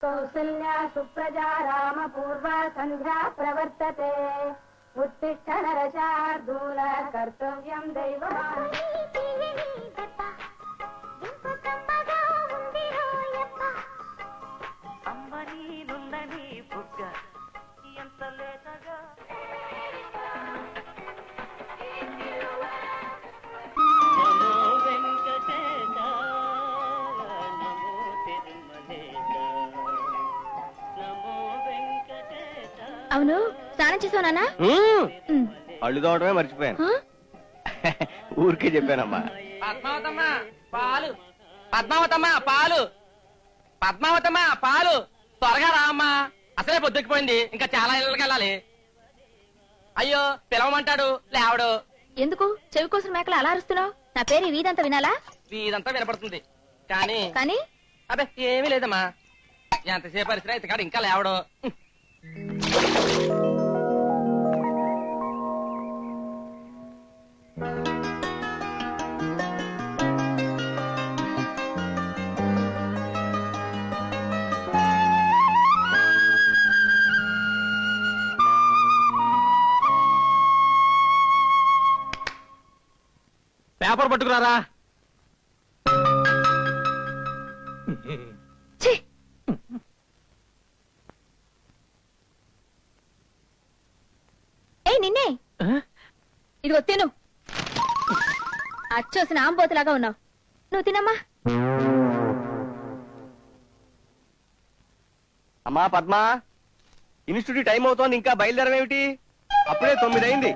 కౌసల్యా సుప్రజా రామ పూర్వ సంధ్యా ప్రవర్తతే ఉత్తిష్ట నరశార్దూల కర్తవ్యం దైవమాన్. అవును, స్నానం చేసావు నాన్న? అళ్ళు తోవడమే మర్చిపోయాను. ఊరికే చెప్పానమ్మా. పద్మావతమ్మా పాలు, పద్మావతమ్మా పాలు, పద్మావతమ్మా పాలు, త్వరగా రా అమ్మా, అసలే పొద్దుకిపోయింది, ఇంకా చాలా ఇళ్ళకి వెళ్ళాలి. అయ్యో పిలవమంటాడు లేవడు. ఎందుకు చెవి కోసం మేకలు అలా అరుస్తున్నావు? నా పేరు వీధంతా వినాలా? వీధంతా వినపడుతుంది కానీ కానీ అబ్బే ఏమీ లేదమ్మా, ఎంతసేపు పరిస్థితి అయితే కాదు ఇంకా లేవడు. పేపర్ పట్టుకురారా. నిన్నే ఇదిగో తిను. అచ్చోసిన ఆంబోతులాగా ఉన్నావు, నువ్వు తినమ్మా. అమ్మా పద్మా, ఇన్స్టిట్యూట్ టైం అవుతోంది, ఇంకా బయలుదేరమేమిటి? అప్పుడే 9 అయింది.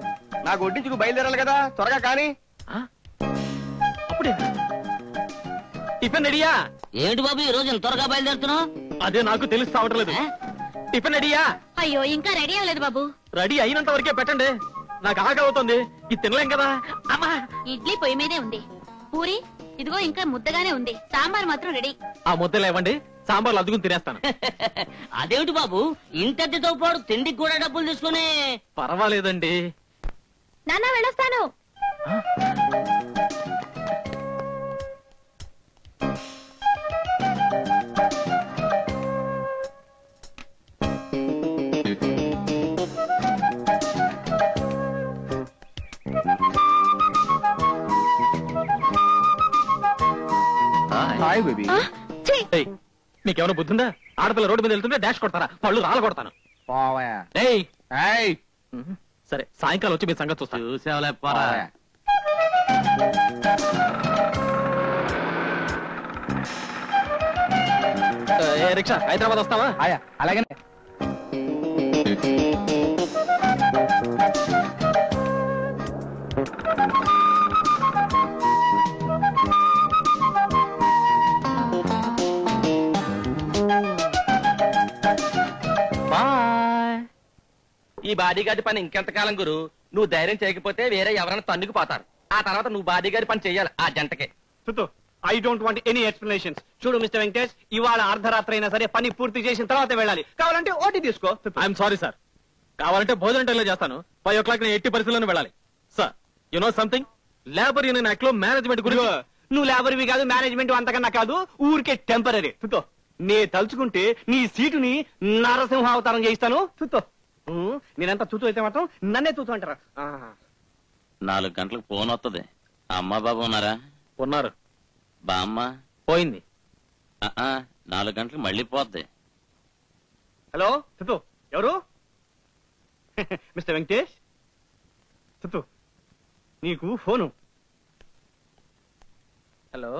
నాకు వడ్డించుకు బయలుదేరాలి కదా, త్వరగా కానీ. అప్పుడే టిఫిన్ రెడీయా? ఏమిటి బాబు ఈ రోజు ఎంత త్వరగా బయలుదేరుతున్నావు? అదే నాకు తెలిసి రావట్లేదు. టిఫిన్ రెడీయా? అయ్యో ఇంకా రెడీ అవ్వలేదు బాబు. రెడీ అయినంత వరకే పెట్టండి, నాకు ఆకలి అవుతుంది, ఇది తినలేం కదా. అమ్మా ఇడ్లీ పొయ్యి మీదే ఉంది, పూరి ఇదిగో ఇంకా ముద్దగానే ఉంది, సాంబార్ మాత్రం రెడీ. ఆ ముద్దలు ఇవ్వండి, సాంబార్లు అద్దుకుని తినేస్తాను. అదేమిటి బాబు ఇంతటితో పాటు తిండికి కూడా డబ్బులు తీసుకుని? పర్వాలేదండి నాన్న, వెళ్ళొస్తాను. Hi baby. మీకేమైనా బుద్ధిందా? ఆడపిల్ల రోడ్డు మీద వెళ్తుంటే డాష్ కొడతారా? పళ్ళు రాళ్ళ కొడతాను. సరే సాయంకాలం వచ్చి మీ సంగతి చూస్తాను. చూసేవలేపారా? రిక్షా హైదరాబాద్ వస్తావా? అలాగే. ఈ బాడీగార్డ్ పని ఇంకెంతకాలం గురు? నువ్వు ధైర్యం చేయకపోతే వేరే ఎవరైనా తన్నుకు పోతారు. ఆ తర్వాత నువ్వు బాడీగార్డ్ పని చెయ్యాలి ఆ జంటకే. I don't want any explanations. చూడు మిస్టర్ వెంకటేష్, ఇవాళ అర్ధరాత్రి అయినా సరే పని పూర్తి చేసిన తర్వాత వెళ్ళాలి. కావాలంటే ఓటీ తీసుకో. ఐఎమ్ సారీ సార్, కావాలంటే భోజనం టైంలో చేస్తాను. 5 o'clock నేను ఎట్టి పరిస్థితుల్లో వెళ్ళాలి. Sir you know something, labour union act లో మేనేజ్మెంట్ గురించి. నువ్వు లేబర్వి కాదు, మేనేజ్మెంట్ అంతకన్నా కాదు, ఊరికే టెంపరీ. నే తలుచుకుంటే నీ సీటుని నరసింహ అవతారం చేయిస్తాను. నేనంతా చూతూ అయితే మాత్రం నన్నే చూతూ అంటారా? 4 గంటలకు ఫోన్ వస్తుంది. అమ్మా బాబు ఉన్నారా? ఉన్నారు. బామ్మ పోయింది. 4 గంటలకు మళ్ళీ పోద్ది. హలో తుతు, ఎవరు? మిస్టర్ వెంకటేష్, తుతు నీకు ఫోను. హలో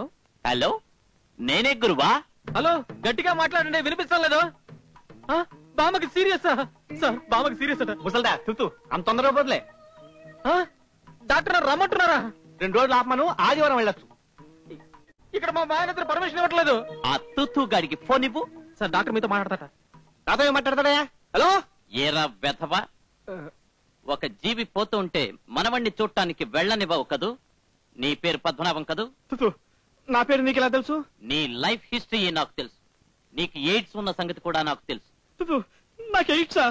హలో, నేనే గురువా. హలో, గట్టిగా మాట్లాడండి, వినిపిస్తాం లేదు. బామ్మకి సీరియస్ సార్, బామ్మకి సీరియస్ అట. ముసల్దా తుతు, అంత తొందరగా పోదులే. డాక్టర్ రమ్మంటున్నారా? 2 రోజులు ఆపమను, ఆదివారం వెళ్ళొచ్చు. ఇక్కడ మా మాయనత్ర పర్మిషన్ ఇవ్వట్లేదు. ఆ తుతు గారికి ఫోన్ ఇవ్వు. సార్ డాక్టర్ మీతో మాట్లాడతాట. నాతో ఏం మాట్లాడతాడయా? హలో. ఏరా వెధవా, ఒక జీవి పోతూ ఉంటే మనవణ్ణి చూడటానికి వెళ్ళనివ్వవు కదూ? నీ పేరు పద్మనాభం కదూ? తుతు, నా పేరు నీకు ఎలా తెలుసు? నీ లైఫ్ హిస్టరీ నాకు తెలుసు. నీకు ఎయిడ్స్ ఉన్న సంగతి కూడా నాకు తెలుసు. నాకు ఎయిడ్సా?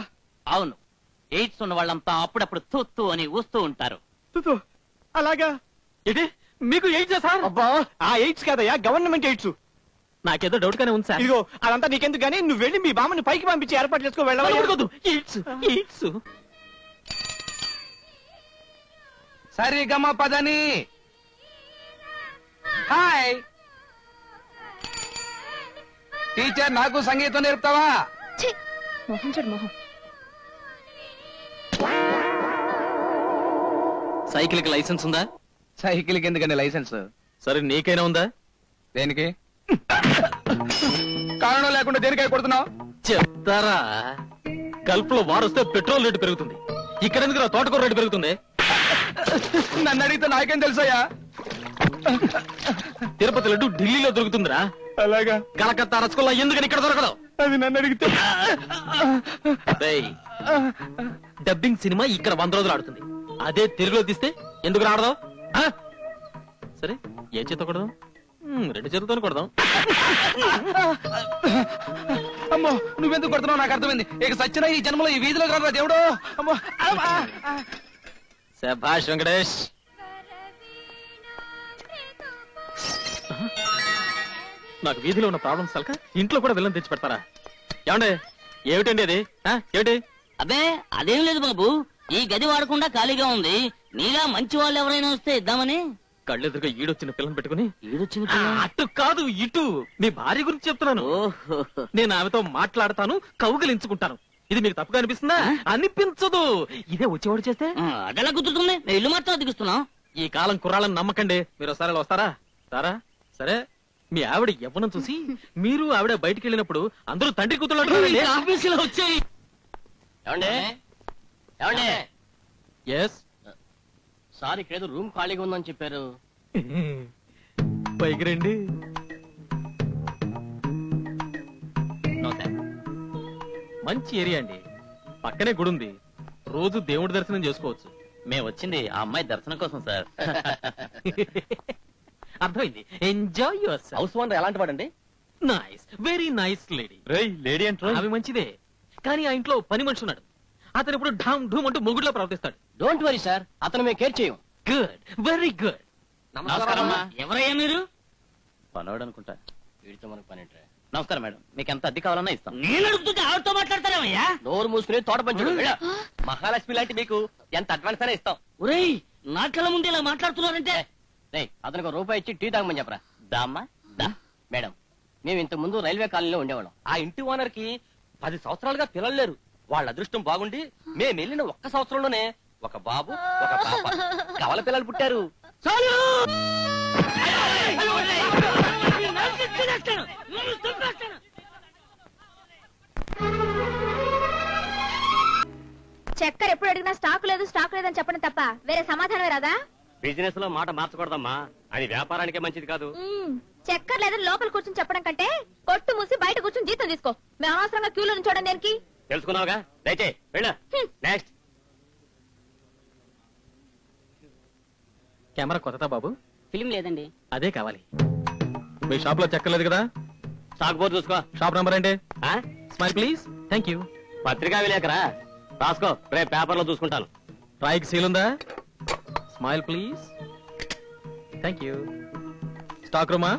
అవును, ఎయిడ్స్ ఉన్న వాళ్ళంతా అప్పుడప్పుడు తూత్తు అని ఊస్తూ ఉంటారు. అలాగా? ఇది మీకు ఎయిడ్స్ సార్? అబ్బా, ఆ ఎయిడ్స్ కాదయ్యా, గవర్నమెంట్ ఎయిడ్స్. నాకేదో డౌట్ గానే ఉంది సార్. ఇదిగో అదంతా నీకెందుకు గానీ నువ్వు వెళ్ళి మీ బామ్మని పైకి పంపించి ఏర్పాటు చేసుకో వెళ్ళవద్దు. సరిగమ పదని. హాయ్ టీచర్, నాకు సంగీతం నేర్పుతావా? మొహం చూడు మొహం. సైకిల్ కి లైసెన్స్ ఉందా? సైకిల్ ఎందుకండి లైసెన్స్? సరే నీకైనా ఉందా? దేనికి? కారణం లేకుండా దేనికై కొడుతున్నావు? చెప్తారా, గల్ఫ్ లో వారు వస్తే పెట్రోల్ రేటు పెరుగుతుంది, ఇక్కడ ఎందుకు తోటకూర రేటు పెరుగుతుంది? నన్ను అడిగితే నాకేం తెలుసయ్యా? తిరుపతి లడ్డు ఢిల్లీలో దొరుకుతుందిరా. అలాగా? కలకత్తా రసగుల్లా ఎందుకని ఇక్కడ దొరకదు? అది నన్ను అడిగితే. డబ్బింగ్ సినిమా ఇక్కడ 100 రోజులు ఆడుతుంది, అదే తెలుగులో తీస్తే ఎందుకు రాడదాం? సరే ఏ చేత కొడదాం? 2 చేతులతో కొడదాం. అమ్మో, నువ్వెందుకు కొడుతున్నావు నాకు అర్థమైంది. ఇక సచ్చిన ఈ జన్మలో ఈ వీధిలో కాదు దేవుడు. అమ్మో. శభాష్ వెంకటేష్. నాకు వీధిలో ఉన్న ప్రాబ్లమ్స్ కలక ఇంట్లో కూడా విలన్ తెచ్చి పెడతారా? ఏమండే, ఏమిటండి అది? ఏమిటి? అబ్బే అదేం లేదు బాబు, ఈ గది వాడకుండా ఖాళీగా ఉంది, నీలా మంచి వాళ్ళు ఎవరైనా వస్తే ఇద్దామని. కళ్ళెదురుగా ఈడొచ్చిన పిల్లని పెట్టుకుని. ఈడొచ్చిన అటు కాదు ఇటు, నీ భార్య గురించి చెప్తున్నాను. నేను ఆమెతో మాట్లాడతాను, కౌగిలించుకుంటాను. ఇది మీకు తప్పుగా అనిపిస్తుందా? అనిపించదు. ఇదే వచ్చేవాడు చేస్తే అదెలా కుదురుతుంది? నేను ఇల్లు మాత్రం అతికిస్తున్నా. ఈ కాలం కుర్రాళ్ళని నమ్మకండి. మీరు ఒకసారి వస్తారా? సారా సరే, మీ ఆవిడ యవ్వనం చూసి మీరు ఆవిడ బయటికి వెళ్ళినప్పుడు అందరూ తండ్రి కూతురు ఆఫీసులో వచ్చాయి. ఎస్ సార్ ఇక్కడ రూమ్ ఖాళీగా ఉందని చెప్పారు. పైకి రండి. మంచి ఏరియా అండి, పక్కనే గుడి ఉంది, రోజు దేవుడి దర్శనం చేసుకోవచ్చు. మేము వచ్చింది ఆ అమ్మాయి దర్శనం కోసం సార్. అర్థమైంది. Enjoy your self. House owner ఎలాంటి వాడండి? Nice, very nice lady. Lady అంటే అవి మంచిదే, కానీ ఆ ఇంట్లో పని మనిషి ఉన్నాడు. అతను ఇప్పుడు ఢామ్ ఢూమ్ అంటూ మొగుడులా ప్రవర్తిస్తాడు. డోంట్ వరీ సార్, అతను మేము కేర్ చేయం. Good, very good. ఎవరయ్యా మీరు? పనవాడు అనుకుంటా. వీడితో మనకు పని ఏంట్రా? నమస్కారం మేడం, మీకు ఎంత అద్దె కావాలన్నా ఇస్తాం. నేను అడుగుతుంటే ఆవిడతో మాట్లాడతారేమయ్యా? నోరు మూసుకుని తోట పంచుడు. మహాలక్ష్మి లాంటి మీకు ఎంత అడ్వాన్స్ అయినా ఇస్తాం. ఒరేయ్, నా కళ్ళ ముందు ఇలా మాట్లాడుతున్నారంటే. అతనికి ₹1 ఇచ్చి టీ తాగమని చెప్పరా. దామ్మా దా. మేడం, మేము ఇంత ముందు రైల్వే కాలనీలో ఉండేవాళ్ళం. ఆ ఇంటి ఓనర్ కి 10 సంవత్సరాలుగా పిల్లలు లేరు. వాళ్ళ అదృష్టం బాగుండి మేము వెళ్ళిన 1 సంవత్సరంలోనే ఒక బాబు ఒక పాప కవల పిల్లలు పుట్టారు. చక్కెర ఎప్పుడు అడిగినా స్టాక్ లేదు స్టాక్ లేదని చెప్పడం తప్ప వేరే సమాధానమే రాదా? బిజినెస్ లో మాట మార్చకూడదమ్మా, అది వ్యాపారానికే మంచిది కాదు. చక్కెర లేదని లోపల కూర్చొని చెప్పడం కంటే కొట్టు మూసి బయట కూర్చొని జీతం తీసుకో. మేము అనవసరంగా క్యూలో చూడండి దేనికి? తెలుసుకున్నావుగా, దయచే వెళ్ళు. నెక్స్ట్. కెమెరా కొత్తదా బాబు? ఫిలిం లేదండి. అదే కావాలి. మీ షాప్ లో చెక్కలేదు కదా? స్టాక్ బోర్డు చూసుకో. షాప్ నంబర్ ఏంటి? Smile please. Thank you. పత్రికా విలేకరా, రాసుకో, రేపు పేపర్ లో చూసుకుంటాను. రాయికి సీల్ ఉందా? Smile please. Thank you. Stock రూమా?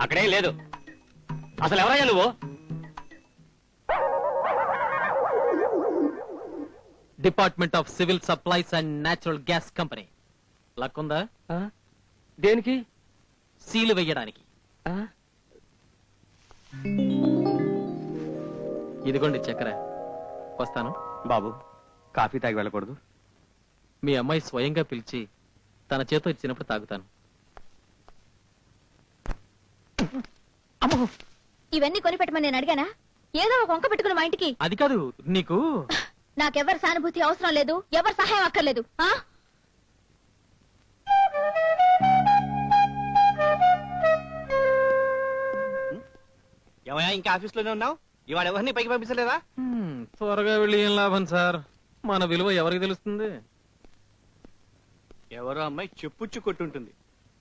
అక్కడేం లేదు. అసలు ఎవరయ్యా నువ్వు? Department of civil supplies and natural gas company. Luck ఉందా? దేనికి? సీలు వెయ్యడానికి. ఇదిగోండి చక్కెర. వస్తాను. బాబు, కాఫీ తాగి వెళ్ళకూడదు? మీ అమ్మాయి స్వయంగా పిలిచి తన చేతో ఇచ్చినప్పుడు తాగుతాను. ఇవన్నీ కొనిపెట్టమని నేను అడిగానా? ఏదో ఒక వంక పెట్టుకుని మా ఇంటికి. అది కాదు, నీకు నాకెవరి సానుభూతి అవసరం లేదు, ఎవరి సహాయం అక్కర్లేదు. ఏమయ్యా ఇంకా ఆఫీస్ లోనే ఉన్నావు? ఇవాళ ఎవరిని పైకి పంపించలేదా? త్వరగా వెళ్ళి ఏం లాభం సార్, మన విలువ ఎవరికి తెలుస్తుంది? ఎవరో అమ్మాయి చెప్పుచ్చు కొట్టుంటుంది,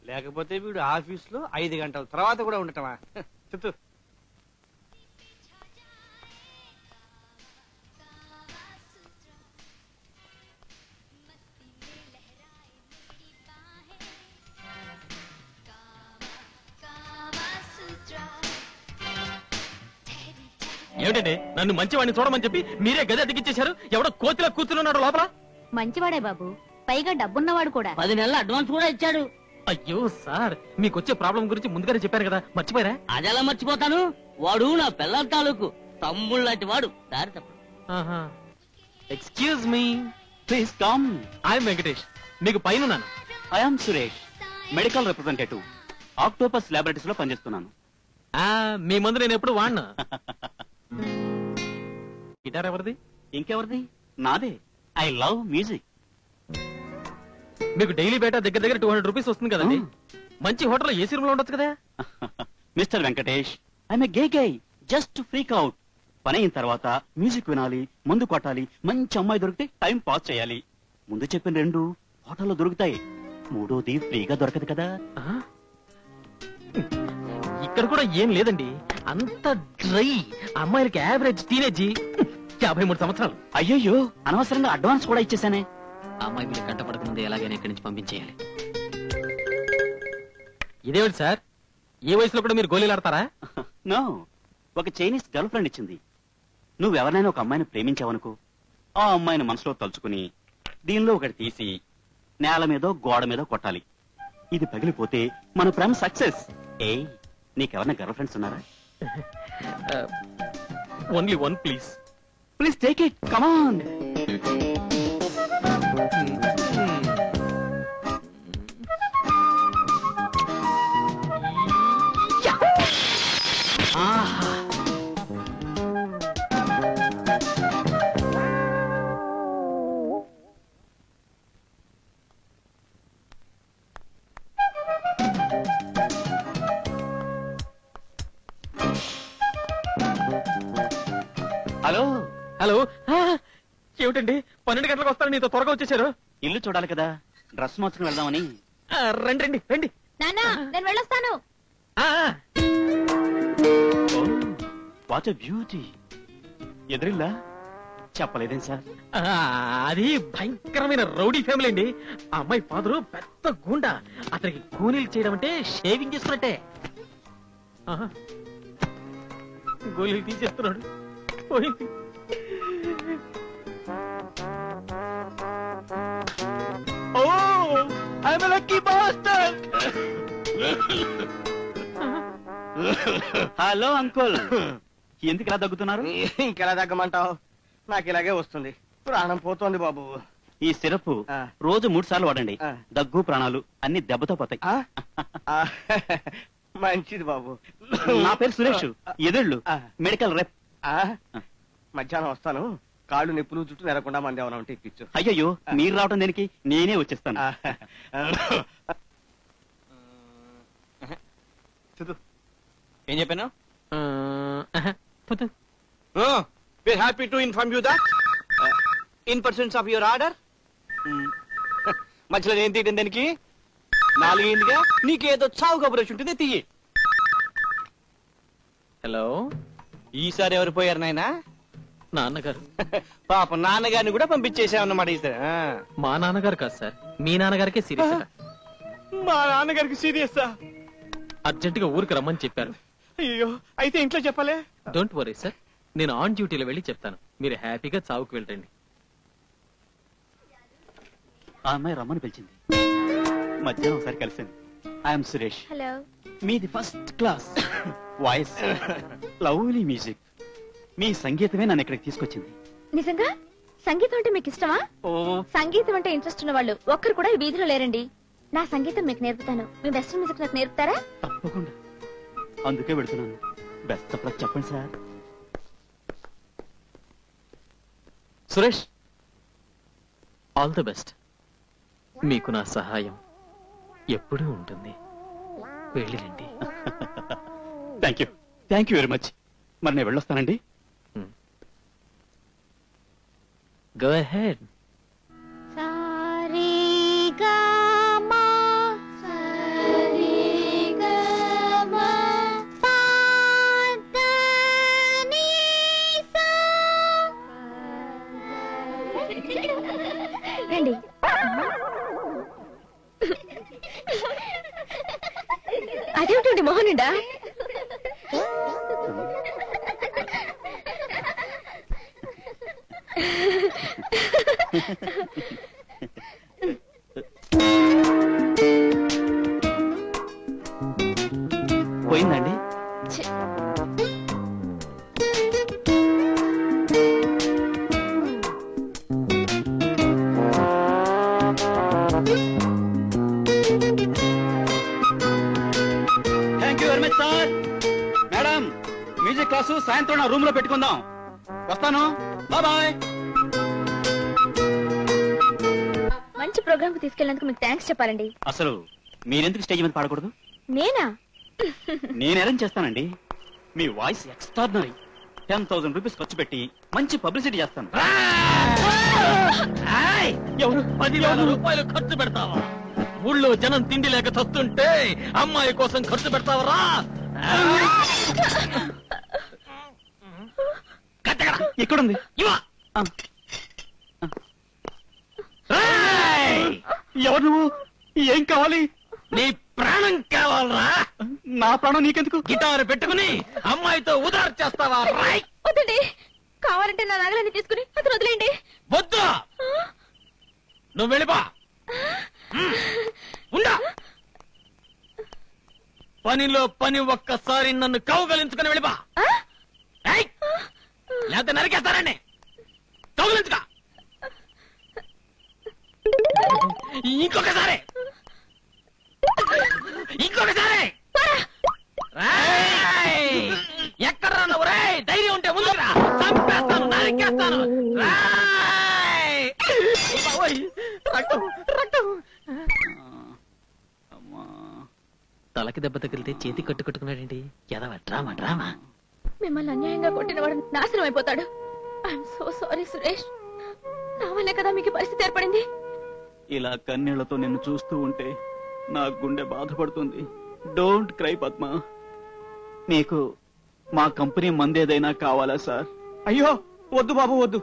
లేకపోతే వీడు ఆఫీస్ లో 5 గంటల తర్వాత కూడా ఉండటమా? చుట్టూ ఏమిటండి నన్ను మంచివాడిని చూడమని చెప్పి మీరే గది అతికిచ్చేశారు? ఎవడో కోతిలో కూర్చున్నాడు లోపల. మంచివాడే బాబు, పైగా డబ్బున్నవాడు కూడా. 10 నెలల అడ్వాన్స్ కూడా ఇచ్చాడు. అయ్యో సార్, మీకు వచ్చే ప్రాబ్లం గురించి ముందుగానే చెప్పాను కదా, మర్చిపోయారా? అదెలా మర్చిపోతాను? వాడు నా పిల్లల తాలూకు తమ్ముళ్ళ లాంటి వాడు. దారి తప్పడు. Excuse me, please come. I'm Venkatesh, మీకు పైన ఉన్నాను. I'm Suresh, medical representative. Octopus laboratories లో పనిచేస్తున్నాను. మీ ముందు నేను ఎప్పుడు వాడినా. గిటార్ ఎవరిది? ఇంకెవరిది? నాదే. I love music. మీకు డైలీ బేటా దగ్గర దగ్గర 200 రూపీస్ వస్తుంది కదండి. మంచి హోటల్లో ఏసీ రూమ్ లో ఉండొచ్చు కదా. Mister Venkatesh, I'm a gay guy, just freak out. పని అయిన తర్వాత మ్యూజిక్ వినాలి, మందు కొట్టాలి, మంచి అమ్మాయి దొరికితే టైం పాస్ చేయాలి. ముందు చెప్పిన 2 హోటల్లో దొరుకుతాయి, 3వది ఫ్రీగా దొరకదు కదా. ఇక్కడ కూడా ఏం లేదండి, అంత డ్రై. అమ్మాయిలకి యావరేజ్ టీనేజ్ 53 సంవత్సరాలు. అయ్యయ్యో, అనవసరంగా అడ్వాన్స్ కూడా ఇచ్చేసానే. అమ్మాయి వీళ్ళు కంటపడక ముందు ఎలాగైనా ఇక్కడి నుంచి పంపించేయాలి. ఇదేమిటి సార్, ఏ వయసులో కూడా మీరు గోళీలు ఆడతారా? నో, ఒక చైనీస్ గర్ల్ ఫ్రెండ్ ఇచ్చింది. నువ్వెవరైనా ఒక అమ్మాయిని ప్రేమించావనుకో, ఆ అమ్మాయిని మనసులో తలుచుకుని దీనిలో ఒకటి తీసి నేల మీదో గోడ మీదో కొట్టాలి. ఇది పగిలిపోతే మన ప్రేమ సక్సెస్. ఏ, నీకెవరైనా గర్ల్ ఫ్రెండ్స్ ఉన్నారా? Only one please. Please take it, come on. Hello hello, ఏమిటండి 12 గంటలకు వస్తాను, నీతో త్వరగా వచ్చేసారు. ఇల్లు చూడాలి కదా, డ్రెస్ మార్చుకుని వెళ్దామని. రండి రండి రండి. నాన్న, నేను వెళ్ళొస్తాను. What a beauty. ఎదురిల్లా చెప్పలేదేం సార్? అది భయంకరమైన రౌడీ ఫ్యామిలీ అండి. ఆ అమ్మాయి ఫాదరు పెద్ద గుండా. అతనికి గోళీలు చేయడం అంటే షేవింగ్ చేసుకున్నట్టే. గోళీలు తీసేస్తున్నాడు. పోయింది. Oh, I'm a lucky bastard. Hello uncle, ఎందుకు ఇలా దగ్గుతున్నారు? ఇంకెలా తగ్గమంటావు? నాకు ఇలాగే వస్తుంది, ప్రాణం పోతోంది బాబు. ఈ సిరప్ రోజు 3 సార్లు వాడండి. ఆ. దగ్గు ప్రాణాలు అన్ని దెబ్బతో పోతాయి. మంచిది బాబు. నా పేరు సురేష్, ఎదుళ్ళు మెడికల్ రెప్. మధ్యాహ్నం వస్తాను, కాళ్ళు నిప్పులు చుట్టూ నెరకుండా మంది ఏమైనా ఉంటే ఇప్పించు. అయ్యయ్యో, మీరు రావటం దేనికి, నేనే వచ్చేస్తాను. ఏం చెప్పాను? We're happy to inform you that in pursuance of your order. మధ్యలో ఏం తీయడం దానికి? 4 అయిందిగా, నీకేదో చావు కబురు వచ్చి ఉంటుంది, తీయి. హలో, ఈసారి ఎవరు పోయారు నాయనా? నాన్నగారు. పాప నాన్నగారిని కూడా పంపించేసామన్నమాట ఈసారి. మా నాన్నగారు కాదు సార్, మీ నాన్నగారికే సీరియస్. మా నాన్నగారికి సీరియస్? అర్జెంట్ గా ఊరికి రమ్మని చెప్పారు. అయ్యో, అయితే ఇంట్లో చెప్పలే? డోంట్ వరీ సార్, నేను ఆన్ డ్యూటీలో వెళ్ళి చెప్తాను. మీరు హ్యాపీగా చావుకు వెళ్ళండి. ఆ అమ్మాయి రమ్మని పిలిచింది, మధ్యాహ్నం ఒకసారి కలిసాను. ఐఎమ్ సురేష్. హలో. మీది first class voice, lovely music. మీ సంగీతమే నన్ను ఇక్కడికి తీసుకొచ్చింది. నిజంగా సంగీతం అంటే మీకు ఇష్టమా? ఓ, సంగీతం అంటే ఇంట్రెస్ట్ ఉన్న వాళ్ళు ఒక్కరు కూడా ఈ వీధిలో లేరండి. నా సంగీతం మీకు నేర్పుతాను. మీ వెస్ట్రన్ మ్యూజిక్ నాకు నేర్పుతారా? తప్పకుండా, అందుకే పెడుతున్నాను. బెస్ట్ ఆఫ్ లక్ చెప్పండి sir. Suresh, all the best. మీకు నా సహాయం ఎప్పుడూ ఉంటుంది. వెళ్ళిరండి. Thank you very much. మరి నేను వెళ్ళొస్తానండి. Go ahead. రండి. అదేమిటండి మొహనుండా? పోయిందండి. Thank you very much sir. Madam, music class సాయంత్రం నా రూమ్ లో పెట్టుకుందాం. వస్తాను. బాయ్. మంచి ప్రోగ్రామ్ కు తీసుకెళ్ళినందుకు మీకు థ్యాంక్స్ చెప్పాలండి. అసలు మీరెందుకు స్టేజ్ మీద పాడకూడదు? నేనా? నేను అరేంజ్ చేస్తానండి. మీ వాయిస్ ఎక్స్ట్రాడినరీ. 10,000 రూపీస్ ఖర్చు పెట్టి మంచి పబ్లిసిటీ చేస్తాను. ఎవరు 10,000 రూపాయలు ఖర్చు పెడతావా? ఊళ్ళో జనం తిండి లేక చస్తుంటే అమ్మాయి కోసం ఖర్చు పెడతావరా? ఎక్కడుంది? ఎవరు నువ్వు? ఏం కావాలి? నీ ప్రాణం కావాలరా? నా ప్రాణం నీకెందుకు? గిటారు పెట్టుకుని అమ్మాయితో ఉదారు చేస్తావా? వద్దండి, కావాలంటే నా నగలన్నీ తీసుకుని అతను వదిలేండి. వద్దు, నువ్వు వెళ్ళిపో. ఉండా, పనిలో పని ఒక్కసారి నన్ను కౌగలించుకుని వెళ్ళిపో. లేకపోతే నరికేస్తానండి. కౌగలించుకో. ఇంకొకసారి ఎక్కడ నువ్వు? ధైర్యం ఉంటే ముందురా, చంపేస్తాను, నరికేస్తాను. తలకి దెబ్బ తగిలితే చేతి కట్టుకున్నాడేంటి? ఎదవ డ్రామా డ్రామా. మిమ్మల్ని అన్యాయంగా కొట్టినవాడు నాశనం అయిపోతాడు. I'm so sorry Suresh. నా వల్లే కదా మీకు పరిస్థితి ఏర్పడింది. ఇలా కన్నీళ్లతో నిన్ను చూస్తూ ఉంటే నా గుండె బాధపడుతుంది. Don't cry Padma. నీకు మా కంపెనీ మందేదైనా కావాలా సార్? అయ్యో వద్దు బాబు, వద్దు.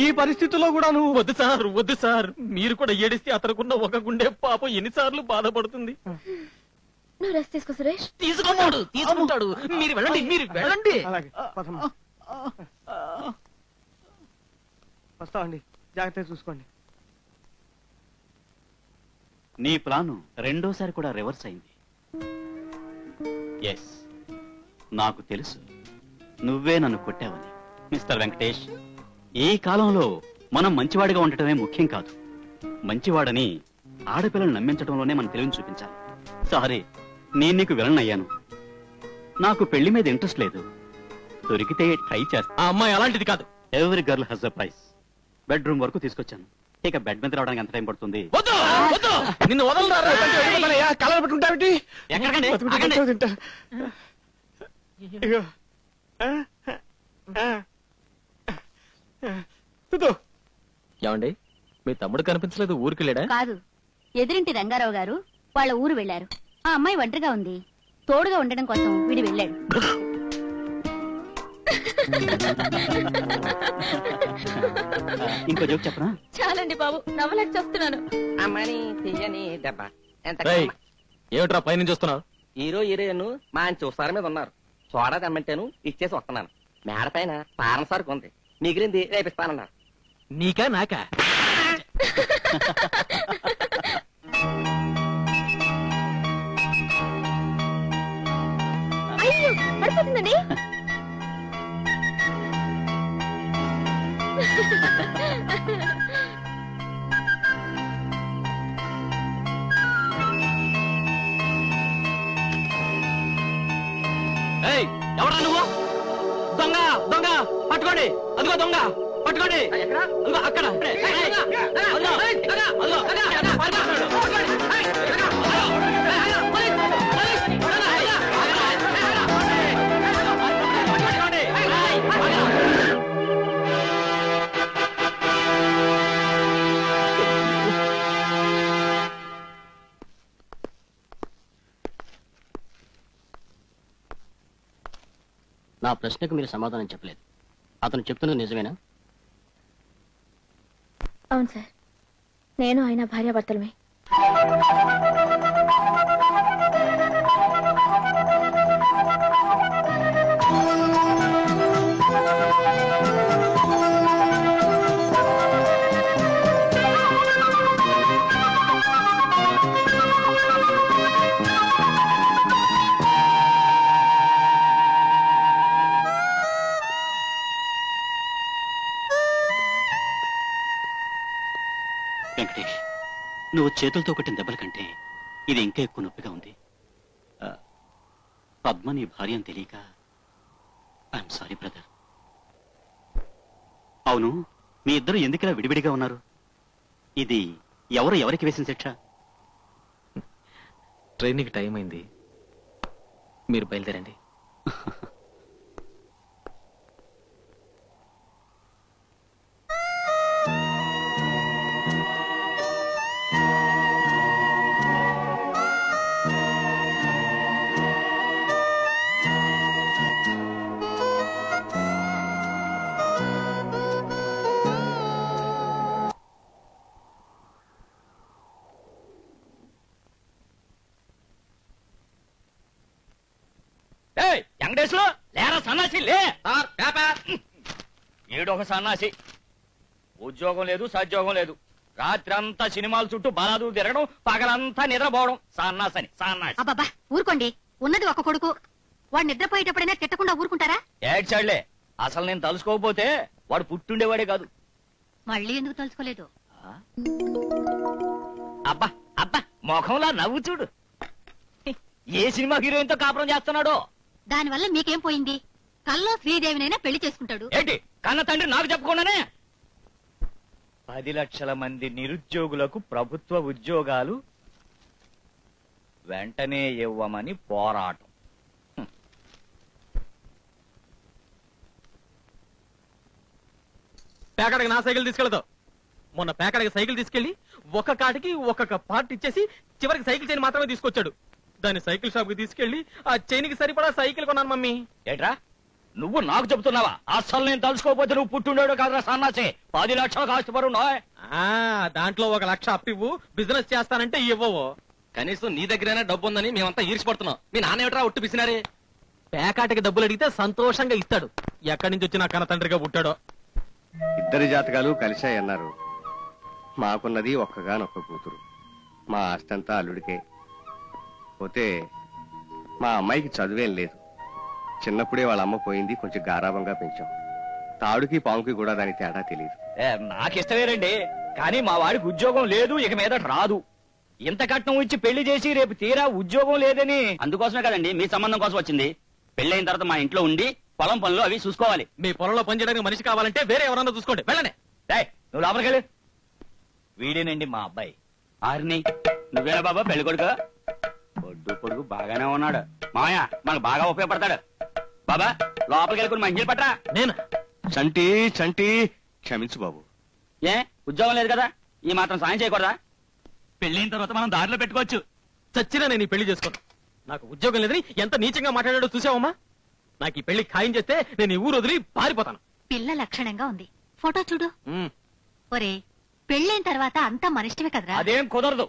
ఈ పరిస్థితుల్లో కూడా నువ్వు? వద్దు సార్, వద్దు సార్. మీరు కూడా ఏడిస్తే అతనుకున్న ఒక గుండె పాపం ఎన్నిసార్లు బాధపడుతుంది. నువ్వు రెస్ట్ తీసుకో సురేష్. తీసుకున్నాడు, తీసుకుంటాడు. మీరు వెళ్ళండి, మీరు వెళ్ళండి. అలాగే పదమ్మా. వస్తామండి, జాగ్రత్తగా చూసుకోండి. నీ ప్లాను రెండోసారి కూడా రివర్స్ అయింది. ఎస్, నాకు తెలుసు నువ్వే నన్ను కొట్టావని. మిస్టర్ వెంకటేష్, ఈ కాలంలో మనం మంచివాడిగా ఉండటమే ముఖ్యం కాదు. మంచివాడని ఆడపిల్లను నమ్మించడంలోనే మనం తెలివిని చూపించాలి. సారీ, నేను నీకు విలన్ అయ్యాను. నాకు పెళ్లి మీద ఇంట్రెస్ట్ లేదు. దొరికితే ట్రై చేస్తా. ఆ అమ్మాయి అలాంటిది కాదు. Every girl has a price. Bedroom వరకు తీసుకొచ్చాను. ఇక బెడ్ మీద రావడానికి ఎంత టైం పడుతుంది? వద్దు, వద్దు, నిన్ను వదలరా. కలర్ పెట్టుకుంటావేంటి? ఎక్కడికండి? తింటా. ఏమండి, మీ తమ్ముడు కనిపించలేదు, ఊరికి వెళ్ళాడా? కాదు, ఎదురింటి రంగారావు గారు వాళ్ళ ఊరు వెళ్లారు. ఆ అమ్మాయి ఒంటరిగా ఉంది. తోడుగా ఉండడం కోసం వీడు వెళ్ళాడు. ఇంకో జోక్ చెప్పనా? చాలండి బాబు, నవ్వలేక చూస్తున్నాను. అమ్మని తీయని దెబ్బ ఎంత. రేయ్, ఏమిట్రా పైనుంచి చూస్తున్నావు? హీరో హీరోయిన్ మంచి ఉత్సారం మీద ఉన్నారు. సోడా తెమ్మంటేను ఇచ్చేసి వస్తున్నాను. మేడ పైన పారణ సరుకు ఉంది, మిగిలింది రేపిస్తానన్నారు. నీకా నాకా? అయ్యో పడిపోతుందండి. ఎవరా నువ్వు? దొంగ, దొంగ పట్టుకోండి. అదిగో దొంగ, పట్టుకోండి. అదిగో అక్కడ. నా ప్రశ్నకు మీరు సమాధానం చెప్పలేదు. అతను చెప్తున్నది నిజమేనా? అవును సార్, నేను ఆయన భార్యాభర్తలమే. వెంకటేష్, నువ్వు చేతులతో కొట్టిన దెబ్బల కంటే ఇది ఇంకా ఎక్కువ నొప్పిగా ఉంది. పద్మ నీ భార్య అని తెలియక ఐఎమ్ సారీ బ్రదర్. అవును, మీ ఇద్దరు ఎందుకలా విడివిడిగా ఉన్నారు? ఇది ఎవరికి వేసిన శిక్ష? ట్రైన్కి టైం అయింది, మీరు బయలుదేరండి. వెంకటేశ్వరు లేరా సన్నాసి, లే. ఏడొక సన్నాసి, ఉద్యోగం లేదు సద్యోగం లేదు, రాత్రి అంతా సినిమాల చుట్టూ బలాదు తిరగడం, పగలంతా నిద్రపోవడం. సన్నాసని సన్నాసి. అబ్బాబా ఊరుకోండి, ఉన్నది ఒక కొడుకు, వాడు నిద్రపోయేటప్పుడైనా తిట్టకుండా ఊరుకుంటారా? ఏడ్చాడులే, అసలు నేను తలుసుకోకపోతే వాడు పుట్టుండేవాడే కాదు. మళ్ళీ ఎందుకు తలుచుకోలేదు? అబ్బా అబ్బా, ముఖంలా నవ్వు చూడు. ఏ సినిమా హీరోయిన్ తో కాపురం చేస్తున్నాడో. దానివల్ల మీకేం పోయింది? కల్లో శ్రీదేవినైనా పెళ్లి చేసుకుంటాడు. ఏంటి కన్న తండ్రి నాకు చెప్పకుండానే? 10 లక్షల మంది నిరుద్యోగులకు ప్రభుత్వ ఉద్యోగాలు వెంటనే ఇవ్వమని పోరాటం. పేకాడికి నా సైకిల్ తీసుకెళ్తావు. మొన్న పేకాడికి సైకిల్ తీసుకెళ్లి ఒక కాటికి ఒక్కొక్క పార్ట్ ఇచ్చేసి చివరికి సైకిల్ చైన్ మాత్రమే తీసుకొచ్చాడు. దాన్ని సైకిల్ షాప్ కి తీసుకెళ్లి ఆ చైన్ కి సరిపడా సైకిల్ కొన్నాను మమ్మీ. ఏట్రా నువ్వు నాకు చెప్తున్నావా? అసలు నేను తలుసుకోకపోతే నువ్వు పుట్టుండేడు కాదురా సన్నాసి. 10 లక్షలకు ఆస్తిపరున్నాయ్. దాంట్లో 1 లక్ష అప్పివ్వు, బిజినెస్ చేస్తానంటే ఇవ్వవు. కనీసం నీ దగ్గరైనా డబ్బు ఉందని మేమంతా ఈర్చిపడుతున్నాం. మీ నాన్న ఏమిట్రా ఒట్టు పిసినారే? పేకాటికి డబ్బులు అడిగితే సంతోషంగా ఇస్తాడు. ఎక్కడి నుంచి వచ్చి నా కన్న తండ్రిగా పుట్టాడో. ఇద్దరి జాతకాలు కలిశాయన్నారు. మాకున్నది ఒక్కగానొక్క కూతురు. మా ఆస్తంతా అల్లుడికే. పోతే మా అమ్మాయికి చదువేం లేదు. చిన్నప్పుడే వాళ్ళ అమ్మ పోయింది, కొంచెం గారాబంగా పెంచాం. తాడుకి పాముకి కూడా దాని తేడా తెలియదు. నాకిష్టమేనండి, కానీ మా వాడికి ఉద్యోగం లేదు, ఇక మీద రాదు. ఇంత కట్నం ఇచ్చి పెళ్లి చేసి రేపు తీరా ఉద్యోగం లేదని. అందుకోసమే కదండి మీ సంబంధం కోసం వచ్చింది. పెళ్ళైన తర్వాత మా ఇంట్లో ఉండి పొలం పనులు అవి చూసుకోవాలి. మీ పొలంలో పనిచేయడానికి మనిషి కావాలంటే వేరే ఎవరన్నా చూసుకోండి. వెళ్ళండి. నువ్వు లోపలికెళ్ళు. వీడేనండి మా అబ్బాయి. ఆరిని నువ్వేనా బాబా పెళ్లి కొడుకు? పొడ్డు పొడుగు బాగానే ఉన్నాడు. మామయ్య మనకు బాగా ఉపయోగపడతాడు. బాబా లోపలికి వెళ్ళుకుని మంచిలు పట్టరా. నేను చంటి చంటి క్షమించు బాబు. ఏ ఉద్యోగం లేదు కదా, ఈ మాత్రం సాయం చేయకూడదా? పెళ్ళైన తర్వాత మనం దారిలో పెట్టుకోవచ్చు. చచ్చినా నేను ఈ పెళ్లి చేసుకోను. నాకు ఉద్యోగం లేదని ఎంత నీచంగా మాట్లాడాడో చూసావమ్మా. నాకు ఈ పెళ్లి ఖాయం చేస్తే నేను ఈ ఊరు వదిలి పారిపోతాను. పిల్ల లక్షణంగా ఉంది, ఫోటో చూడు. ఒరే పెళ్ళైన తర్వాత అంతా మనిష్టమే కదరా. అదేం కుదరదు.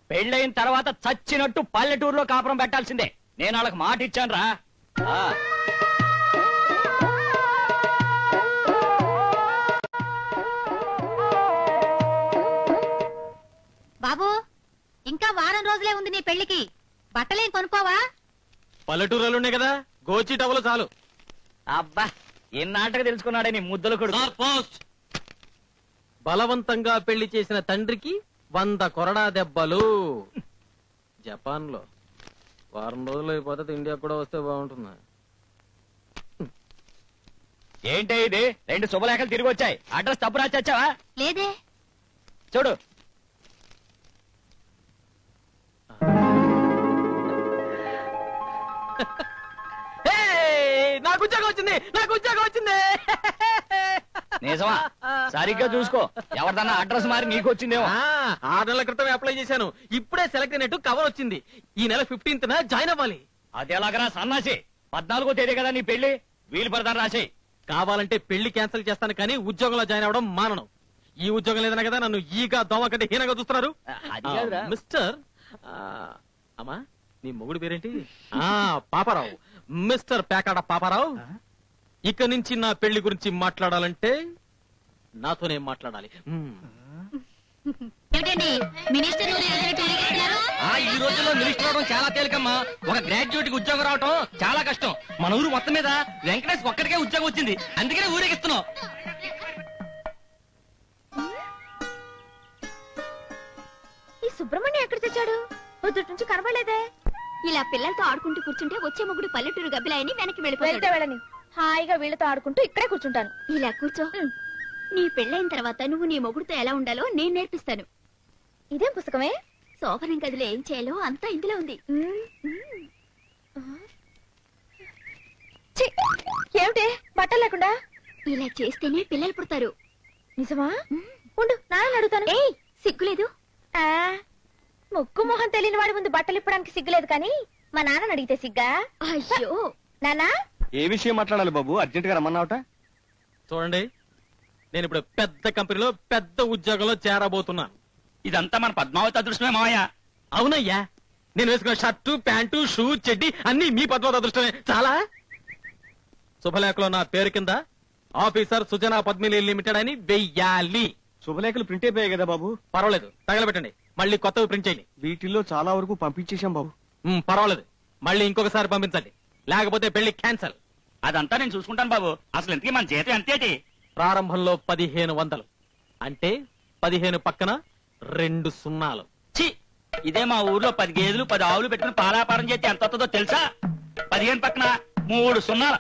పెళ్ళైన తర్వాత చచ్చినట్టు పల్లెటూరులో కాపురం పెట్టాల్సిందే. నేను వాళ్ళకి మాట ఇచ్చాను రా. బాబు ఇంకా వారం రోజులే ఉంది నీ పెళ్లికి, బట్టలేం కొనుక్కోవా? పల్లెటూరులో ఉన్నాయి కదా, గోచి టవలు చాలు. అబ్బా ఎన్నాటకు తెలుసుకున్నాడే నీ ముద్దలు కొడుకు. బలవంతంగా పెళ్లి చేసిన తండ్రికి 100 కొరడా దెబ్బలు. జపాన్ లో వారం రోజులు అయిపోతే ఇండియా కూడా వస్తే బాగుంటుంది. ఏంటే ఇది? 2 శుభలేఖలు తిరిగి వచ్చాయి. అడ్రస్ తప్పు రాచావా? లేదే. చూడు. నాకు ఉద్యోగం వచ్చింది, నాకు ఉద్యోగం వచ్చింది. నిజమా? సరిగ్గా చూసుకో, ఎవరిదన్నా అడ్రస్ మారి నీకు వచ్చిందేమో. 6 నెలల క్రితం అప్లై చేశాను, ఇప్పుడే సెలెక్ట్ అయినట్టు కవర్ వచ్చింది. ఈ నెల 15న జాయిన్ అవ్వాలి. అది ఎలాగరా సన్నాసి? 14వ తేదీ కదా నీ పెళ్లి. వీలు పడతాను రాసేయి. కావాలంటే పెళ్లి క్యాన్సిల్ చేస్తాను, కానీ ఉద్యోగంలో జాయిన్ అవ్వడం మానను. ఈ ఉద్యోగం లేదన్నా కదా నన్ను ఈగా దోమ కంటే హీనంగా చూస్తున్నారు. మిస్టర్ అమ్మా నీ మొగుడు పేరేంటి? పాపారావు. మిస్టర్ పేకాడ పాపారావు, ఇక నుంచి నా పెళ్లి గురించి మాట్లాడాలంటే నాతోనే మాట్లాడాలి. ఈ రోజుల్లో మినిస్టర్ అవడం చాలా తేలికమ్మా. ఒక గ్రాడ్యుయేట్ కి ఉద్యోగం రావటం చాలా కష్టం. మన ఊరు మొత్తం మీద వెంకటేష్ ఒక్కడికే ఉద్యోగం వచ్చింది, అందుకనే ఊరేగిస్తున్నాం. వచ్చాడు? పొద్దుటి నుంచి కనబడలేదే. ఇలా పిల్లలతో ఆడుకుంటూ కూర్చుంటే వచ్చే మొగుడు పల్లెటూరు గబ్బిలాయని వెనక్కి వెళ్తే వెళ్ళిపోతాడు. వెళ్ళని, హాయిగా వీళ్ళతో ఆడుకుంటూ ఇక్కడే కూర్చుంటాను. ఇలా కూర్చో. నీ పెళ్ళైన తర్వాత నువ్వు నీ మొగుడుతో ఎలా ఉండాలో నేను నేర్పిస్తాను. ఇదేం పుస్తకమే? శోభనం గదిలో ఏం చేయాలో అంతా ఇందులో ఉంది. ఛీ, ఏమిటి బట్టలు లేకుండా? ఇలా చేస్తేనే పిల్లలు పుడతారు. నిజమా? ఉండు, నాన్న అడుగుతాను. ఏయ్, సిగ్గులేదు? ఆ, ముక్కు మొహం తెలియని వాడి ముందు బట్టలు ఇప్పడానికి సిగ్గులేదు కానీ మా నాన్న అడిగితే సిగ్గా? అయ్యో, నాన్నా, ఏ విషయం మాట్లాడాలి బాబు? అర్జెంట్ గా రమ్మన్నావట. చూడండి, నేను ఇప్పుడు పెద్ద కంపెనీలో పెద్ద ఉద్యోగంలో చేరబోతున్నాను. ఇదంతా మన పద్మావతి అదృష్టమే మావయ్య. అవునయ్యా, నేను వేసుకున్న షర్టు ప్యాంటు షూ చెడ్డి అన్ని మీ పద్మావతి అదృష్టమే. చాలా శుభలేఖలో నా పేరు కింద ఆఫీసర్ సుజనా పద్మిని లిమిటెడ్ అని వెయ్యాలి. శుభలేఖలు ప్రింట్ అయిపోయాయి కదా బాబు? పర్వాలేదు, తగలబెట్టండి, మళ్ళీ కొత్తవి ప్రింట్ చేయండి. వీటిల్లో చాలా వరకు పంపించేశాం బాబు. పర్వాలేదు, మళ్ళీ ఇంకొకసారి పంపించండి, లేకపోతే పెళ్లి క్యాన్సల్. అదంతా నేను చూసుకుంటాను బాబు. అసలు ఇంతకీ మన జీతం ఎంతేటి? ప్రారంభంలో 1500, అంటే 15 పక్కన 2 సున్నాలు. ఛీ, ఇదే మా ఊర్లో 10 గేదెలు 10 ఆవులు పెట్టుకుని పాలాపారం చేస్తే ఎంత వస్తుందో తెలుసా? 15 పక్కన 3 సున్నాలు.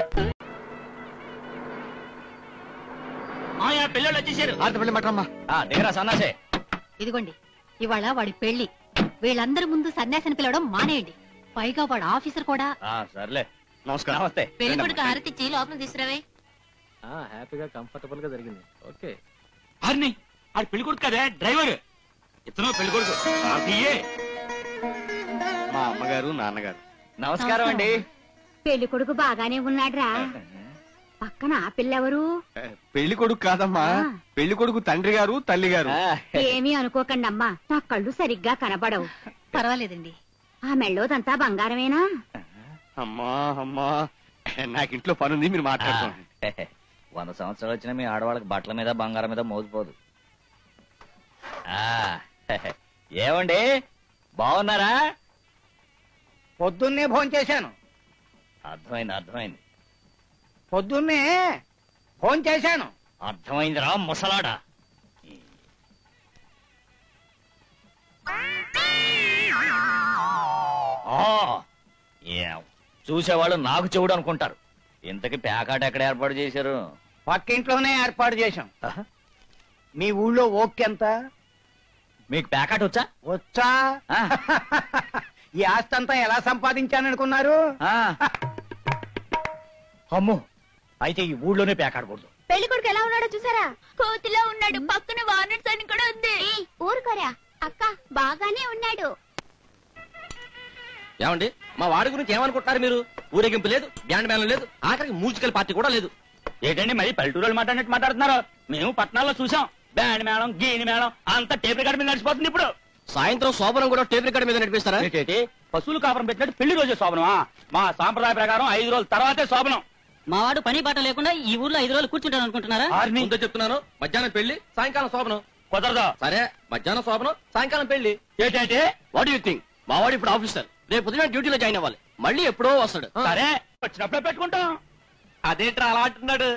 మాయా పిల్లలు వచ్చేసారు. ఆడపల్లి మటమ్మా. దగ్గర సన్నాసే. ఇదిగోండి, ఇవాళ వాడి పెళ్లి. వీళ్ళందరి ముందు సన్యాసిని పిలవడం మానేయండి. పైగా వాడు ఆఫీసర్ కూడా. సర్లే, నమస్కారం. నమస్తే. పెళ్లి కొడుకు హారతిచ్చి లోపల తీసుకురావే. హ్యాపీగా కంఫర్టబుల్ గా జరిగింది. ఓకే, హరిని ఆడు పెళ్లి కొడుకు కదే, డ్రైవర్. ఇతను పెళ్లి కొడుకు. మా అమ్మగారు నాన్నగారు. నమస్కారం అండి. పెళ్లి కొడుకు బాగానే ఉన్నాడ్రా. పక్కన ఆ పిల్లెవరు? పెళ్లి కొడుకు కాదమ్మా, ఆ. పెళ్లి కొడుకు తండ్రి గారు తల్లి గారు. ఏమీ అనుకోకండి అమ్మా, నా కళ్ళు సరిగ్గా కనబడవు. పర్వాలేదండి. ఆ మెళ్ళోదంతా బంగారమేనా? అమ్మా అమ్మా, నాకింట్లో పనుంది, మీరు మాట్లాడుకోండి. 100 సంవత్సరాలు వచ్చినా మీ ఆడవాళ్ళకి బట్టల మీద బంగారం మీద మోగిపోదు. ఏమండి, బాగున్నారా? పొద్దున్నే ఫోన్ చేశాను. అర్థమైంది. పొద్దున్నే ఫోన్ చేశాను. అర్థమైందిరా ముసలాడా. చూసేవాళ్ళు నాకు చెవుడు అనుకుంటారు. ఇంతకి ప్యాకాట్ ఎక్కడ ఏర్పాటు చేశారు? పక్కింట్లోనే ఏర్పాటు చేశాం. మీ ఊళ్ళో ఓకెంత? మీకు ప్యాకాట్ వచ్చా? వచ్చా? ఈ ఆస్తంతా ఎలా సంపాదించాననుకున్నారు? అమ్మో, అయితే ఈ ఊళ్ళోనే ప్యాకాడకూడదు. పెళ్లి కొడుకు ఎలా ఉన్నాడో చూసారా? కోతిలో ఉన్నాడు, పక్కన వార్నెట్స్ అని కూడా ఉంది. ఊరుకోరా అక్క, బాగానే ఉన్నాడు. ఏమండి, మా వాడి గురించి ఏమనుకుంటున్నారు మీరు? ఊరేగింపు లేదు, బ్యాండ్ మేళం లేదు, ఆఖరికి మ్యూజికల్ పార్టీ కూడా లేదు. ఏంటండి మరి పల్లెటూరు మాట్లాడినట్టు మాట్లాడుతున్నారు? మేము పట్టణాల్లో చూసాం, బ్యాండ్ మేళం గీని మేళం అంతా టేప్ రికార్డు మీద నడిచిపోతుంది. ఇప్పుడు సాయంత్రం శోభనం కూడా టేప్ రికార్డు మీద నడిపిస్తారా? ఏంటి, పశువులు కాపురం పెట్టినట్టు పెళ్లి రోజే శోభనమా? మా సాంప్రదాయ ప్రకారం 5 రోజుల తర్వాతే శోభనం. మా వాడు పని బాట లేకుండా ఈ ఊర్లో 5 రోజులు కూర్చుంటాను అనుకుంటున్నారా? ముందే చెప్తున్నాను, మధ్యాహ్నం పెళ్లి, సాయంకాలం శోభనం. కుదరదా? సరే, మధ్యాహ్నం శోభనం, సాయంకాలం పెళ్లి. ఏంటంటే వాట్ యూ థింక్? మా వాడు ఇప్పుడు ఆఫీసర్, రేపు ఉదయం డ్యూటీలో జాయిన్ అవ్వాలి, మళ్ళీ ఎప్పుడో వస్తాడు. సరే, వచ్చినప్పుడే పెట్టుకుంటాం. అదేంట్రా అలా అంటున్నాడు?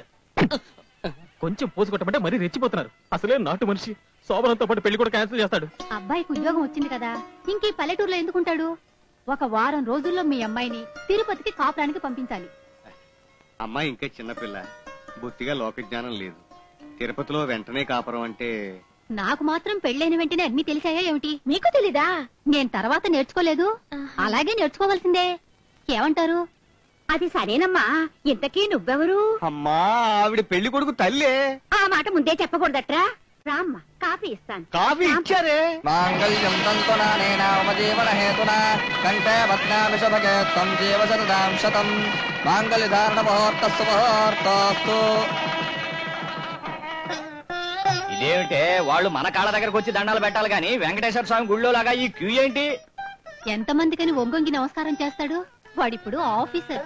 కొంచెం పోసు కొట్టమంటే మరీ రెచ్చిపోతున్నారు. అసలే నాటు మనిషి, శోభనంతో పాటు పెళ్లి కూడా క్యాన్సిల్ చేస్తాడు. అబ్బాయికి ఉద్యోగం వచ్చింది కదా, ఇంక ఈ పల్లెటూరులో ఎందుకుంటాడు? ఒక వారం రోజుల్లో మీ అమ్మాయిని తిరుపతికి కాపురానికి పంపించాలి. అమ్మాయి ఇంకా చిన్నపిల్ల, బొత్తిగా లోక జ్ఞానం లేదు. తిరుపతిలో వెంటనే కాపురం అంటే నాకు మాత్రం పెళ్ళైన వెంటనే అన్ని తెలిసాయా ఏమిటి? మీకు తెలీదా? నేను తర్వాత నేర్చుకోలేదు, అలాగే నేర్చుకోవాల్సిందే. ఏమంటారు? అది సరేనమ్మా, ఇంతకీ నువ్వెవరు? అమ్మా, ఆవిడ పెళ్లి కొడుకు తల్లే. ఆ మాట ముందే చెప్పకూడదట్రా. రామ్మ, కాఫీ ఇస్తాను. కాఫీ ఇచ్చారే. మాంగళ్యం తంతునానేన ఉపజీవన హేతునా కంఠే భద్నామి శుభగే త్వం జీవ శతదాం శతం మాంగళ్య ధారణ ముహూర్తస్సు ముహూర్తోస్తు. ఇదేమిటే, వాళ్ళు మన కాళ్ళ దగ్గరకు వచ్చి దండాలు పెట్టాలి గాని వెంకటేశ్వర స్వామి గుళ్ళో లాగా ఈ క్యూ ఏంటి? ఎంతమందికని ఒంగొంగి నమస్కారం చేస్తాడు? వాడిప్పుడు ఆఫీసర్.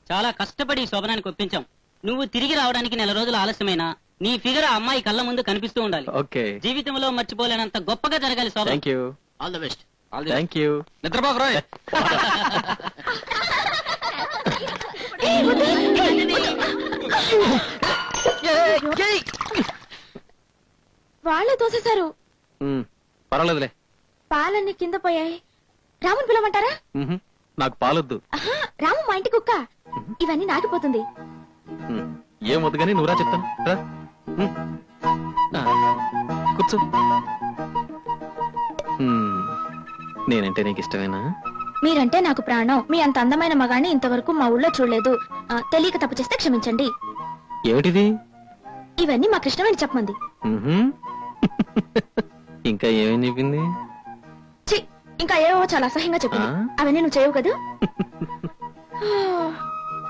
చాలా కష్టపడి శోభనానికి ఒప్పించాం. నువ్వు తిరిగి రావడానికి 4 రోజులు ఆలస్యమైనా నీ ఫిగర్ ఆ అమ్మాయి కళ్ళ ముందు కనిపిస్తూ ఉండాలి. ఓకే, జీవితంలో మర్చిపోలేనంత గొప్పగా జరగాలి శోభనం. Thank you. All the best. Thank you. నిద్రపోకు రాయ్. వాళ్ళే తోసేశారు. పర్వాలేదులే. పాలన్నీ కింద పోయాయి. రాముని పిలవమంటారా? నాకు పాలొద్దు. రాము మా ఇంటి కుక్క. ఇవన్నీ నాకిపోతుంది. ఏం వద్దు కానీ నువ్వురా చెప్తాను. రా. కూర్చో. నేనంటే నీకు ఇష్టమేనా? మీరంటే నాకు ప్రాణం. మీ అంత అందమైన మగాన్ని ఇంతవరకు మా ఊళ్ళో చూడలేదు. తెలియక తప్పు చేస్తే క్షమించండి. ఏమిటిది? ఇవన్నీ మా కృష్ణవేణి చెప్పమంది. ఇంకా ఏమేం చెప్పింది? ఇంకా ఏవో చాలా అసహ్యంగా చెప్పింది. అవన్నీ నువ్వు చేయవు కదా?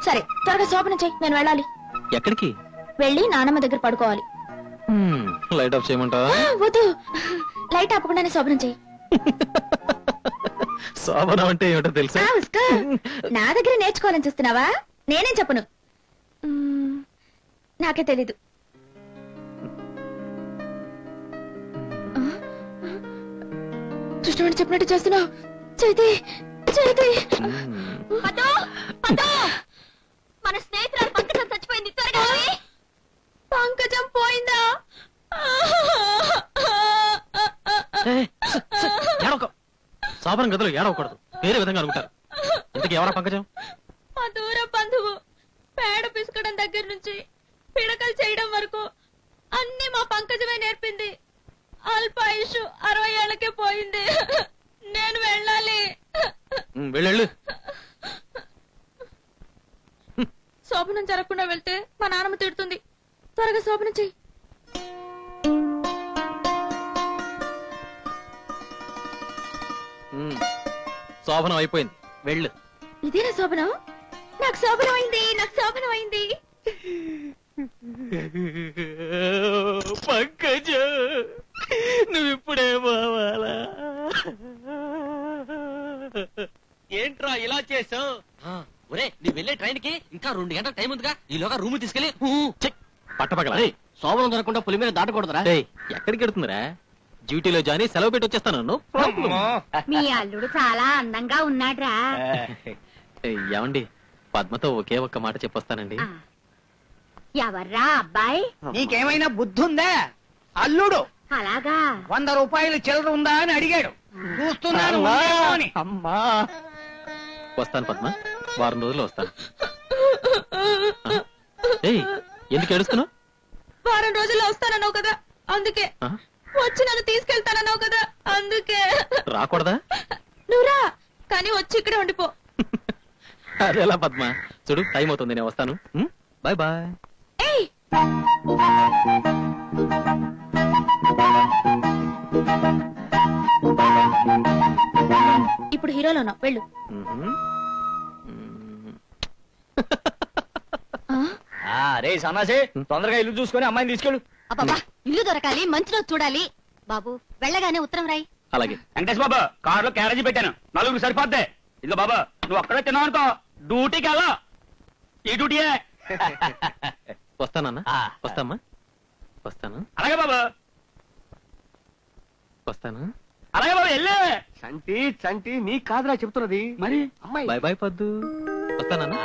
సరే, త్వరగా శోభనం చెయ్యి, నేను వెళ్ళాలి. ఎక్కడికి? వెళ్ళి నానమ్మ దగ్గర పడుకోవాలి. లైట్ ఆఫ్ చేయమంటావా? వద్దు, లైట్ ఆపకుండానే శోభనం చెయ్యి. శోభనం అంటే ఏమిటో తెలుసా? నా దగ్గర నేర్చుకోవాలని చూస్తున్నావా? నేనేం చెప్పను. నాకే తెలీదు. కృష్ణవేణి చెప్పినట్టు చేస్తున్నావు. చైతి చైతి, మన స్నేహితురాలు పంకజం చచ్చిపోయింది. త్వరగా పంకజం పోయిందా? శోభనం గదిలో ఏడవకూడదు, వేరే విధంగా అనుకుంటారు. ఇంతకీ ఎవరా పంకజం? మా దూర బంధువు. పేడ పిసుకడం దగ్గర నుంచి పిడకలు చేయడం వరకు అన్ని మా పంకజమే నేర్పింది. అల్పాయుషు 60 ఏళ్లకే పోయింది. నేను వెళ్ళాలి. వెళ్ళు. శోభనం జరగకుండా వెళ్తే మా నాన్నమ్మ తిడుతుంది. త్వరగా శోభనం చెయ్యి. శోభనం అయిపోయింది, వెళ్ళు. ఇదేనా శోభనం? నాకు శోభనం అయింది, నాకు శోభనం అయింది. పంకజ, నువ్వు ఇప్పుడే పోవాలా? ఏంట్రా ఇలా చేసావు? ఒరే, నువ్వు వెళ్ళే ట్రైన్ కి ఇంకా 2 గంటల టైం ఉందిగా. ఈలోగా రూమ్ తీసుకెళ్లి పట్టపగల శోభనం దొరకకుండా పులి మీద దాటకూడదురా. ఎక్కడికి వెడుతుందిరా? డ్యూటీలో జాని సెలవు పెట్టి వచ్చేస్తాను. మీ అల్లుడు చాలా అందంగా ఉన్నాడ్రా. ఏమండి, పద్మతో ఒకే ఒక్క మాట చెప్పొస్తానండి. ఎవర్రా అబ్బాయి? నీకేమైనా బుద్ధి ఉందా? అల్లుడు అలాగా 100 రూపాయలు చిల్లర ఉందా అని అడిగాడు. చూస్తున్నాను. అమ్మా, వస్తాను పద్మ, వారం రోజుల్లో వస్తాను. ఎందుకు ఏడుస్తున్నావు? వారం రోజుల్లో వస్తానన్నావు కదా, అందుకే. వచ్చి నన్ను తీసుకెళ్తానన్నావు కదా, అందుకే. రాకూడదా? నువ్వురా, కానీ వచ్చి ఇక్కడే ఉండిపో. అదేలా పద్మ? చూడు, టైం అవుతుంది, నేను వస్తాను. Bye bye. ఇప్పుడు హీరోలోనా? వెళ్ళు. రే సన్నాసి, తొందరగా ఇల్లు చూసుకొని అమ్మాయిని తీసుకెళ్ళు. అబ్బా, ఇల్లు దొరకాలి, మంచి రోజు చూడాలి. బాబు, వెళ్ళగానే ఉత్తరం రాయి. అలాగే. వెంకటేష్ బాబు, కారులో క్యారేజీ పెట్టాను, 4 సరిపోద్ది. ఇదిగో బాబా, నువ్వు అక్కడే తిన్నావు అనుకో, డ్యూటీకి వెళ్ళా. ఈ డ్యూటీయే. వస్తానన్నా. వస్తామ్మా, వస్తాను. అలాగే బాబా, వస్తాను. అలాగే బాబు, వెళ్ళే. చంటి చంటి, నీ కాదురా చెప్తున్నది, మరి అమ్మాయి. బాయ్ బాయ్ పద్దు, వస్తానన్నా.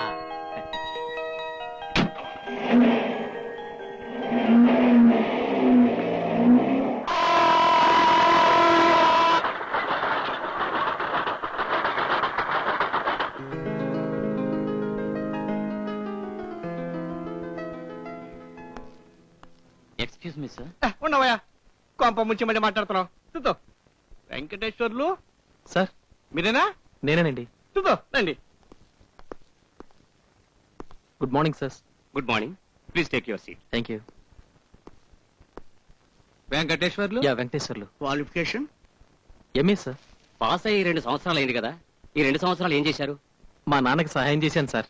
Excuse me sir. ఉండవయ్యా, కొంప ముంచి మళ్ళీ మాట్లాడుతున్నావు. చూద్దాం. వెంకటేశ్వర్లు సార్, మీరేనా? నేనేనండి. చూద్దాం, రండి. Good morning sir. Good morning, please take your seat. Thank you. Venkateswarlu. Yeah, Venkateswarlu. Qualification MA sir. Pass అయ్యి 2 సంవత్సరాలు అయింది కదా, ఈ 2 సంవత్సరాలు ఏం చేశారు? మా నాన్నకి సహాయం చేశాను సార్.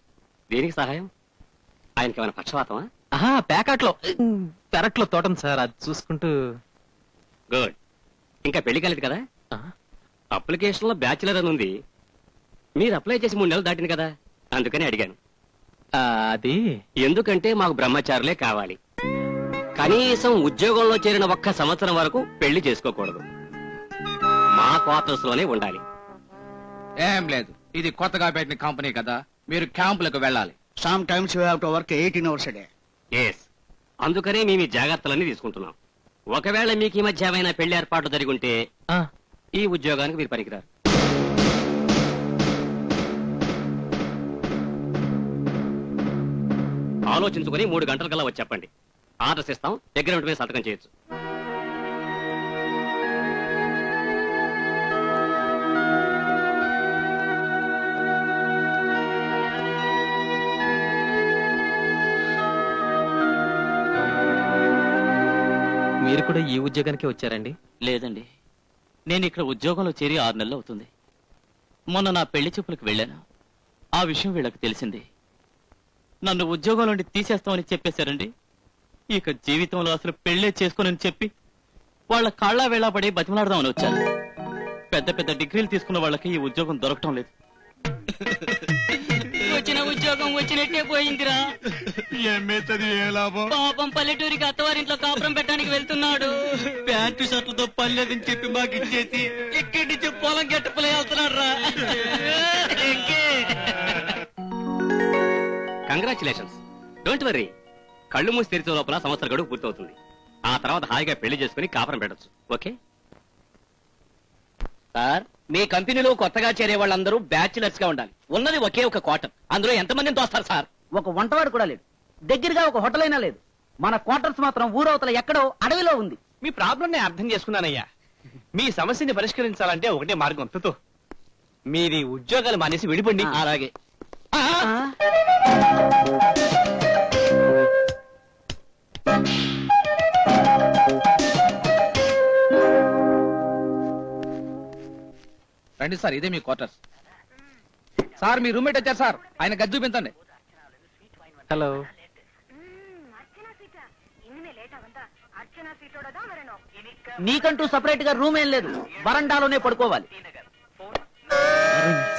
దేనికి సహాయం? ఆయనకి ఏమైనా పక్షవాతమా? ప్యాకెట్లో పెరట్లో తోటం సార్, అది చూసుకుంటూ. గుడ్. ఇంకా పెళ్లి కాలేదు కదా? అప్లికేషన్ లో బ్యాచులర్ అని ఉంది. మీరు అప్లై చేసి 3 నెలలు దాటింది కదా, అందుకని అడిగాను. అది ఎందుకంటే మాకు బ్రహ్మచారులే కావాలి. కనీసం ఉద్యోగంలో చేరిన 1 సంవత్సరం వరకు పెళ్లి చేసుకోకూడదు. మా క్వార్టర్స్ లోనే ఉండాలి. ఏం లేదు, ఇది కొత్తగా పెట్టిన కంపెనీ కదా, మీరు క్యాంపులకు వెళ్ళాలి. Sometimes you have to work 18 hours a day. Yes, అందుకనే మేము ఈ జాగ్రత్తలన్నీ తీసుకుంటున్నాం. ఒకవేళ మీకు ఈ మధ్య ఏమైనా పెళ్లి ఏర్పాట్లు జరిగి ఉంటే ఈ ఉద్యోగానికి మీరు పనికిరారు. ఆలోచించుకుని 3 గంటల వచ్చి చెప్పండి. ఆర్డర్స్ ఇస్తాం, అగ్రిమెంట్ మీద సంతకం చేయొచ్చు. మీరు కూడా ఈ ఉద్యోగానికి వచ్చారండి? లేదండి, నేను ఇక్కడ ఉద్యోగంలో చేరి 6 నెలలు అవుతుంది. మొన్న నా పెళ్లి చూపులకు వెళ్ళాను. ఆ విషయం వీళ్ళకి తెలిసింది. నన్ను ఉద్యోగం నుండి తీసేస్తామని చెప్పేశారండి. ఇక జీవితంలో అసలు పెళ్లే చేసుకోనని చెప్పి వాళ్ళ కాళ్ళ వేళ పడి బతిమలాడదామని వచ్చాను. పెద్ద పెద్ద డిగ్రీలు తీసుకున్న వాళ్ళకి ఈ ఉద్యోగం దొరకటం లేదు. వచ్చిన ఉద్యోగం వచ్చినట్టే పోయిందిరా. పాపం పల్లెటూరికి అత్తవారింట్లో కాపురం పెట్టడానికి వెళ్తున్నాడు. ప్యాంటు షర్ట్లతో పర్లేదని చెప్పి మాకు ఇచ్చేసి ఇక్కడి నుంచి పొలం గట్టుపులే వెళ్తున్నాడు రా. కంగ్రాచులేషన్స్. Don't worry. కళ్ళు మూసి తెరిచే లోపల సంవత్సర గడువు పూర్తవుతుంది. ఆ తర్వాత హాయిగా పెళ్లి చేసుకుని కాపురం పెట్టచ్చు. ఓకే సార్, మీ కంపెనీలో కొత్తగా చేరే వాళ్ళందరూ బ్యాచిలర్స్ గా ఉండాలి. ఉన్నది ఒకే ఒక క్వార్టర్. అందులో ఎంతమందిని తోస్తారు సార్? ఒక వంటవాడు కూడా లేడు. దగ్గరగా ఒక హోటల్ అయినా లేదు. మన క్వార్టర్స్ మాత్రం ఊరవతల ఎక్కడో అడవిలో ఉంది. మీ ప్రాబ్లం నేను అర్థం చేసుకున్నానయ్యా. మీ సమస్యని పరిష్కరించాలంటే ఒకటే మార్గం. తుతో మీది ఉద్యోగాలు మానేసి విడిపండి. అలాగే. రండి సార్, ఇదే మీ క్వార్టర్స్. సార్, మీ రూమ్మేట్ వచ్చారు సార్. ఆయన గది చూపించండి. హలో. నీకంటూ సపరేట్ గా రూమ్ ఏం లేదు. వరండాలోనే పడుకోవాలి.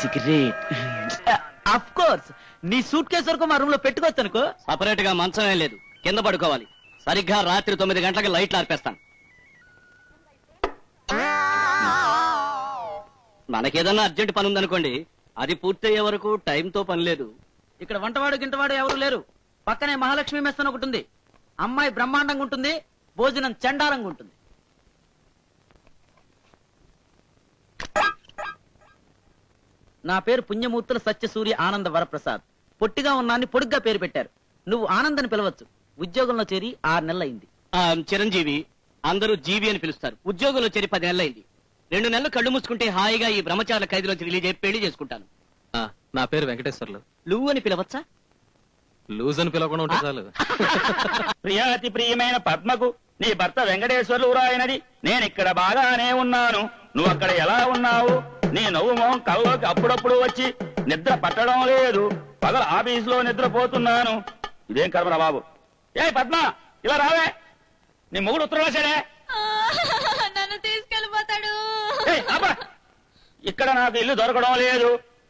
సిగరెట్ అఫ్ కోర్స్, నీ సూట్ కేసు వరకు మా రూమ్ లో పెట్టుకోవచ్చు అనుకో. సపరేట్ గా మంచమే లేదు, కింద పడుకోవాలి. సరిగ్గా రాత్రి 9 గంటలకు లైట్లు ఆర్పేస్తాను. మనకేదన్నా అర్జెంట్ పని ఉందనుకోండి, అది పూర్తయ్యే వరకు టైంతో పని లేదు. ఇక్కడ వంటవాడు గింటవాడు ఎవరు లేరు. పక్కనే మహాలక్ష్మి మెస్ అని ఒకటి ఉంది. అమ్మాయి బ్రహ్మాండంగా ఉంటుంది, భోజనం చండాలంగా ఉంటుంది. నా పేరు పుణ్యమూర్తుల సత్యసూర్య ఆనంద వరప్రసాద్. పొట్టిగా ఉన్నాన్ని పొడుగ్గా పేరు పెట్టారు. నువ్వు ఆనంద్ అని పిలవచ్చు. ఉద్యోగంలో చేరి 6 నెలలైంది. చిరంజీవి, అందరూ జీవి అని పిలుస్తారు. ఉద్యోగంలో చేరి 10 నెలలైంది. 2 నెలలు కళ్ళు మూసుకుంటే హాయిగా ఈ బ్రహ్మచారుల ఖైదులోంచి రిలీజ్ అయ్యి పెళ్లి చేసుకుంటాను. నా పేరు వెంకటేశ్వర్లు. లూ అని పిలవచ్చా? లూజ్ అని పిలవకుండా ఉంటే చాలు. ప్రియాతి ప్రియమైన పద్మకు నీ భర్త వెంకటేశ్వర్లు రాయనది. నేనిక్కడ బాగానే ఉన్నాను. నువ్వు అక్కడ ఎలా ఉన్నావు? నీ నవ్వు మొహం కల్లోకి అప్పుడప్పుడు వచ్చి నిద్ర పట్టడం లేదు. పగల ఆఫీసులో నిద్రపోతున్నాను. ఇదేం కర్మరా బాబు. ఏ పద్మ, ఇలా రావే. నీ మొగుడు ఉత్తరం రాశాడే. నన్ను తీసుకెళ్ళిపోతాడు. ఇక్కడ నాకు ఇల్లు దొరకడం లేదు.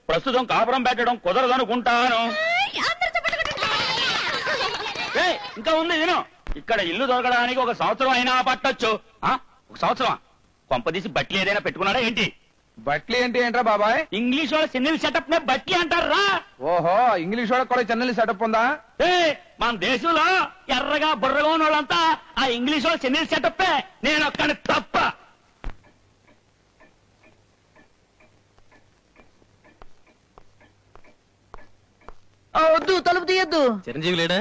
ప్రస్తుతం కాపురం పెట్టడం కుదరదనుకుంటాను. ఇంకా ఉంది విను. ఇక్కడ ఇల్లు దొరకడానికి 1 సంవత్సరం అయినా పట్టొచ్చు. 1 సంవత్సరం కొంపదీసి బట్లీ ఏదైనా పెట్టుకున్నాడా ఏంటి? బట్లీ అంటే ఏంట్రా బాబాయ్? ఇంగ్లీష్ వాళ్ళ చెన్నెల్ సెటప్ నే బట్లీ అంటారా? ఓహో, ఇంగ్లీష్ వాళ్ళకి కూడా చెన్నెల్ సెటప్ ఉందా? మన దేశంలో ఎర్రగా బుర్రగా ఉన్న వాళ్ళంతా ఆ ఇంగ్లీష్ వాళ్ళ చెన్నెల్ సెటప్పే. నేను అక్కడ తప్ప. వద్దు, తలుపు తీయద్దు. చిరంజీవి లేడా?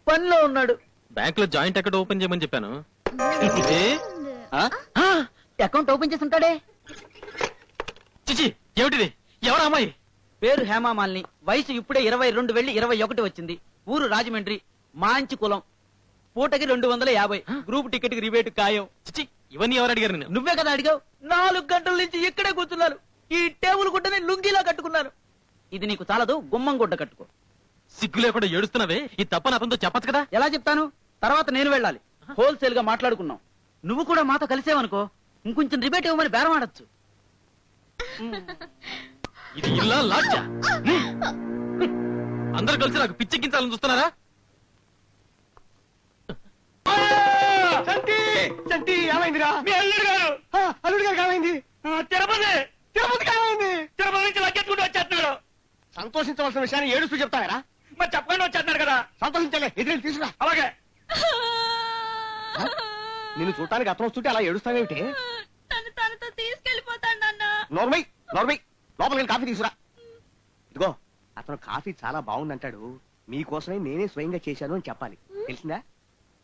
పనిలో ఉన్నాడు. బ్యాంక్ లో జాయింట్ అకౌంట్ ఓపెన్ చేయమని చెప్పాను. అకౌంట్ ఓపెన్ చేసి ఉంటాడే. చిచి, ఏమిటిది? ఎవరు అమ్మాయి? పేరు హేమామాలిని. వయసు ఇప్పుడే 22 వెళ్ళి 21 వచ్చింది. ఊరు రాజమండ్రి. మంచి కులం. పూటకి 250. గ్రూప్ టికెట్ కి రిబేట్ ఖాయం. చిచి, ఇవన్నీ ఎవరు అడిగారు? నువ్వే కదా అడిగావు. 4 గంటల నుంచి ఇక్కడే కూర్చున్నాను. ఈ టేబుల్ గుడ్డని లుంగిలా కట్టుకున్నాను. ఇది నీకు చాలదు, గుమ్మం గుడ్డ కట్టుకో. సిగ్గు లేకుండా ఏడుస్తున్నావే. ఈ తప్పని అతనితో చెప్పచ్చు కదా. ఎలా చెప్తాను? తర్వాత నేను వెళ్ళాలి. హోల్సేల్ గా మాట్లాడుకున్నాం. నువ్వు కూడా మాతో కలిసేవనుకో, ఇంకొంచెం రిబేట్ ఇవ్వమని బేరం ఆడొచ్చు. ఇది ఇల్లా లాడ్జా? అందరు కలిసి నాకు పిచ్చెక్కించాలని చూస్తున్నారా? ఏమైందిరా? మీ అల్లుడు గారు. అల్లుడు గారికి ఏమైంది? తిరుపతి ఏమైంది? తిరుపతి నుంచి లగ్గెత్తుకుంటూ వచ్చేస్తున్నాడు. సంతోషించవలసిన విషయాన్ని ఏడుస్తూ చెప్తారా? మరి చెప్పకుండా వచ్చేస్తున్నాడు కదా. సంతోషించలే, ఎదురు తీసుకురా. అలాగే. నిన్ను చూడటానికి అతను వస్తుంటే అలా ఏడుస్తావేమిటి? తను తనతో తీసుకెళ్లిపోతాడు నాన్న. నోర్మై నోర్మై, లోపలికి వెళ్ళి కాఫీ తీసుకురా. ఇదిగో, అతను కాఫీ చాలా బాగుందంటాడు, మీకోసమే నేనే స్వయంగా చేశాను అని చెప్పాలి, తెలిసిందా?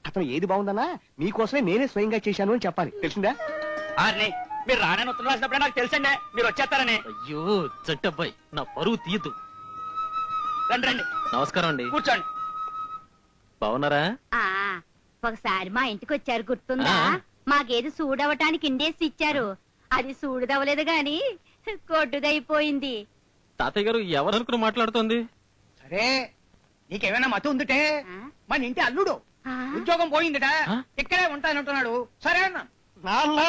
అతను ఏది బాగుందన్నా మీకోసమే నేనే స్వయంగా చేశాను అని చెప్పాలి, తెలిసిందా? మీరు రానని ఉత్తరం రాసినప్పుడే నాకు తెలుసండి మీరు వచ్చేస్తారని. అయ్యో చట్టబ్బాయి, నా పరువు తీయద్దు. రండి రండి, నమస్కారం అండి. కూర్చోండి. బాగున్నారా? ఒకసారి మా ఇంటికి వచ్చారు, గుర్తుందా? మాకేది సూడవటానికి ఇండేసి ఇచ్చారు, అది సూడుదవలేదు గాని కొట్టుదైపోయింది. తాతయ్య గారు ఎవరనుకుని మాట్లాడుతోంది? సరే, నీకేమైనా మతి ఉందిటే మన ఇంటి అల్లుడు ఉద్యోగం పోయిందిట, ఇక్కడే ఉంటానంటున్నాడు. సరే అన్న. నాన్న,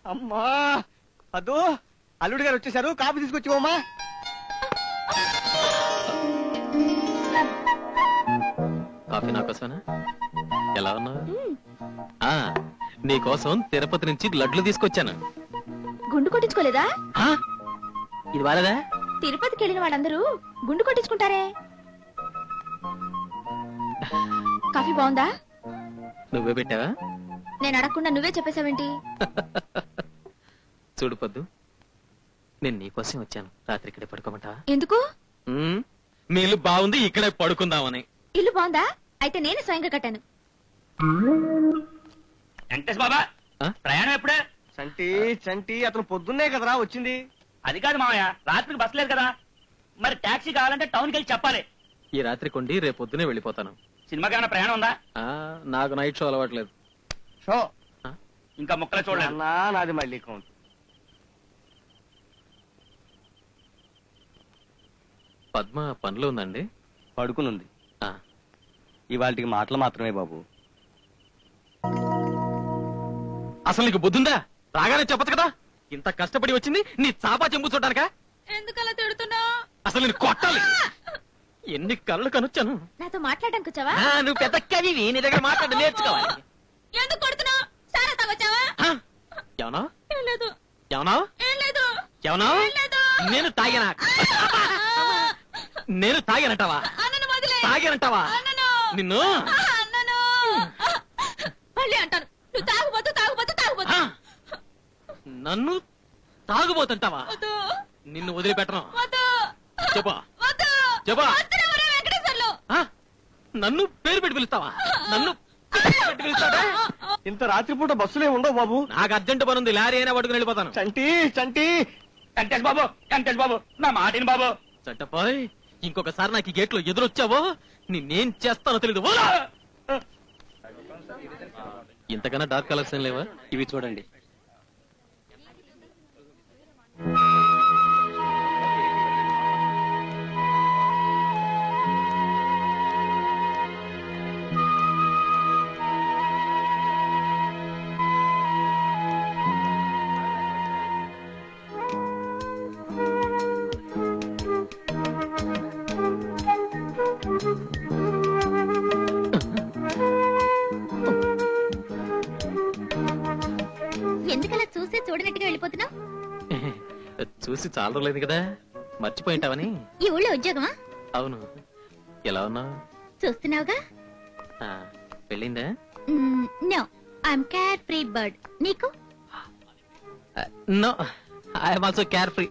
అమ్మా, అదో అల్లుడు గారు వచ్చేసారు, కాఫీ తీసుకొచ్చివమ్మా. కాఫీ నాకోసమేనా? ఎలా ఉన్నావు? నీకోసం తిరుపతి నుంచి లడ్లు తీసుకొచ్చాను. గుండు కొట్టించుకోలేదా? ఇది బాలేదా? తిరుపతికి వెళ్ళిన వాళ్ళందరూ గుండు కొట్టించుకుంటారే. కాఫీ బాగుందా? నువ్వే పెట్టావా? నేను అడగకుండా నువ్వే చెప్పేశావేంటి? చూడు పొద్దు, నేను నీకోసం వచ్చాను. రాత్రి ఇక్కడే పడుకోమంటావా? ఎందుకు? మీ ఇల్లు బాగుంది, ఇక్కడే పడుకుందామని. ఇల్లు బాగుందా? అయితే నేను స్వయంగా కట్టాను. వెంకటేష్ బాబా, ప్రయాణం ఎప్పుడే? చంటి చంటి, అతను పొద్దున్నే కదరా వచ్చింది. అది కాదు మామయ్య, రాత్రికి బస్ లేదు కదా, మరి టాక్సీ కావాలంటే టౌన్కి వెళ్ళి చెప్పాలి. ఈ రాత్రి కొండి రేపు పొద్దునే వెళ్ళిపోతాను. సినిమాకి ఏమైనా ప్రయాణం ఉందా? నాకు నైట్ షో అలవాట్లేదు. షో ఇంకా ముక్కలు చూడలేదు. నాది మళ్ళీ కౌంట్. పద్మ పనులు ఉందండి? పడుకునుంది. ఇవాళకి మాటలు మాత్రమే బాబు. అసలు నీకు బుద్ధుందా? రాగానే చెప్పచ్చు కదా. ఇంత కష్టపడి వచ్చింది నీ చాపా చెంపు చూడడానికా? ఎందుకలా తిడుతున్నావు? అసలు నేను కొట్టాలి. ఎన్ని కళ్ళు కనొచ్చాను. నాతో మాట్లాడడానికి వచ్చావా? నువ్వు పెద్ద కవివి, నీ దగ్గర మాట్లాడి నేర్చుకోవాలి. ఎందుకు కొడుతున్నావు? సారా తాగొచ్చావా? ఏమన్నా? ఏం లేదు. ఏమన్నా? ఏం లేదు. ఏమన్నా? నేను తాగానా? నేను తాగానంటావా? తాగానంటావా? నిన్ను మళ్ళీ అంటాను, నువ్వు తాగుబోతు తాగుబోతు తాగుబోతు. నన్ను తాగుబోతుంటావా? నిన్ను వదిలిపెట్టను. చెప్పా చెప్పా. నన్ను పేరు పెట్టి పిలుస్తావా? నన్ను పెట్టి పిలుస్తావా? ఇంత రాత్రిపూట బస్సులే ఉండవు బాబు. నాకు అర్జెంట్ పని ఉంది, లారీ అయినా పట్టుకుని వెళ్ళిపోతాను. చంటి చంటి. వెంకటేష్ బాబు, వెంకటేష్ బాబు, నా మాటిని బాబు. చట్టపాయ్, ఇంకొకసారి నాకు ఈ గేట్ లో ఎదురొచ్చావో నేనేం చేస్తానో తెలీదు. ఇంతకన్నా డార్క్ కలెక్షన్ లేవా? ఇవి చూడండి. ఎందుకలా చూసి చూడనట్టుగా వెళ్ళిపోతున్నావు? చూసి చాలా రోజులైంది కదా, మర్చిపోయింటావని. ఈ ఊళ్ళో ఉద్యోగమా? అవును. ఎలా ఉన్నావు? చూస్తున్నావుగా. పెళ్ళిందా? No, I'm care free bird. నీకు? No, I'm also care free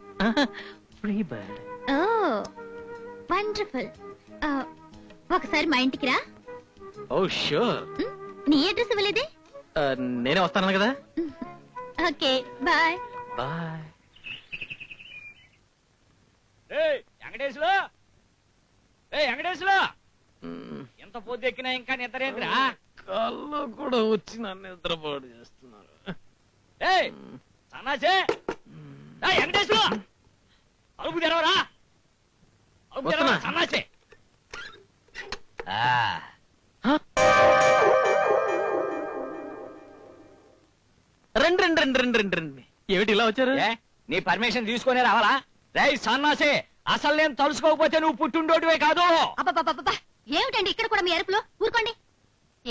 free bird. Oh wonderful. ఒకసారి మా ఇంటికి రా. Oh sure. నీ అడ్రస్ ఇవ్వలేదే? నేనే వస్తాను కదా. Okay, bye bye. Venkateshwara, Venkateshwara, ఎంత పొద్దు ఎక్కినా ఇంకా నిద్రేంద్రా? కళ్ళు కూడా వచ్చి నన్ను నిద్రపాటు చేస్తున్నారు. సన్నాసే, వెంకటేశ్వర, అలుపు తెరవరా, అలుపు తెరవరా సన్నాసే. రండి రండి రండి రండి రండి రండి. ఏమిటి ఇలా వచ్చారు? నీ పర్మిషన్ తీసుకునే రావాలా? రేయ్ సన్నాసే, అసలు నేను తలుసుకోకపోతే నువ్వు పుట్టుండోటివే కాదు. అబ్బబ్బబ్బబ్బా, ఏమిటండి ఇక్కడ కూడా మీ అరుపులో? ఊరుకోండి.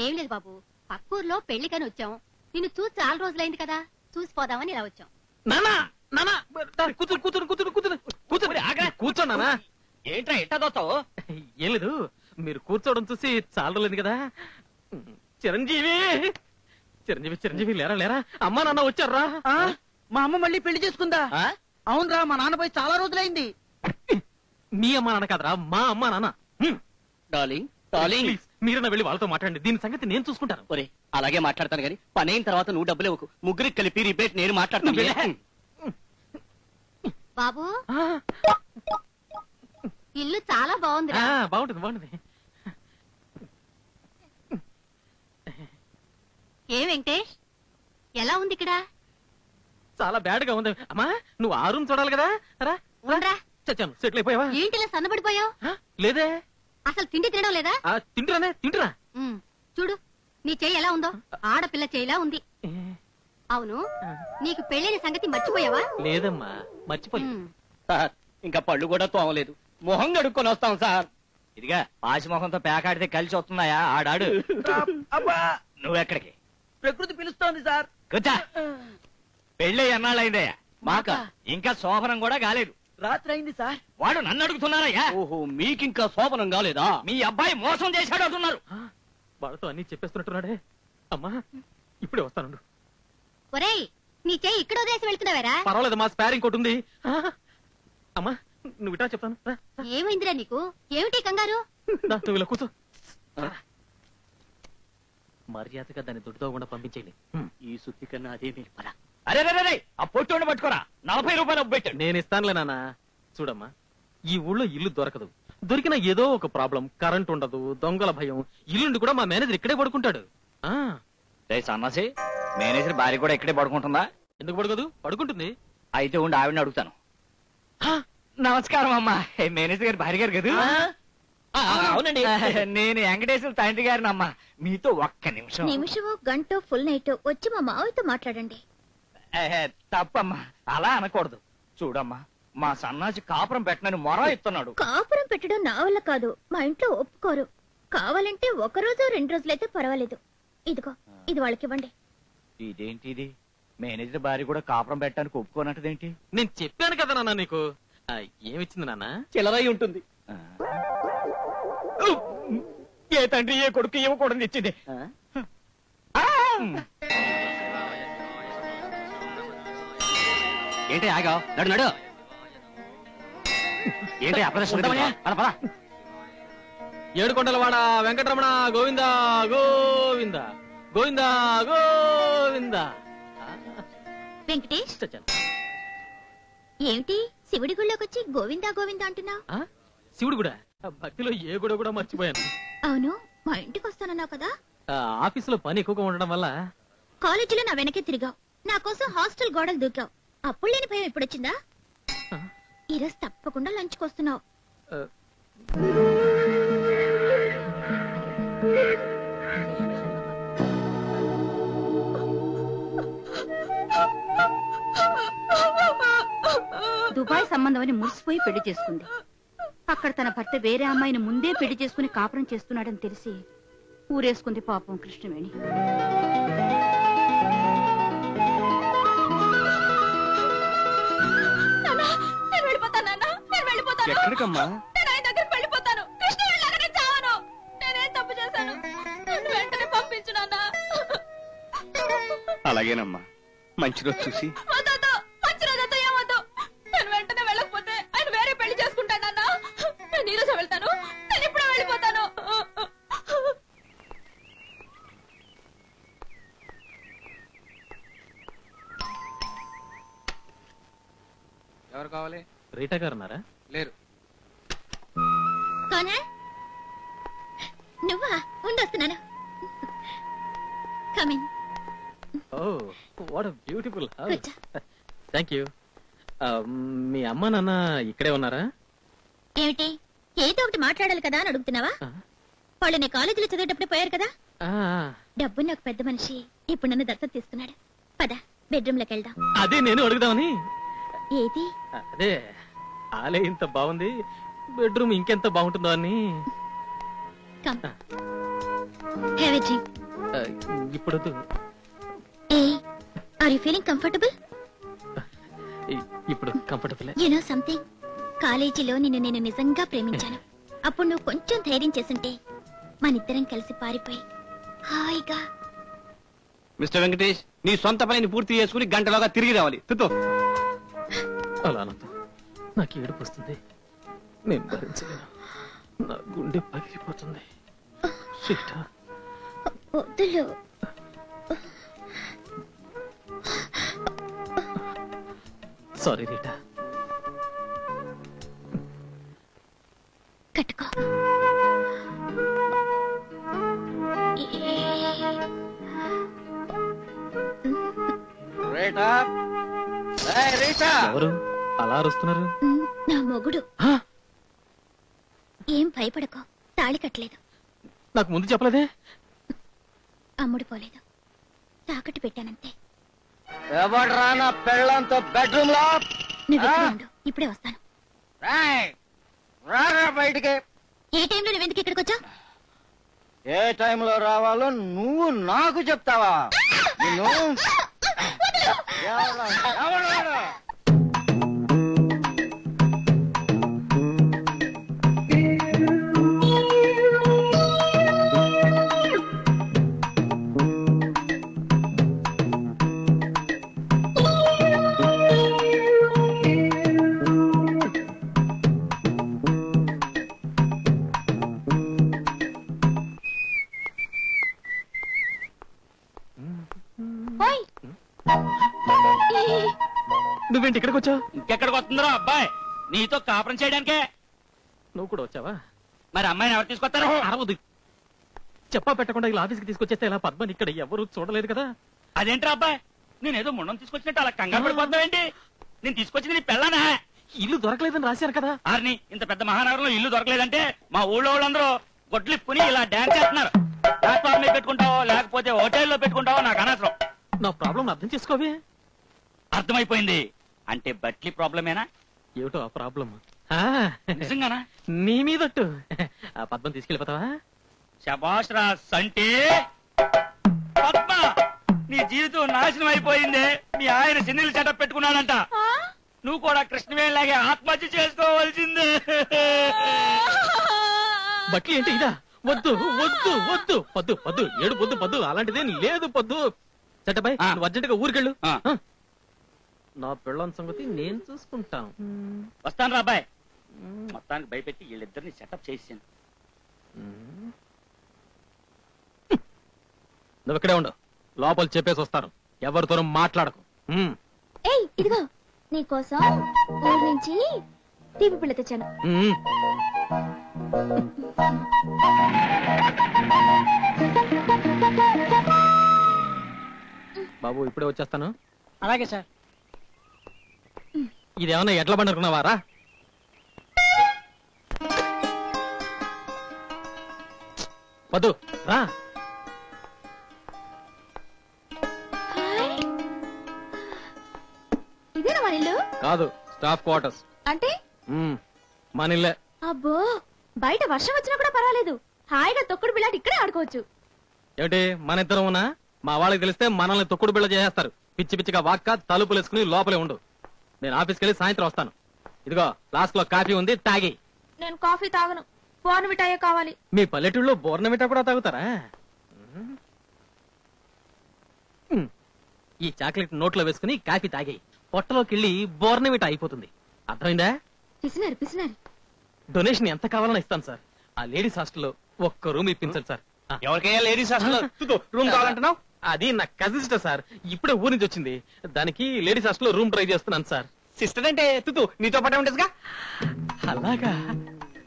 ఏం లేదు బాబు, పక్కూర్లో పెళ్లికని వచ్చాం. నిన్ను చూసి చాలా రోజులైంది కదా, చూసిపోదామని ఇలా వచ్చాం. నానా నానా, కూతురు కూతురు కూతురు కూతురు కూతురు కూర్చోన్నానా? ఏంట్రా ఎట్టా దోస్తావు? ఏం లేదు, మీరు కూర్చోవడం చూసి చాలా రోజులైంది కదా. చిరంజీవి చిరంజీవి లేరా లేరా, అమ్మా నాన్న వచ్చారా? మా అమ్మ మళ్ళీ పెళ్లి చేసుకుందా? అవునరా, మా నాన్న పోయి చాలా రోజులైంది. మీ అమ్మా నాన్న కాదరా, మా అమ్మా నాన్న. డార్లింగ్ డార్లింగ్, మీరన్నా వెళ్ళి వాళ్ళతో మాట్లాడండి, దీని సంగతి నేను చూసుకుంటాను. ఒరే అలాగే మాట్లాడతాను గానీ పని అయిన తర్వాత నువ్వు డబ్బులు ఇవ్వకు. ముగ్గురికి కలిపి రిబేట్ నేను మాట్లాడతాను. బాబు, ఇల్లు చాలా బాగుంది. బాగుంటుంది బాగుంటుంది. ఏ వెంకటేష్, ఎలా ఉంది ఇక్కడ? చాలా బ్యాడ్ గా ఉంది. అమ్మా నువ్వు ఆ రూమ్ చూడాలి కదా, చచ్చాను. సెటిల్ అయిపోయావా? ఏంటిలా సన్నబడిపోయావు? లేదే. అసలు తిండి తినడం లేదా? తింటురా. చూడు నీ చెయ్యి ఎలా ఉందో, ఆడపిల్ల చెయ్యిలా ఉంది. అవును, నీకు పెళ్ళైన సంగతి మర్చిపోయావా? లేదమ్మా, మర్చిపోలేదు సార్. ఇంకా పళ్ళు కూడా తోమలేదు, మొహం కడుక్కొని వస్తాం సార్. ఇదిగా పాసి మొహంతో పేకాడితే కలిసి వస్తున్నాయా? ఆడాడు. నువ్వెక్కడికి? ప్రకృతి పిలుస్తోంది సార్. కూర్చో. పెళ్ళి ఎన్నాళ్ళైందయ్యా? మాక ఇంకా శోభనం కూడా కాలేదు. రాత్రి అయింది సార్. వాడు నన్ను అడుగుతున్నారయ్యా. ఓహో, మీకింకా శోభనం కాలేదా? మీ అబ్బాయి మోసం చేశాడు అంటున్నారు. వాళ్ళతో అన్ని చెప్పేస్తున్నట్టున్నాడే. అమ్మా ఇప్పుడే వస్తాను. ఒరేయ్, నీ చెయ్యి ఇక్కడ వదిలేసి వెళ్తున్నావేరా? పర్వాలేదు, మా స్పేర్ ఇంకోటి ఉంది. అమ్మా నువ్వు ఇటా చెప్తాను. ఏమైందిరా నీకు? ఏమిటి కంగారు? నువ్వు ఇలా కూర్చో. మర్యాదగా దాన్ని దొడ్డుతోకుండా పంపించేయండి. ఈ సుత్తి కన్నా అదే మీరు పరా. అరే ఆ పొట్టు పట్టుకోరా, 40 రూపాయలు పెట్టాడు. నేను ఇస్తానులే నాన్న. చూడమ్మా, ఈ ఊళ్ళో ఇల్లు దొరకదు. దొరికినా ఏదో ఒక ప్రాబ్లం, కరెంట్ ఉండదు, దొంగల భయం. ఇల్లుండి కూడా మా మేనేజర్ ఇక్కడే పడుకుంటాడు. సన్నాసి, మేనేజర్ భార్య కూడా ఇక్కడే పడుకుంటుందా? ఎందుకు పడుకోదు? పడుకుంటుంది. అయితే ఉండి ఆవిడని అడుగుతాను. నమస్కారం అమ్మా, మేనేజర్ గారి భార్య గారు కదా? అవునండి, నేను వెంకటేశ్వర తండ్రి గారిని అమ్మా. మీతో ఒక్క నిమిషమో గంటో ఫుల్ నైట్ వచ్చి మా మావయ్యతో మాట్లాడండి. తప్పమ్మా, అలా అనకూడదు. చూడమ్మా, మా సన్నాసి కాపురం పెట్టనని మొర ఇస్తున్నాడు. కాపురం పెట్టడం నా వల్ల కాదు, మా ఇంట్లో ఒప్పుకోరు. కావాలంటే 1 రోజు 2 రోజులైతే పర్వాలేదు. ఇదిగో, ఇది వాళ్ళకి ఇవ్వండి. ఇదేంటిది? మేనేజర్ భార్య కూడా కాపురం పెట్టడానికి ఒప్పుకోనట్టదేంటి? నేను చెప్పాను కదా నాన్న నీకు. ఏమిచ్చింది నాన్న? చిల్లరై ఉంటుంది. ఏ తండ్రి ఏ కొడుకు ఇవ్వకూడదు ఇచ్చింది. ఏంటి ఆగా? నడు నడు. ఏంటి అప్రదర్శన? ఏడుకొండలవాడ వెంకటరమణ గోవింద గోవింద గోవింద గోవింద. వెంకటేష్, ఏమిటి శివుడి గుళ్ళోకి వచ్చి గోవిందా గోవిందా అంటున్నావు? శివుడు కూడా భక్తిలో ఏ గుడి కూడా మర్చిపోయాను. అవును, మా ఇంటికి వస్తానన్నావు కదా? ఆఫీసులో పని ఎక్కువగా ఉండడం వల్ల. కాలేజీలో నా వెనకే తిరిగావు, నా కోసం హాస్టల్ గోడలు దూకావు. అప్పుడు లేని భయం ఎప్పుడొచ్చిందా? ఈరోజు తప్పకుండా లంచ్కి వస్తున్నావు. దుబాయ్ సంబంధం అని మురిసిపోయి పెళ్లి చేసుకుంది. అక్కడ తన భర్త వేరే అమ్మాయిని ముందే పెళ్లి చేసుకుని కాపురం చేస్తున్నాడని తెలిసి ఊరేసుకుంది పాపం కృష్ణవేణి. ఎక్కడికమ్మా? అలాగేనమ్మా, మంచి రోజు చూసి. నేను వెంటనే వెళ్ళకపోతే ఆయన వేరే పెళ్లి చేసుకుంటానన్నా. నేను ఈరోజు వెళ్తాను, నేను ఇప్పుడే వెళ్ళిపోతాను. ఎవరు కావాలి? రీటా గారు ఉన్నారా? లేరు. నువ్వా? ఉండొస్తున్నాను. Coming. Oh what a beautiful house. Thank you. మీ అమ్మ నాన్న ఇక్కడే ఉన్నారా? ఏమిటి, ఏదో ఒకటి మాట్లాడాలి కదా అని అడుగుతున్నావా? వాళ్ళు నేను కాలేజీలో చదివేటప్పుడే పోయారు కదా. డబ్బు నాకు పెద్ద మనిషి ఇప్పుడు నన్ను దత్తత తీసుకున్నాడు. పద బెడ్రూమ్ లోకి వెళ్దాం. అదే నేను అడుగుదామని. ఏది? అదే ఆలే ఇంత బాగుంది, బెడ్రూమ్ ఇంకెంత బాగుంటుందో అని. ఇప్పుడు ఆర్ యు ఫీలింగ్ కంఫర్టబుల్? ఇప్పుడు కంఫర్టబుల్. యు నో సంథింగ్, కాలేజీలో నిన్ను నేను నిజంగా ప్రేమించాను. అప్పుడు నువ్వు కొంచెం ధైర్యం చేసుంటే మనిద్దరం కలిసి పారిపోయి హాయిగా మిస్టర్ వెంకటేష్, నీ సొంత పనిని పూర్తి చేసుకుని గంటలోగా తిరిగి రావాలి. అలా నాకు ఏడుపు వస్తుంది, నేను భరించలేను, నా గుండె పగిలిపోతుంది. Sorry Rita. కట్టుకో. ఎవరు అలా అరుస్తున్నారు? నా మొగుడు. ఏం భయపడకో, తాళి కట్టలేదు. నాకు ముందు చెప్పలేదే? అమ్ముడు పోలేదు, తాకట్టు పెట్టానంతే. ఎవడ్రా నా పెళ్ళంతో బెడ్రూమ్ లో? ఇప్పుడే వస్తాను. రారా బయటికి. ఏ టైంలో నువ్వెందుకు ఇక్కడికి వచ్చావు? ఏ టైంలో రావాలో నువ్వు నాకు చెప్తావా? నువ్వేంటి ఇక్కడికి వచ్చావు? ఇంకెక్కడికి వస్తుందిరా అబ్బాయి, నీతో కాపురం చేయడానికే. నువ్వు కూడా వచ్చావా? మరి అమ్మాయిని ఎవరు తీసుకొస్తారు? అరవదు. చెప్పా పెట్టకుండా ఇలా ఆఫీస్కి తీసుకొచ్చేస్తే ఇలా పద్మని ఇక్కడ ఎవరు చూడలేదు కదా. అదేంట్రా అబ్బాయి, నేనేదో ముండం తీసుకొచ్చినట్టు అలా కంగారు పడిపోతావేంటి? నేను తీసుకొచ్చింది నీ పెళ్ళానా? ఇల్లు దొరకలేదని రాశారు కదా. ఆర్ని, ఇంత పెద్ద మహానగరంలో ఇల్లు దొరకలేదంటే మా ఊళ్ళో వాళ్ళందరూ గొడ్లిప్పుని ఇలా డాన్స్ చేస్తున్నారు. ప్లాట్ఫామ్ మీద పెట్టుకుంటావో లేకపోతే హోటల్లో పెట్టుకుంటావో నాకు అనవసరం. నా ప్రాబ్లం అర్థం చేసుకోవే. అర్థమైపోయింది. అంటే బట్లీ ప్రాబ్లమేనా? ఏమిటో ఆ ప్రాబ్లం? నిజంగానా? నీ మీదట్టు. ఆ పద్మం తీసుకెళ్ళిపోతావా? శబాష్ రాస్. అంటే పద్మ, నీ జీవితం నాశనం అయిపోయింది. మీ ఆయన సిన్నీలు సెటప్ పెట్టుకున్నాడంట. నువ్వు కూడా కృష్ణవేణిలాగే ఆత్మహత్య చేసుకోవాల్సిందే. బట్లీ అంటే ఇదా? వద్దు వద్దు వద్దు, పొద్దు పొద్దు ఏడు పొద్దు పొద్దు అలాంటిదేం లేదు. పొద్దు చట్టపై నువ్వు అర్జెంట్ గా ఊరికెళ్ళు. నా పెళ్ళాం సంగతి నేను చూసుకుంటాను. వస్తాను రా అబ్బాయి. మొత్తానికి భయపెట్టి వీళ్ళిద్దరిని సెటప్ చేసాను. నువ్వు ఇక్కడే ఉండు, లోపల చెప్పేసి వస్తాను. ఎవరితోనూ మాట్లాడకు. ఏయ్, ఇదిగో నీకోసం ఊరి నుంచి తీపి పిల్ల తెచ్చాను. బాబు ఇప్పుడే వచ్చేస్తాను. అలాగే సార్. ఇదేమన్నా ఎట్లా పండుకున్నావారా? వద్దు రా. ఇదేనా మన ఇల్లు? కాదు, స్టాఫ్ క్వార్టర్స్. అంటే మన ఇల్లే. అబ్బో, బయట వర్షం వచ్చినా కూడా పర్వాలేదు, హాయిగా తొక్కుడు బిళ్ళాటి ఇక్కడే ఆడుకోవచ్చు. ఏమిటి మన ఇద్దరం ఉన్నా మా వాళ్ళకి తెలిస్తే మనల్ని తొక్కుడు బిళ్ళ చేసేస్తారు. పిచ్చి పిచ్చిగా వాక్క తలుపులు వేసుకుని లోపలే ఉండు. నేను ఆఫీస్కి వెళ్ళి సాయంత్రం వస్తాను. ఇదిగో ఫ్లాస్క్ లో కాఫీ ఉంది, తాగి. నేను కాఫీ తాగను, బోర్నవిటాయే కావాలి. మీ పల్లెటూళ్ళలో బోర్నవిటా కూడా తాగుతారా? ఈ చాక్లెట్ నోట్లో వేసుకుని కాఫీ తాగి పొట్టలోకి వెళ్ళి బోర్నవిటా అయిపోతుంది. అర్థమైందా? పిసినారు పిసినారు. డొనేషన్ ఎంత కావాలని ఇస్తాను సార్. ఆ లేడీస్ హాస్టల్లో ఒక్క రూమ్ ఇప్పించాలి సార్. ఎవరికైనా లేడీస్ హాస్టల్ రూమ్ కావాలంటున్నావు? అది నా కజిన్ సిస్టర్ సార్, ఇప్పుడే ఊరి నుంచి వచ్చింది. దానికి లేడీస్ హాస్టల్లో రూమ్ ట్రై చేస్తున్నాను సార్. సిస్టర్ అంటే తుతు నీతో పాటే ఉంటదిగా. అలాగా,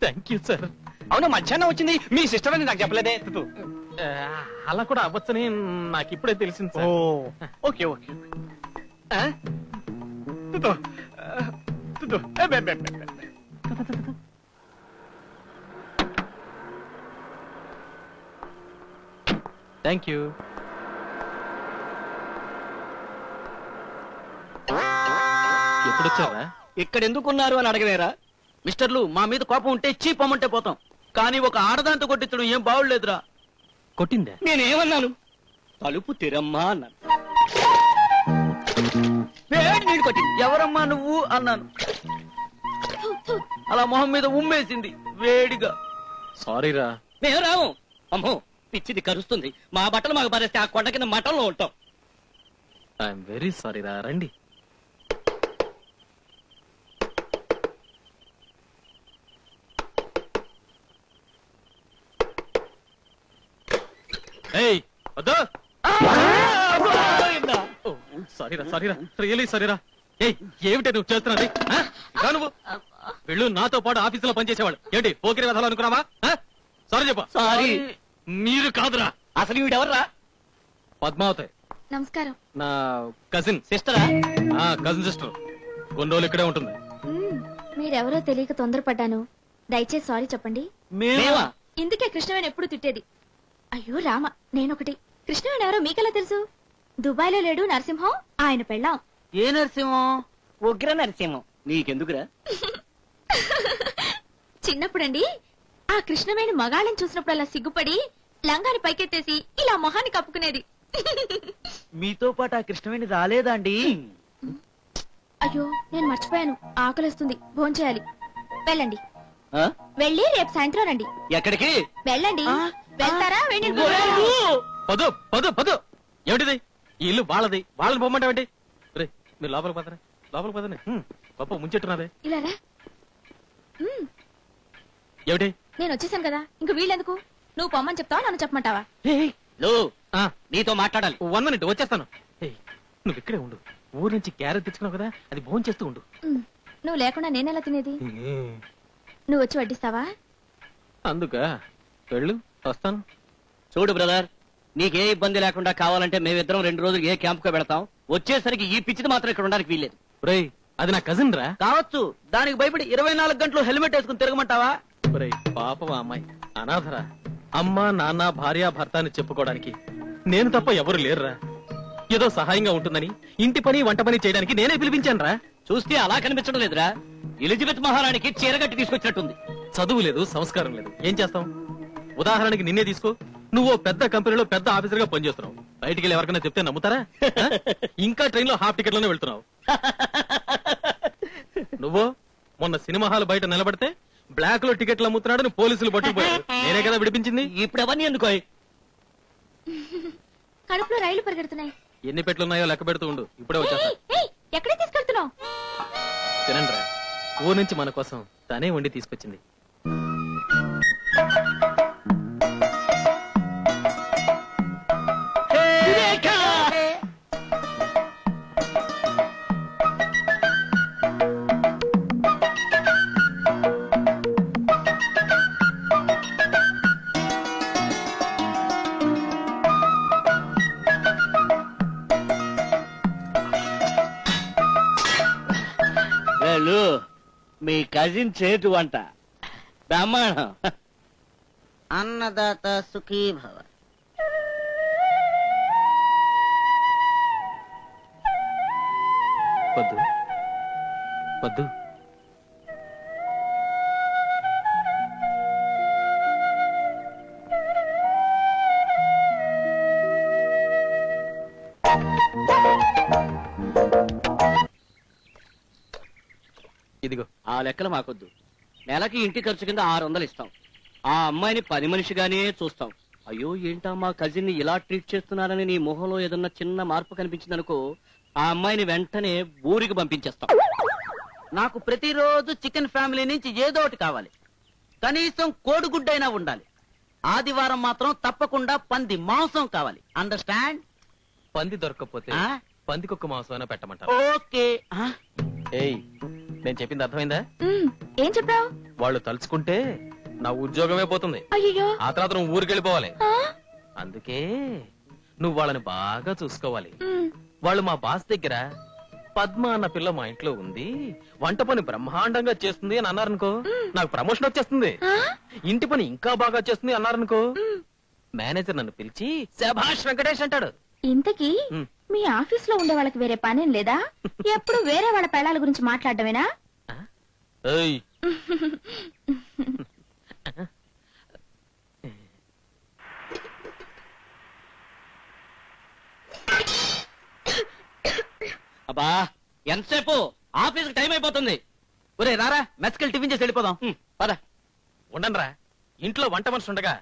థ్యాంక్ యూ సార్. అవును, మధ్యాహ్నం వచ్చింది మీ సిస్టర్ అని నాకు చెప్పలేదే తుతు. అలా కూడా అవ్వచ్చని నాకు ఇప్పుడే తెలిసింది సార్. Okay okay. తుతు తుతు థ్యాంక్ యూ. ఎప్పుడు వచ్చారా? ఇక్కడ ఎందుకున్నారు అని అడగలేరా? మిస్టర్లు, మా మీద కోపం ఉంటే చీపమ్మంటే పోతాం, కానీ ఒక ఆడదాంతో కొట్టించడం ఏం బాగులేదురా. కొట్టిందా? నేనేమన్నాను? తలుపు తెరమ్మా అన్నాను. ఎవరమ్మా నువ్వు అన్నాను. అలా మొహం మీద ఉమ్మేసింది వేడిగా. సారీరా. మేము రాము. అమ్మో, పిచ్చిది కరుస్తుంది. మా బట్టలు మాకు పరిస్తే ఆ కొండ కింద మఠంలో ఉంటాం. ఐఎమ్ వెరీ సారీ రా, రండి. సారీరా, రియలీ సారీరా. ఏమిటి నువ్వు చేస్తున్నది? నువ్వు వెళ్ళు, నాతో పాటు ఆఫీసులో పనిచేసేవాళ్ళు ఏంటి పోకిరి కథలు అనుకున్నావా? సారీ చెప్ప. సారీ. మీరు కాదురా. అసలు వీడెవర్రా? పద్మావతి. నమస్కారం. నా కజిన్ సిస్టరా? Cousin sister. కొన్ని రోజులు ఇక్కడే ఉంటుంది. మీరెవరో తెలియక తొందరపడ్డాను, దయచేసి సారీ చెప్పండి. మేమా? ఇందుకే కృష్ణవేణి ఎప్పుడు తిట్టేది. అయ్యో రామ, నేనొకటి. కృష్ణవేణి ఎవరో మీకెలా తెలుసు? దుబాయ్ లో లేడు నరసింహం, ఆయన పెళ్ళాం. ఏ నరసింహం? ఉగ్ర నరసింహం. నీకెందుకురా? చిన్నప్పుడండి ఆ కృష్ణవేణి మగాళ్ళని చూసినప్పుడల్లా సిగ్గుపడి లంగాని పైకెత్తేసి ఇలా మొహాన్ని కప్పుకునేది. మీతో పాటు ఆ కృష్ణవేణి రాలేదా అండి? అయ్యో నేను మర్చిపోయాను, ఆకలిస్తుంది, భోంచేయాలి. వెళ్ళండి, వెళ్ళి రేపు సాయంత్రం రండి. ఎక్కడికి? వెళ్ళండి. వెళ్తారా? పదు పదు పదు. ఏమిటిది? ఈ ఇల్లు వాళ్ళది, వాళ్ళని పొమ్మంటావేంటి? రే మీరు లోపలికి పదరా, లోపలికి పదనే. పప్పు ముంచెట్టున్నారే. ఇలా రా. ఏమిటి? నేను వచ్చేసాను కదా, ఇంక వీళ్ళెందుకు? నువ్వు పొమ్మని చెప్తావా, నన్ను చెప్పమంటావా? నీతో మాట్లాడాలి. 1 minute వచ్చేస్తాను. నువ్వు ఇక్కడే ఉండు. ఊరు నుంచి క్యారెట్ తెచ్చుకున్నావు కదా, అది భోజనం చేస్తూ ఉండు. నువ్వు లేకుండా నేనెలా తినేది? నువ్వు వచ్చి వడ్డిస్తావా? అందుక వెళ్ళు, వస్తాను. చూడు బ్రదర్, నీకే ఇబ్బంది లేకుండా కావాలంటే మేమిద్దరం 2 రోజులు ఏ క్యాంప్ కు పెడతాం. వచ్చేసరికి ఈ పిచ్చిది మాత్రం ఇక్కడ ఉండడానికి వీల్లేదు. రేయ్ అది నా కజిన్ రా. కావచ్చు, దానికి భయపడి 24 గంటలు హెల్మెట్ వేసుకుని తిరగమంటావా? రేయ్ పాపం అమ్మాయి అనాథరా. అమ్మ నాన్న భార్య భర్త అని చెప్పుకోవడానికి నేను తప్ప ఎవరు లేరురా. ఏదో సహాయంగా ఉంటుందని ఇంటి పని వంట పని చేయడానికి నేనే పిలిపించాను రా. చూస్తే అలా కనిపించడం లేదురా, ఎలిజబెత్ మహారాణికి చీరగట్టి తీసుకొచ్చినట్టుంది. చదువు లేదు, సంస్కారం లేదు, ఏం చేస్తాం? ఉదాహరణకి నిన్నే తీసుకో. నువ్వు పెద్ద కంపెనీలో పెద్ద ఆఫీసర్ గా పనిచేస్తున్నావు. బయటికి వెళ్ళి ఎవరికైనా చెప్తే నమ్ముతారా? ఇంకా ట్రైన్ లో హాఫ్ టికెట్ లోనే వెళ్తున్నావు. నువ్వు మొన్న సినిమా హాల్ బయట నిలబడితే బ్లాక్ లో టికెట్లు అమ్ముతున్నాడు, పోలీసులు పట్టుకుపోయారు. నేనే కదా విడిపించింది. ఇప్పుడు అవన్నీ ఎందుకో? కడుపులో రైలు పరిగెడుతున్నాయి. ఎన్ని పెట్లున్నాయో లెక్క పెడుతూ ఉండు, ఇప్పుడే వచ్చేస్తా. ఎక్కడికి తీసుకెళ్తున్నావు? తినండి రా, ఊరు నుంచి మన కోసం తనే వండి తీసుకొచ్చింది. మీ కజిన్ చేటు వంట బ్రహ్మాండం. అన్నదాత సుఖీ భవ. వద్దు వద్దు. ఇదిగో ఆ లెక్కలు మాకొద్దు. నెలకి ఇంటి ఖర్చు కింద 600 ఇస్తాం. ఆ అమ్మాయిని 10 మనిషిగానే చూస్తాం. అయ్యో ఏంటా మా కజిన్ ని ఇలా ట్రీట్ చేస్తున్నారని నీ మొహంలో ఏదన్నా చిన్న మార్పు కనిపించిందనుకో, ఆ అమ్మాయిని వెంటనే ఊరికి పంపించేస్తాం. నాకు ప్రతిరోజు చికెన్ ఫ్యామిలీ నుంచి ఏదో ఒకటి కావాలి. కనీసం కోడిగుడ్డైనా ఉండాలి. ఆదివారం మాత్రం తప్పకుండా పంది మాంసం కావాలి. అండర్స్టాండ్? పంది దొరకకపోతే పందికొక్క మాంసం అయినా పెట్టమంటారు. ఓకే. ఏయ్ నేను చెప్పింది అర్థమైందా? ఏం చెప్పావు? వాళ్ళు తలుచుకుంటే నా ఉద్యోగమే పోతుంది. అయ్యో, ఆ తర్వాత నువ్వు ఊరికి వెళ్ళిపోవాలి. అందుకే నువ్వు వాళ్ళని బాగా చూసుకోవాలి. వాళ్ళు మా బాస్ దగ్గర పద్మ అన్న పిల్ల మా ఇంట్లో ఉంది, వంట పని బ్రహ్మాండంగా చేస్తుంది అని అన్నారనుకో, నాకు ప్రమోషన్ వచ్చేస్తుంది. ఇంటి పని ఇంకా బాగా చేస్తుంది అన్నారనుకో, మేనేజర్ నన్ను పిలిచి శభాష్ వెంకటేష్ అంటాడు. ఇంతకీ మీ ఆఫీస్ లో ఉండే వాళ్ళకి వేరే పనేం లేదా? ఎప్పుడు వేరే వాళ్ళ పెళ్ళాల గురించి మాట్లాడటమేనా? అబ్బా ఎంతసేపు? ఆఫీస్కి టైం అయిపోతుంది. ఒరే రారా, మెస్కెళ్ళి టిఫిన్ చేసి వెళ్ళిపోదాం. పద. ఉండనరా, ఇంట్లో వంట మనిషి ఉండగా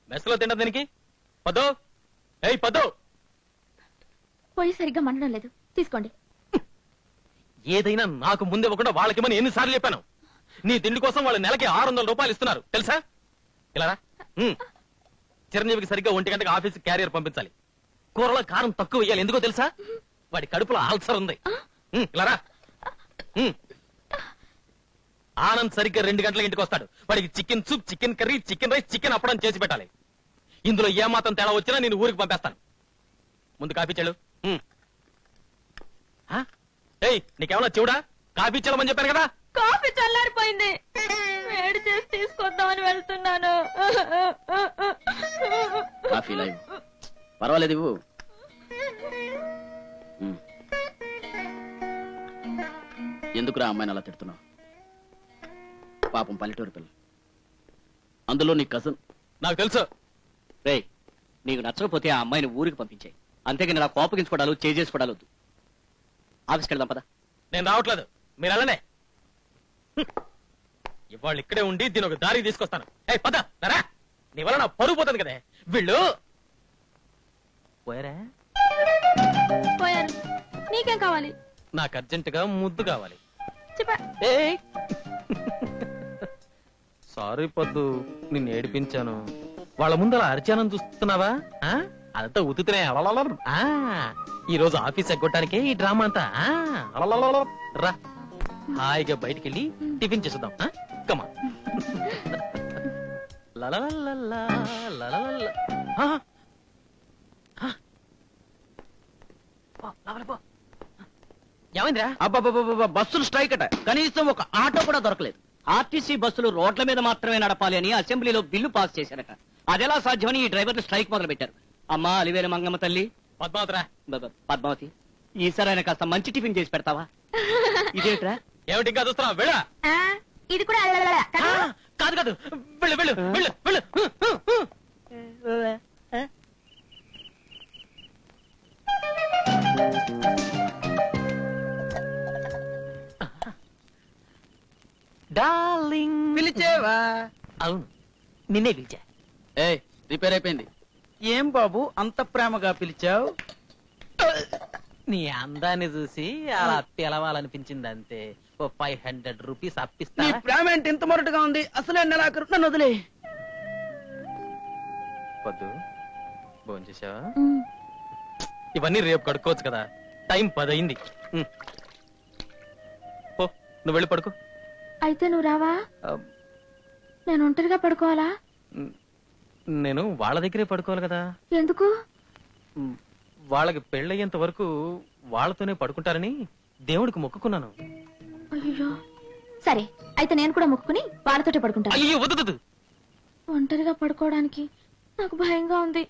మెస్ లో తిండ దీనికి. పదో ఏయ్ పదో. పొయ్యి సరిగ్గా మండడం లేదు, తీసుకోండి. ఏదైనా నాకు ముందే ఇవ్వకుండా వాళ్ళకి ఎన్నిసార్లు చెప్పాను. నీ తిండి కోసం వాళ్ళు నెలకి 600 రూపాయలు ఇస్తున్నారు తెలుసా? ఇలా చిరంజీవికి సరిగ్గా 1 గంటకి ఆఫీస్ క్యారియర్ పంపించాలి. కూరలో కారం తక్కువ వేయాలి, ఎందుకో తెలుసా? వాడి కడుపులో ఆల్సర్ ఉంది. ఇలా ఆనంద్ సరిగ్గా 2 గంటల ఇంటికి వస్తాడు. వాడికి chicken soup, chicken curry, chicken rice, chicken అప్పడం చేసి పెట్టాలి. ఇందులో ఏమాత్రం తేడా వచ్చినా నేను ఊరికి పంపేస్తాను. ముందు కాఫీ చెల్లు. ఏయ్, నీకేమన్నా చెవుడా? కాఫీ చెల్లమని చెప్పాను కదా. కాఫీ చల్లారిపోయింది, వేడి చేసి తీసుకొద్దామని వెళ్తున్నాను. కాఫీ లైవ్ పర్వాలేదు ఇవ్వు. ఎందుకురా అమ్మాయిని అలా తిడుతున్నావు? పాపం పల్లెటూరు పిల్ల, అందులో నీ కజన్. నాకు తెలుసు. రే, నీకు నచ్చకపోతే ఆ అమ్మాయిని ఊరికి పంపించాయి, అంతేగాని ఇలా కోపగించుకోవడాలు చేసుకోవడాలు వద్దు. ఆఫీస్కి వెళ్దాం పదా. నేను రావట్లేదు, మీరు వెళ్ళనే. ఇవాళ ఇక్కడే ఉండి దీని ఒక దారికి తీసుకొస్తాను. ఏ పద రా, నీ వల్ల నా పరుగు పోతుంది కదే. వీళ్ళు పోయారా? పోయారు. నీకేం కావాలి? నాకు అర్జెంటుగా ముద్దు కావాలి. చెప్పా. సారీ పొద్దు, నిన్ను ఏడిపించాను. వాళ్ళ ముందు అలా అరిచానని చూస్తున్నావా? అదంతా ఉతుకునే. ఈ రోజు ఆఫీస్ ఎగ్గొట్టడానికే ఈ డ్రామా అంతా. రా, హాయిగా బయటికి వెళ్ళి టిఫిన్ చేద్దాం. కమా. ఏమైందిరా? అబ్బాబ్బా, బస్సులు స్ట్రైక్ అట, కనీసం ఒక ఆటో కూడా దొరకలేదు. ఆర్టీసీ బస్సులు రోడ్ల మీద మాత్రమే నడపాలి అని అసెంబ్లీలో బిల్లు పాస్ చేశారట. అదెలా సాధ్యమని ఈ డ్రైవర్లు స్ట్రైక్ మొదలు పెట్టారు. అమ్మా అలివేల మంగమ్మ తల్లి, పద్మావతి, ఈసారి ఆయన కాస్త మంచి టిఫిన్ చేసి పెడతావా? ఇదేట్రా? ఏమిటి ఇంకా చూస్తున్నావు? వెళ్ళా. ఇది కూడా కాదు కాదు, వెళ్ళు వెళ్ళు వెళ్ళు వెళ్ళు. డార్లింగ్, పిలిచేవా? అవును, నిన్నే పిలిచా. రిపేర్ అయిపోయింది. ఏం బాబు అంత ప్రేమగా పిలిచావు? నీ అందాన్ని చూసి అలా పిలవాలనిపించింది అంతే. ఓ 500 రూపీస్ అప్పిస్తా. నీ ప్రేమ ఏంటి ఇంత మొరటుగా ఉంది? అసలే నెలాఖరు, నన్ను వదిలే. వద్దు, భోంచేసావా? ఇవన్నీ రేపు కడుక్కోవచ్చు కదా, టైం 10 అయింది. ఓ, నువ్వు వెళ్ళి పడుకో. అయితే నువ్వు రావా? నేను ఒంటరిగా పడుకోవాలా? నేను వాళ్ళ దగ్గరే పడుకోవాలి కదా. ఎందుకు? వాళ్ళకి పెళ్ళయ్యేంత వరకు వాళ్ళతోనే పడుకుంటారని దేవుడికి మొక్కుకున్నాను. అయ్యో, సరే అయితే నేను కూడా మొక్కుకుని వాళ్ళతోటే పడుకుంటాను. అయ్యో వద్దు, ఒంటరిగా పడుకోవడానికి నాకు భయంగా ఉంది.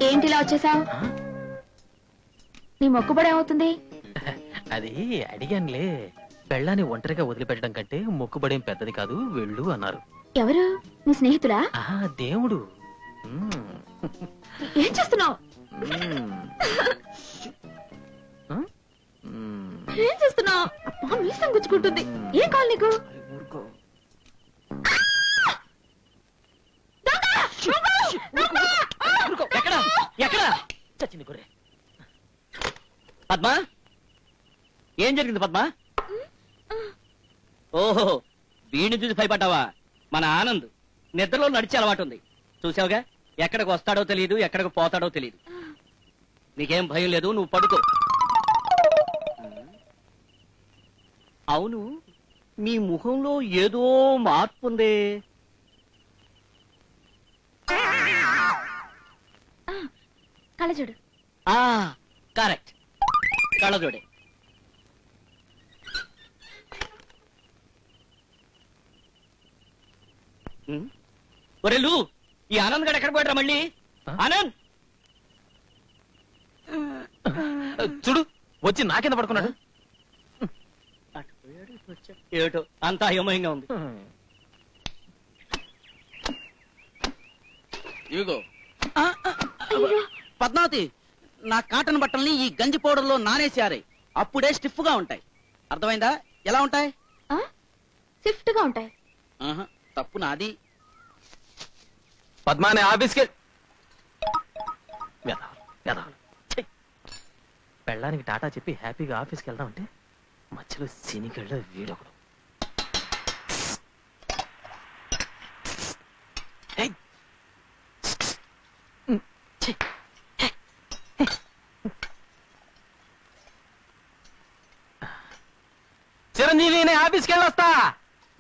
ఏంటిలా వచ్చేసావు? నీ మొక్కుబడి ఏమవుతుంది? అది అడిగానులే. పెళ్ళాన్ని ఒంటరిగా వదిలిపెట్టడం కంటే మొక్కుబడేం పెద్దది కాదు, వెళ్ళు అన్నారు. ఎవరు? నీ స్నేహితుడా? దేవుడు. ఏం చేస్తున్నావు? ఏం చేస్తున్నావు? మీసం గుచ్చుకుంటుంది. ఏం కావాలి నీకు? ఎక్కడ చచ్చింది గుర్రె. పద్మా, ఏం జరిగింది పద్మా? ఓహో, వీడిని చూసి భయపడ్డావా? మన ఆనంద్ నిద్రలో నడిచే అలవాటు ఉంది, చూసావుగా. ఎక్కడికి వస్తాడో తెలియదు, ఎక్కడికి పోతాడో తెలియదు. నీకేం భయం లేదు, నువ్వు పడుకో. అవును, నీ ముఖంలో ఏదో మార్పు ఉంది. కళ్ళజోడు. కరెక్ట్, కళ్ళజోడే. ఒరేలు, ఈ ఆనంద్ గడు ఎక్కడ పోయాడ్రా మళ్ళీ? ఆనంద్, చూడు వచ్చి నాకెంత పడుకున్నాడు. ఏటో అంతా అయోమయంగా ఉంది. ఇదిగో పద్మావతి, నా కాటన్ బట్టల్ని ఈ గంజి పౌడర్ లో నానేసారే, అప్పుడే స్టిఫ్ గా ఉంటాయి. అర్థమైందా? ఎలా ఉంటాయి? స్విఫ్ట్ గా ఉంటాయి. తప్పు నాది. పద్మానే ఆఫీస్కి పెళ్ళానికి టాటా చెప్పి హ్యాపీగా ఆఫీస్కి వెళ్దామంటే మధ్యలో సినికెళ్ళ వీడొకడు. చిరంజీవి నేను ఆఫీస్కి వెళ్ళొస్తా.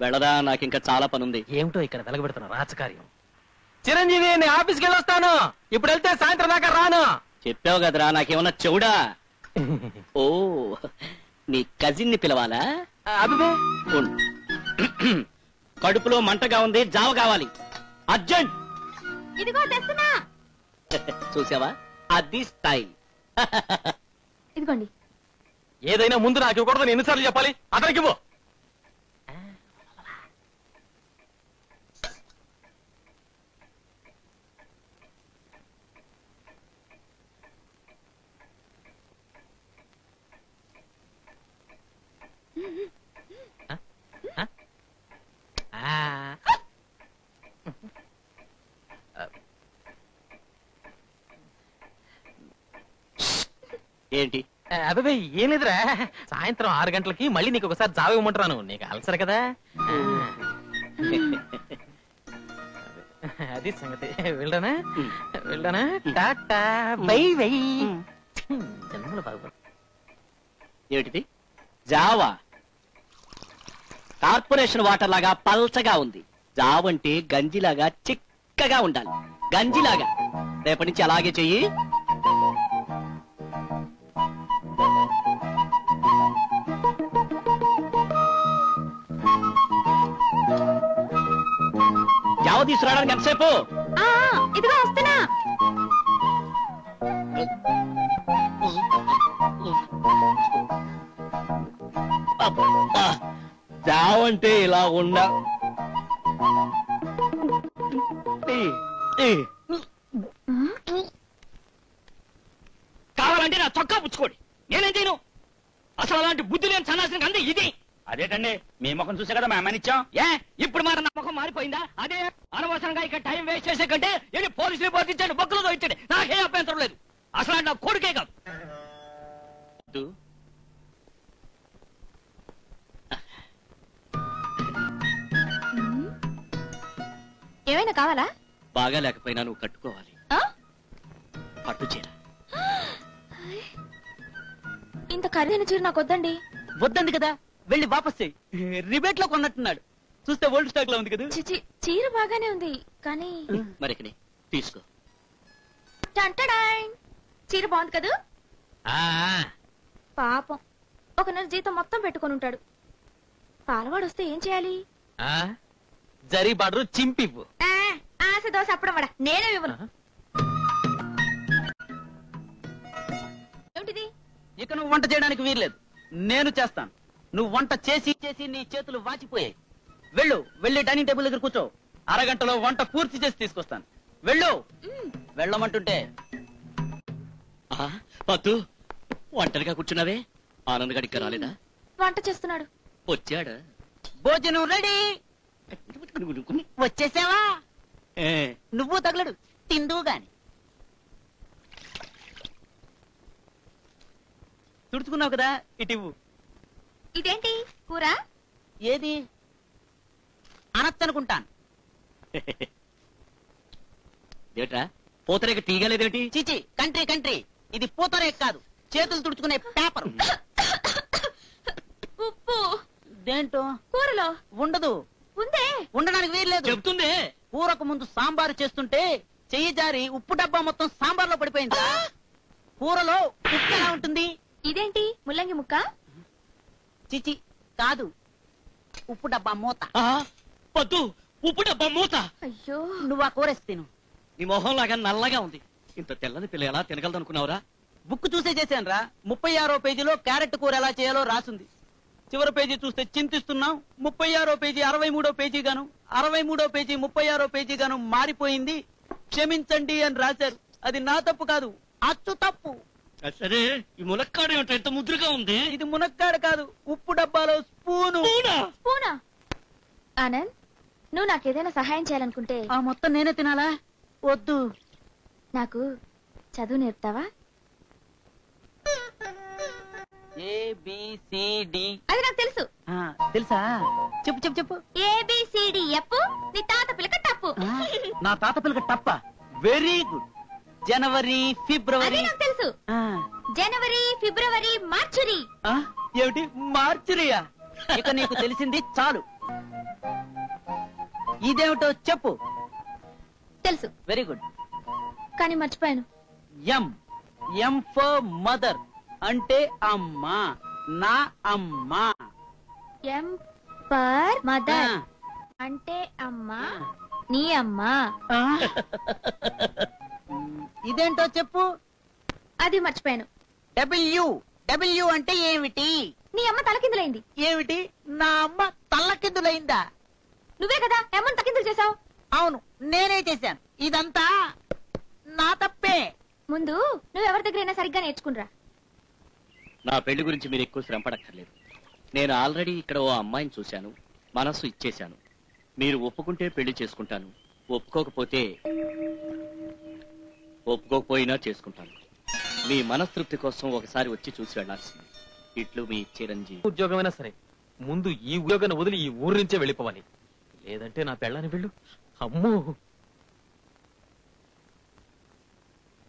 వెళ్ళదా, నాకు ఇంకా చాలా పనుంది. ఏమిటో ఇక్కడ వెలగబెడుతున్నా రాజకార్యం. చిరంజీవి నేను ఆఫీస్కి వెళ్ళొస్తాను. ఇప్పుడు వెళ్తే సాయంత్రం దాకా రాను. చెప్పావు కదరా, నాకేమన్నా చెవుడా? ఓ, నీ కజిన్ ని పిలవాలా? అబ్బే, కడుపులో మంటగా ఉంది, జావ కావాలి అర్జెంట్. ఇదిగో తెస్తున్నా. చూసావా, అది స్టైల్. ఇదిగోండి. ఏదైనా ముందు నాకు ఇవ్వకూడదు, ఎన్నిసార్లు చెప్పాలి? అతనికి ఇవ్వు. ఏంటి? అబ్బాయి ఏం లేదురా, సాయంత్రం 6 గంటలకి మళ్ళీ నీకు ఒకసారి జావ ఇవ్వమంటున్నాను. నీకు అలసరు కదా, అది సంగతి. వెళ్ళానా వెళ్ళానా, టాటా బై బై. జన్మలో బాగుపడు. ఏమిటిది? జావా కార్పొరేషన్ వాటర్ లాగా పల్చగా ఉంది. జావ అంటే గంజిలాగా చిక్కగా ఉండాలి. గంజిలాగా. రేపటి నుంచి అలాగే చెయ్యి. జావ తీసుకురావడానికి ఎంతసేపు? ఇదిగో వస్తున్నా. జావ అంటే ఇలా ఉండ. కావాలంటే నా చొక్కా పుచ్చుకోండి, నేనేం చేయను. అసలు అలాంటి బుద్ధి లేని సన్నాసినికి అందే ఇది. అదేటండి, మీ ముఖం చూసే కదా మా అమ్మాయిని ఇచ్చాం. ఏ ఇప్పుడు మరి నా ముఖం మారిపోయిందా? అదే అనవసరంగా ఇక్కడ టైం వేస్ట్ చేసే కంటే ఏంటి పోలీసులు పోతించండి, బొక్కలతో ఇచ్చండి, నాకే అభ్యంతరం లేదు. అసలు నా కొడుకే కాదు. ఏమైనా కావాలా? బాగా లేకపోయినా నువ్వు కట్టుకోవాలి. పట్టు చీర. ఇంత ఖరీదైన చీర నాకు వద్దండి. వద్దంది కదా, వెళ్ళి వాపస్ చేయి. రిబేట్ లో కొన్నట్టున్నాడు. చూస్తే ఓల్డ్ స్టాక్ లో ఉంది కదా. చీర బాగానే ఉంది కానీ. మరికని తీసుకో. టంటడాయ్, చీర బాగుంది కదా. పాపం ఒక నెల జీతం మొత్తం పెట్టుకొని ఉంటాడు. పాలవాడు వస్తే ఏం చేయాలి? జరీ బార్డర్ చింపివ్వు. ఆశ దోశ అప్పడం నేనే ఇవ్వను. ఏమిటిది? ఇక నువ్వు వంట చేయడానికి వీల్లేదు, నేను చేస్తాను. నువ్వు వంట చేసి చేసి నీ చేతులు వాచిపోయాయి. వెళ్ళు, వెళ్ళి డైనింగ్ టేబుల్ దగ్గర కూర్చో. అరగంటలో వంట పూర్తి చేసి తీసుకొస్తాను. వెళ్ళు. వెళ్ళమంటుంటే. పద్దు, ఒంటరిగా కూర్చున్నావే, ఆనంద్ గడికి రాలేదా? వంట చేస్తున్నాడు. వచ్చాడా? భోజనం రెడీ. వచ్చేసావా? నువ్వు తగలడు, తిందువు గాని. తుడుచుకున్నావు కదా, ఇటివ్వు. ఇదేంటి కూర? ఏది అనొచ్చనుకుంటాను. ఏట్రా పూతరేక తీయగలేదేటి? చిచి, కంట్రీ కంట్రీ. ఇది పూతరేక కాదు, చేతులు తుడుచుకునే పేపర్. ఉప్పు దేంటో కూరలో ఉండదు. ఉందే, ఉండడానికి వీల్లేదు. చెప్తుంది. కూరకు ముందు సాంబారు చేస్తుంటే చెయ్యి జారి ఉప్పు డబ్బా మొత్తం సాంబార్లో పడిపోయిందా? కూరలో ఉప్పు ఎలా ఉంటుంది? ఇదేంటి ముల్లంగి ముక్క? చిచి కాదు, ఉప్పు డబ్బా మూత. పద్దు, ఉప్పు డబ్బా మూత. అయ్యో, నువ్వు ఆ కూరేసి తిను. నీ మొహం లాగా నల్లగా ఉంది. ఇంత తెల్లని పిల్ల ఎలా తినగలదనుకున్నావురా? బుక్ చూసే చేశాను రా. 36వ పేజీలో క్యారెట్ కూర ఎలా చేయాలో రాసుంది. చివరి పేజీ చూస్తే చింతిస్తున్నాం. 36వ పేజీ 63వ పేజీ గాను, 63వ పేజీ 36వ పేజీ గాను మారిపోయింది. క్షమించండి అని రాశారు. అది నా తప్పు కాదు, అచ్చు తప్పు. సరే, ఈ మునక్కాడ ఏమిటో ఎంత ముద్రగా ఉంది? ఇది మునక్కాడ కాదు, ఉప్పు డబ్బాలో స్పూను. స్పూనా? ఆనంద్, నువ్వు నాకేదైనా సహాయం చేయాలనుకుంటే ఆ మొత్తం నేనే తినాలా? వద్దు. నాకు చదువు నేర్పుతావా? ABCD. అది నాకు తెలుసు. తెలుసా? చెప్పు చెప్పు చెప్పు. ABCD ఎప్పు, నీ తాత పిల్లక టప్పు. నా తాత పిల్లక టప్ప. Very good. జనవరి, ఫిబ్రవరి. అది నాకు తెలుసు. జనవరి, ఫిబ్రవరి, మార్చురి. ఏమిటి మార్చురియా? ఇక నీకు తెలిసింది చాలు. ఇదేమిటో చెప్పు. తెలుసు. Very good. కానీ మర్చిపోయాను. ఎం ఫర్ మదర్ అంటే అమ్మ. నా అమ్మ. ఎం ఫర్ మదర్ అంటే అమ్మ, నీ అమ్మ. ఇదేంటో చెప్పు. అది మర్చిపోయాను. డబ్ల్యూ అంటే ఏమిటి? నీ అమ్మ తలకిందులైంది. ఏమిటి? నా అమ్మ తల్లకిందులైందా? నువ్వే కదా అమ్మని తలకిందులు చేసావు. అవును, నేనే చేశాను. ఇదంతా నా తప్పే. ముందు నువ్వెవరి దగ్గరైనా సరిగ్గా నేర్చుకునిరా. నా పెళ్లి గురించి మీరు ఎక్కువ శ్రమ పడక్కర్లేదు. నేను ఆల్రెడీ ఇక్కడ ఓ అమ్మాయిని చూశాను, మనస్సు ఇచ్చేశాను. మీరు ఒప్పుకుంటే పెళ్లి చేసుకుంటాను, ఒప్పుకోకపోయినా చేసుకుంటాను. మీ మనస్తృప్తి కోసం ఒకసారి వచ్చి చూసి వెళ్లాల్సింది. ఇట్లు మీ చిరంజీవి. ఉద్యోగమైనా సరే ముందు ఈ ఉద్యోగాన్ని వదిలి ఈ ఊరి నుంచే వెళ్ళిపోవాలి, లేదంటే నా పెళ్ళాన్ని వెళ్ళు. అమ్మో,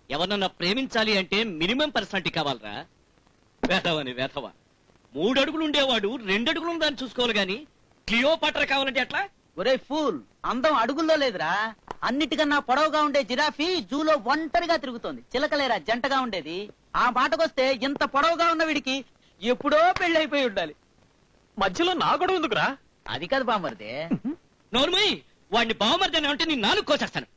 ఎవరన్నా ప్రేమించాలి అంటే మినిమం పర్సనాలిటీ కావాలరా. వేధవని వేధవ. 3 అడుగులు ఉండేవాడు 2 అడుగులు దాన్ని చూసుకోవాలి గాని క్లియోపాట్రా కావాలంటే ఎట్లా? ఒరే ఫూల్, అందం అడుగుల్లో లేదురా. అన్నిటికన్నా పొడవుగా ఉండే జిరాఫీ జూలో ఒంటరిగా తిరుగుతోంది. చిలకలేరా జంటగా ఉండేది. ఆ మాటకొస్తే ఇంత పొడవుగా ఉన్న వీడికి ఎప్పుడో పెళ్ళైపోయి ఉండాలి. మధ్యలో నా గొడవ ఎందుకురా? అది కాదు బామ్మర్దే. నోర్మయ్, వాడిని బావమర్దని అంటే నీ 4 కోసేస్తాను.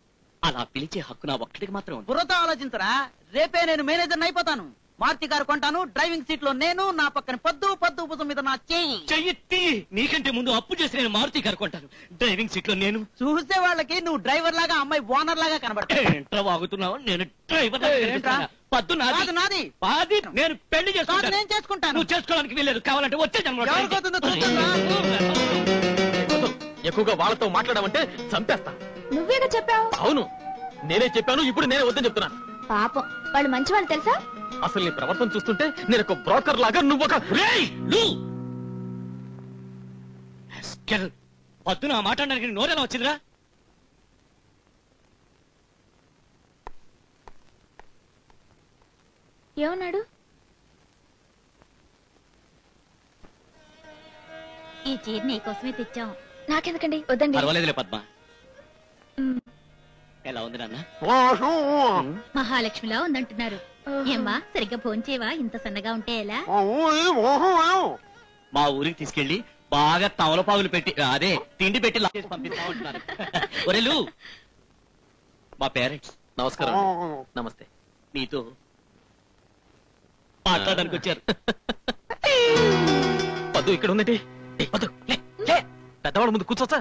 అలా పిలిచే హక్కు నా ఒక్కడికి మాత్రం ఉంది. బుర్రతో ఆలోచించరా. రేపే నేను మేనేజర్ అయిపోతాను. మారుతి కారు కొంటాను. డ్రైవింగ్ సీట్ లో నేను, నా పక్కన పద్దు భుజం మీద నా చెయ్యి. నీకంటే ముందు అప్పు చేసి నేను మారుతి కారు కొంటాను. డ్రైవింగ్ సీట్ లో నేను. చూసే వాళ్ళకి నువ్వు డ్రైవర్ లాగా, అమ్మాయి ఓనర్ లాగా కనబడతా. వాగుతున్నావు. నేను డ్రైవర్. పద్దు నాది. పాది నేను పెళ్లి చేసుకుంటాను. నేను చేసుకుంటాను. నువ్వు చేసుకోవడానికి వెళ్ళలేదు. కావాలంటే వచ్చే ఎక్కువగా వాళ్ళతో మాట్లాడమంటే చంపేస్తా. నువ్వేగా చెప్పావు. అవును, నేనే చెప్పాను. ఇప్పుడు నేనే వద్దని చెప్తున్నాను. పాపం, వాళ్ళు మంచి వాళ్ళు తెలుసా? అసలు నీ ప్రవర్తన చూస్తుంటే నేను ఒక బ్రోకర్ లాగా, నువ్వొక పద్దున మాట్లాడడానికి నోరేలా వచ్చిందిరా? ఏమన్నాడు? ఈ చీర నీకోసమే తెచ్చాం. నాకెందుకండి, వద్దండి. పర్వాలేదులే పద్మ. ఎలా ఉంది నాన్న? మహాలక్ష్మిలా ఉందంటున్నారు. ఏమ్మా, సరిగ్గా భోంచేవా? ఇంత సన్నగా ఉంటే ఎలా? మా ఊరికి తీసుకెళ్లి బాగా తమలపావులు పెట్టి, అదే తిండి పెట్టి లాగేసి పంపిస్తామంటున్నారు. ఒరేలు, మా పేరెంట్స్. నమస్కారం. నమస్తే. నీతో మాట్లాడడానికి వచ్చారు. పద్దు ఇక్కడ ఉందండి. పెద్దవాళ్ళ ముందు కూర్చోచ్చా?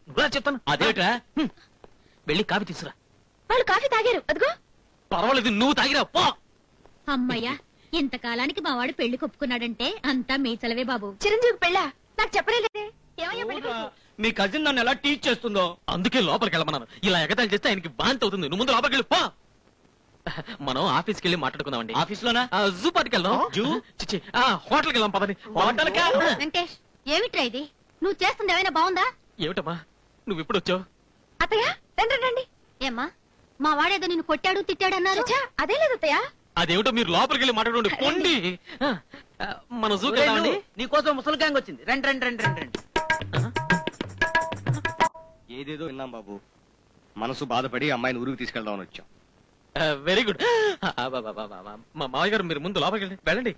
నువ్వు చెప్తాను. అదేమిట్రా? వెళ్ళి కాఫీ తీసుకురా. వాళ్ళు కాఫీ తాగారు. అదిగో. పర్వాలేదు, నువ్వు తాగిరా పో. అమ్మయ్యా, ఇంతకాలానికి మా వాడు పెళ్లి కొప్పుకున్నాడంటే అంతా మీ చలవే బాబు. చిరంజీవి పెళ్ళా? నాకు చెప్పలేదే. మీ కజిన్ నన్ను ఎలా టీచ్ చేస్తుందో అందుకే లోపలికి వెళ్ళమన్నాను. ఇలా ఎగతాళి చేస్తే ఆయనకి బాంతి అవుతుంది. నువ్వు ముందు లోపలికి వెళ్ళి పో. మనం ఆఫీస్కి వెళ్ళి మాట్లాడుకుందామండి. ఆఫీస్ లోనా? జూ పార్టీకి వెళ్దాం. జూ చిచ్చి హోటల్కి వెళ్దాం పదని. వెంకటేష్, ఏమిట్రా ఇది? నువ్వు చేస్తుంది ఏమైనా బాగుందా? ఏమిటమ్మా నువ్వు ఇప్పుడు వచ్చావు? అత్తయ్య రండి రండి. ఏమ్మా, మా వాడేదో నిన్ను కొట్టాడు తిట్టాడు అన్నారు. అదే లేదు అత్తయ్య. అదేమిటో మీరు లోపలికి వెళ్ళి మాట్లాడండి. పొండి. మన జూకి వెళ్దామండి. నీకోసం ముసలి గ్యాంగ్ వచ్చింది. రండి రండి రండి రండి రండి. ఏదేదో విన్నాం బాబు. మనసు బాధపడి అమ్మాయిని ఊరికి తీసుకెళ్దామని వచ్చాం. Very good. మా మావయ్య గారు మీరు ముందు లోపలికి వెళ్ళండి.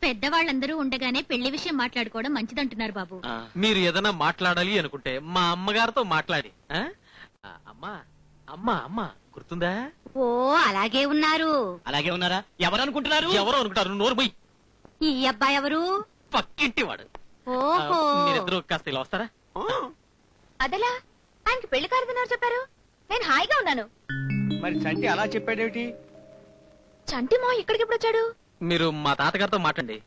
పెద్దవాళ్ళందరూ ఉండగానే పెళ్లి విషయం మాట్లాడుకోవడం మంచిదంటున్నారు బాబు. మీరు ఏదైనా మాట్లాడాలి అనుకుంటే మా అమ్మగారితో మాట్లాడి. అమ్మా అమ్మా అమ్మా గుర్తుందా? ఓ అలాగే ఉన్నారు. అలాగే ఉన్నారా? ఎవరు అనుకుంటున్నారు? ఎవరో అనుకుంటారు. నోరు పోయి. ఈ అబ్బాయి ఎవరు? పక్కింటి వాడు. ఓహో, మీరిద్దరూ కాస్త ఇలా వస్తారా? అదెలా? ఆయనకి పెళ్లి కారుతున్నారు చెప్పారు. నేను హాయిగా ఉన్నాను. మరి చంటి అలా చెప్పాడేమిటి? చంటి మా ఇక్కడికి ఎప్పుడు వచ్చాడు? మీరు మా తాతగారితో మాట్లాడండి.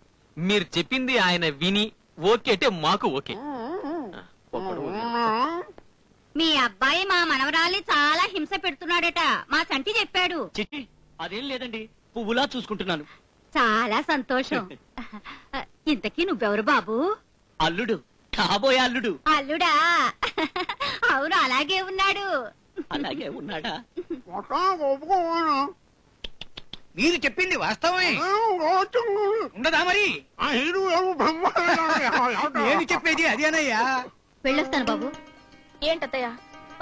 మీరు చెప్పింది ఆయన విని ఓకే అంటే మాకు ఓకే. మీ అబ్బాయి మా మనవరాల్ని చాలా హింస పెడుతున్నాడట, మా చంటి చెప్పాడు. చిట్టి అదేం లేదండి, పువ్వులా చూసుకుంటున్నాను. చాలా సంతోషం. ఇంతకీ నువ్వెవరు బాబు? అల్లుడు, కాబోయే అల్లుడు. అల్లుడా? అవును, అలాగే ఉన్నాడు. అలాగే ఉన్నాడా? మీరు చెప్పింది వాస్తవమే ఉండదా? మరి నేను చెప్పేది అదేనయ్యా. వెళ్ళొస్తాను బాబు. ఏంటత్తయ్య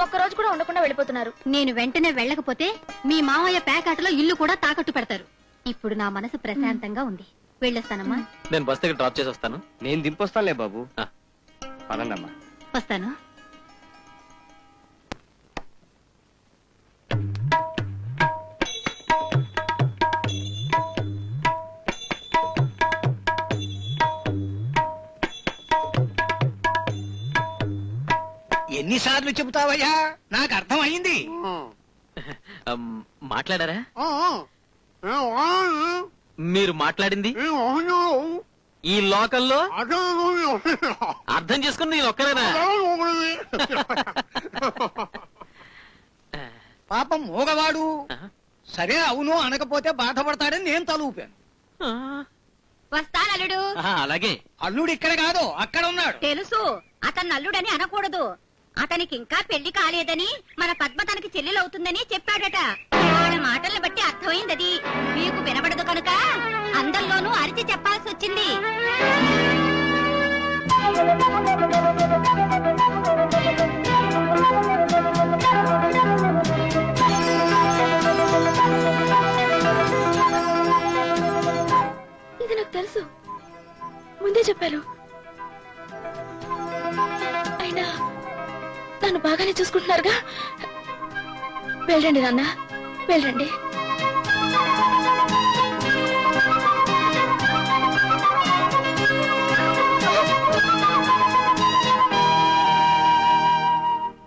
ఒక్కరోజు కూడా ఉండకుండా వెళ్ళిపోతున్నారు? నేను వెంటనే వెళ్ళకపోతే మీ మావయ్య పేకాటలో ఇల్లు కూడా తాకట్టు పెడతారు. ఇప్పుడు నా మనసు ప్రశాంతంగా ఉంది. వెళ్ళొస్తానమ్మా. నేను బస్ దగ్గర డ్రాప్ చేసి వస్తాను. నేను దింపొస్తానులే బాబు. పదండమ్మా. వస్తాను. ఎన్నిసార్లు చెబుతావయ్యా? నాకు అర్థమైంది. మాట్లాడారా? మీరు మాట్లాడింది ఈ లోకల్లో అర్థం చేసుకుని నేను ఒక్కరేనా? పాపం మూగవాడు. సరే అవును అనకపోతే బాధపడతాడని నేను తలూపాను. వస్తాను అల్లుడు. అలాగే. అల్లుడు ఇక్కడ కాదు, అక్కడ ఉన్నాడు. తెలుసు, అతను అల్లుడని అనకూడదు. అతనికి ఇంకా పెళ్లి కాలేదని, మన పద్మ తనకి చెల్లెలవుతుందని చెప్పాడట. ఆయన మాటల్ని బట్టి అర్థమైందది. మీకు వినబడదు కనుక అందరిలోనూ అరిచి చెప్పాల్సి వచ్చింది. ఇది నాకు తెలుసు, ముందే చెప్పారు. అయినా నన్ను బాగానే చూసుకుంటున్నారుగా. వెళ్ళండి నాన్న, వెళ్ళండి.